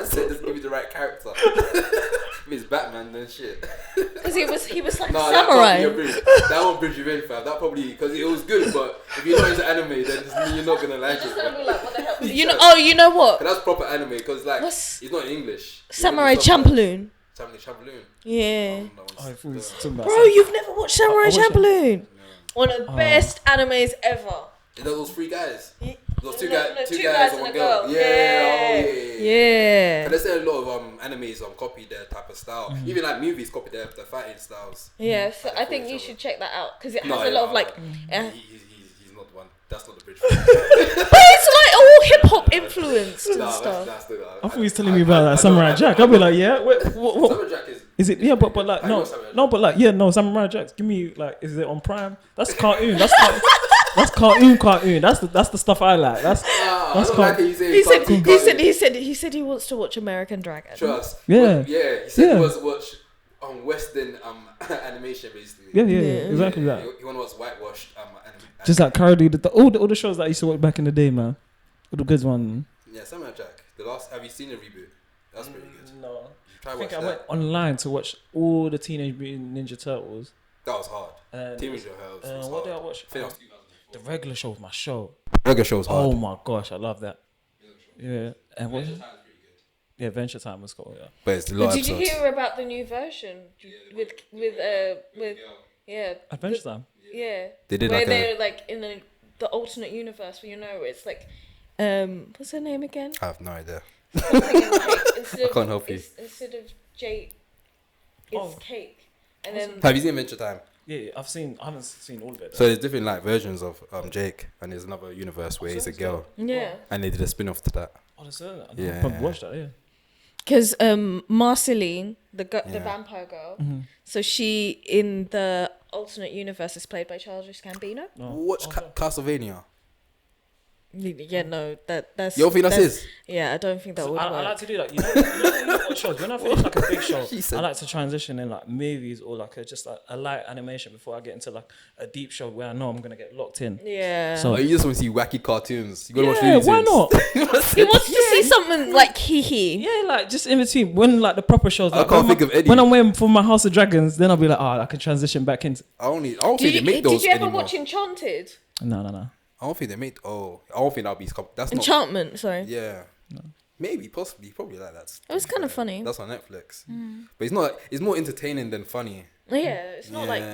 said, just give me the right character. If it's Batman, then shit. Because he was like nah, samurai. That won't bridge you in, fam. That probably because it was good, but if you're not into anime, then you're not gonna like it. Gonna be like, what the hell? You know what? That's proper anime because like it's not in English. Samurai Champloo. Champloo. Yeah. Bro, you've never watched Samurai Champloo? No. One of the best animes ever. Is that those three guys? Those two two guys and one girl. Yeah. And they say a lot of animes copy their type of style. Even like movies copy their fighting styles. Yeah, so I think you should check that out because it has a lot of like. He's not the one. That's not the bridge. But it's like all hip hop influenced and stuff. I thought he was telling me about like Samurai Jack. I'll be like, yeah. What? Samurai Jack is it? Yeah, but like Samurai Jack. Give me like, is it on Prime? That's cartoon. That's cartoon. That's the stuff I like. That's cartoon. He said he wants to watch American Dragon. Trust. Yeah. He said he wants to watch Western animation basically. Yeah. Exactly that. He want to watch whitewashed just like Cardi, all the shows that I used to watch back in the day, man. All the good ones. Yeah, Samurai Jack. Have you seen the reboot? That's pretty good. No. I went online to watch all the Teenage Mutant Ninja Turtles. That was hard. Teenage Mutant Ninja Turtles. What did I watch? The regular show was my show. Regular show was hard. Oh my gosh, I love that. Yeah. And what? Time is pretty good. Yeah, Adventure Time was cool. Yeah. But it's a lot. Did you hear about the new version with Adventure Time? Yeah. They did where they're like in the alternate universe where it's like what's her name again? I have no idea. I can't help you. Instead of Jade, it's Cake. And then have you seen Adventure Time? Yeah, I haven't seen all of it. So there's different like versions of Jake, and there's another universe where he's a girl. Yeah. And they did a spin-off to that. Oh, that's it. Yeah. I probably watched that. Yeah. Because Marceline, the vampire girl, so she in the alternate universe is played by Childish Gambino. No. Watch Castlevania. Yeah, no, that's. You don't think that's his? Yeah, I don't think that would work. I like to do that. You know what shows? When I finish like a big show, said, I like to transition in like movies or like just a light animation before I get into like a deep show where I know I'm gonna get locked in. Yeah. So you just want to see wacky cartoons. You gotta watch Looney Tunes. Why not? He wants to see something like hee. Yeah, like just in between when like the proper shows. Like, I can't think of any. When I'm waiting for my House of Dragons, then I'll be like, I can transition back into. I don't think they make those. Did you ever anymore. watch Enchanted? No. I don't think they made. I don't think that'll be. That's Enchantment. Not, sorry. Yeah. No. Maybe, possibly, probably like that. It was kind of funny. That's on Netflix. But it's not. It's more entertaining than funny. Yeah, it's not like.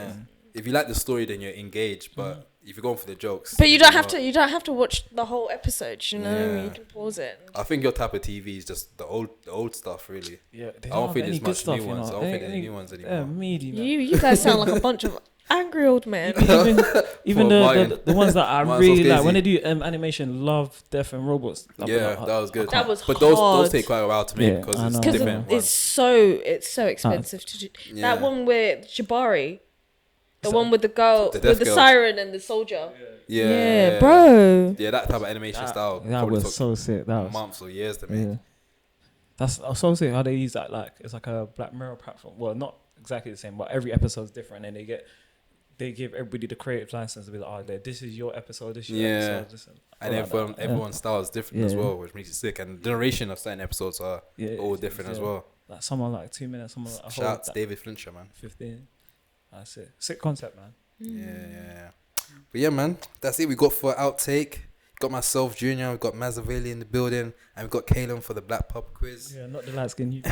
If you like the story, then you're engaged. But if you're going for the jokes, but you don't have to. You don't have to watch the whole episode. You know, you can pause it. I think your type of TV is just the old stuff, really. Yeah, I don't think there's much new ones. I don't think there's new ones anymore. You guys sound like a bunch of angry old men. Even the ones that I really like when they do animation, Love, Death and Robots. That was good. That was but hard. those take quite a while to make because it's different. It's so expensive to do. That one with Jabari, the one with the girl with the siren and the soldier. Yeah, bro. Yeah, that type of animation style. That was so sick. That was months or years to make. That's so sick how they use that. Like it's like a Black Mirror platform. Well, not exactly the same, but every episode's different, and they give everybody the creative license to be like, this is your episode, this is your episode. And everyone's style is different as well, which makes it sick. And the duration of certain episodes are all different as well. Like some are like 2 minutes, some are like shout out to David Fincher, man. 15. That's it. Sick concept, man. Yeah. But yeah, man, that's it. We got for Outtake. Got myself, Junior. We got Mazzaveli in the building, and we got Caleb for the Black Pop quiz. Yeah, not the light skin.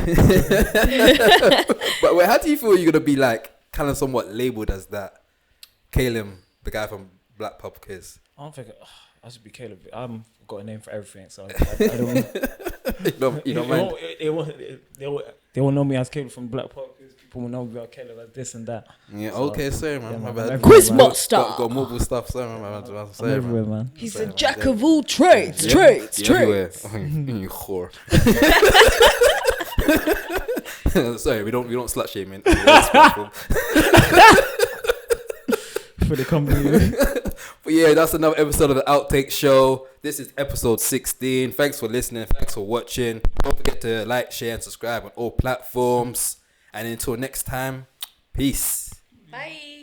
But wait, how do you feel you're gonna be like kind of somewhat labeled as that? Caleb, the guy from Black Pop Quiz. I don't think I should be Caleb. I've got a name for everything, so I don't. you don't mind. They won't know me as Caleb from Black Pop Quiz. People will know me as Caleb as this and that. Yeah. Okay. Sorry, man. Yeah, my bad. Quizmaster. Got mobile stuff. Sorry, man. Sorry, everywhere, man. He's a jack of all trades. Everywhere. You whore. Sorry, we don't slut shame in. for the company. But yeah, that's another episode of the Outtake Show. This is episode 16. Thanks for listening. Thanks for watching. Don't forget to like, share, and subscribe on all platforms. And until next time, peace. Bye.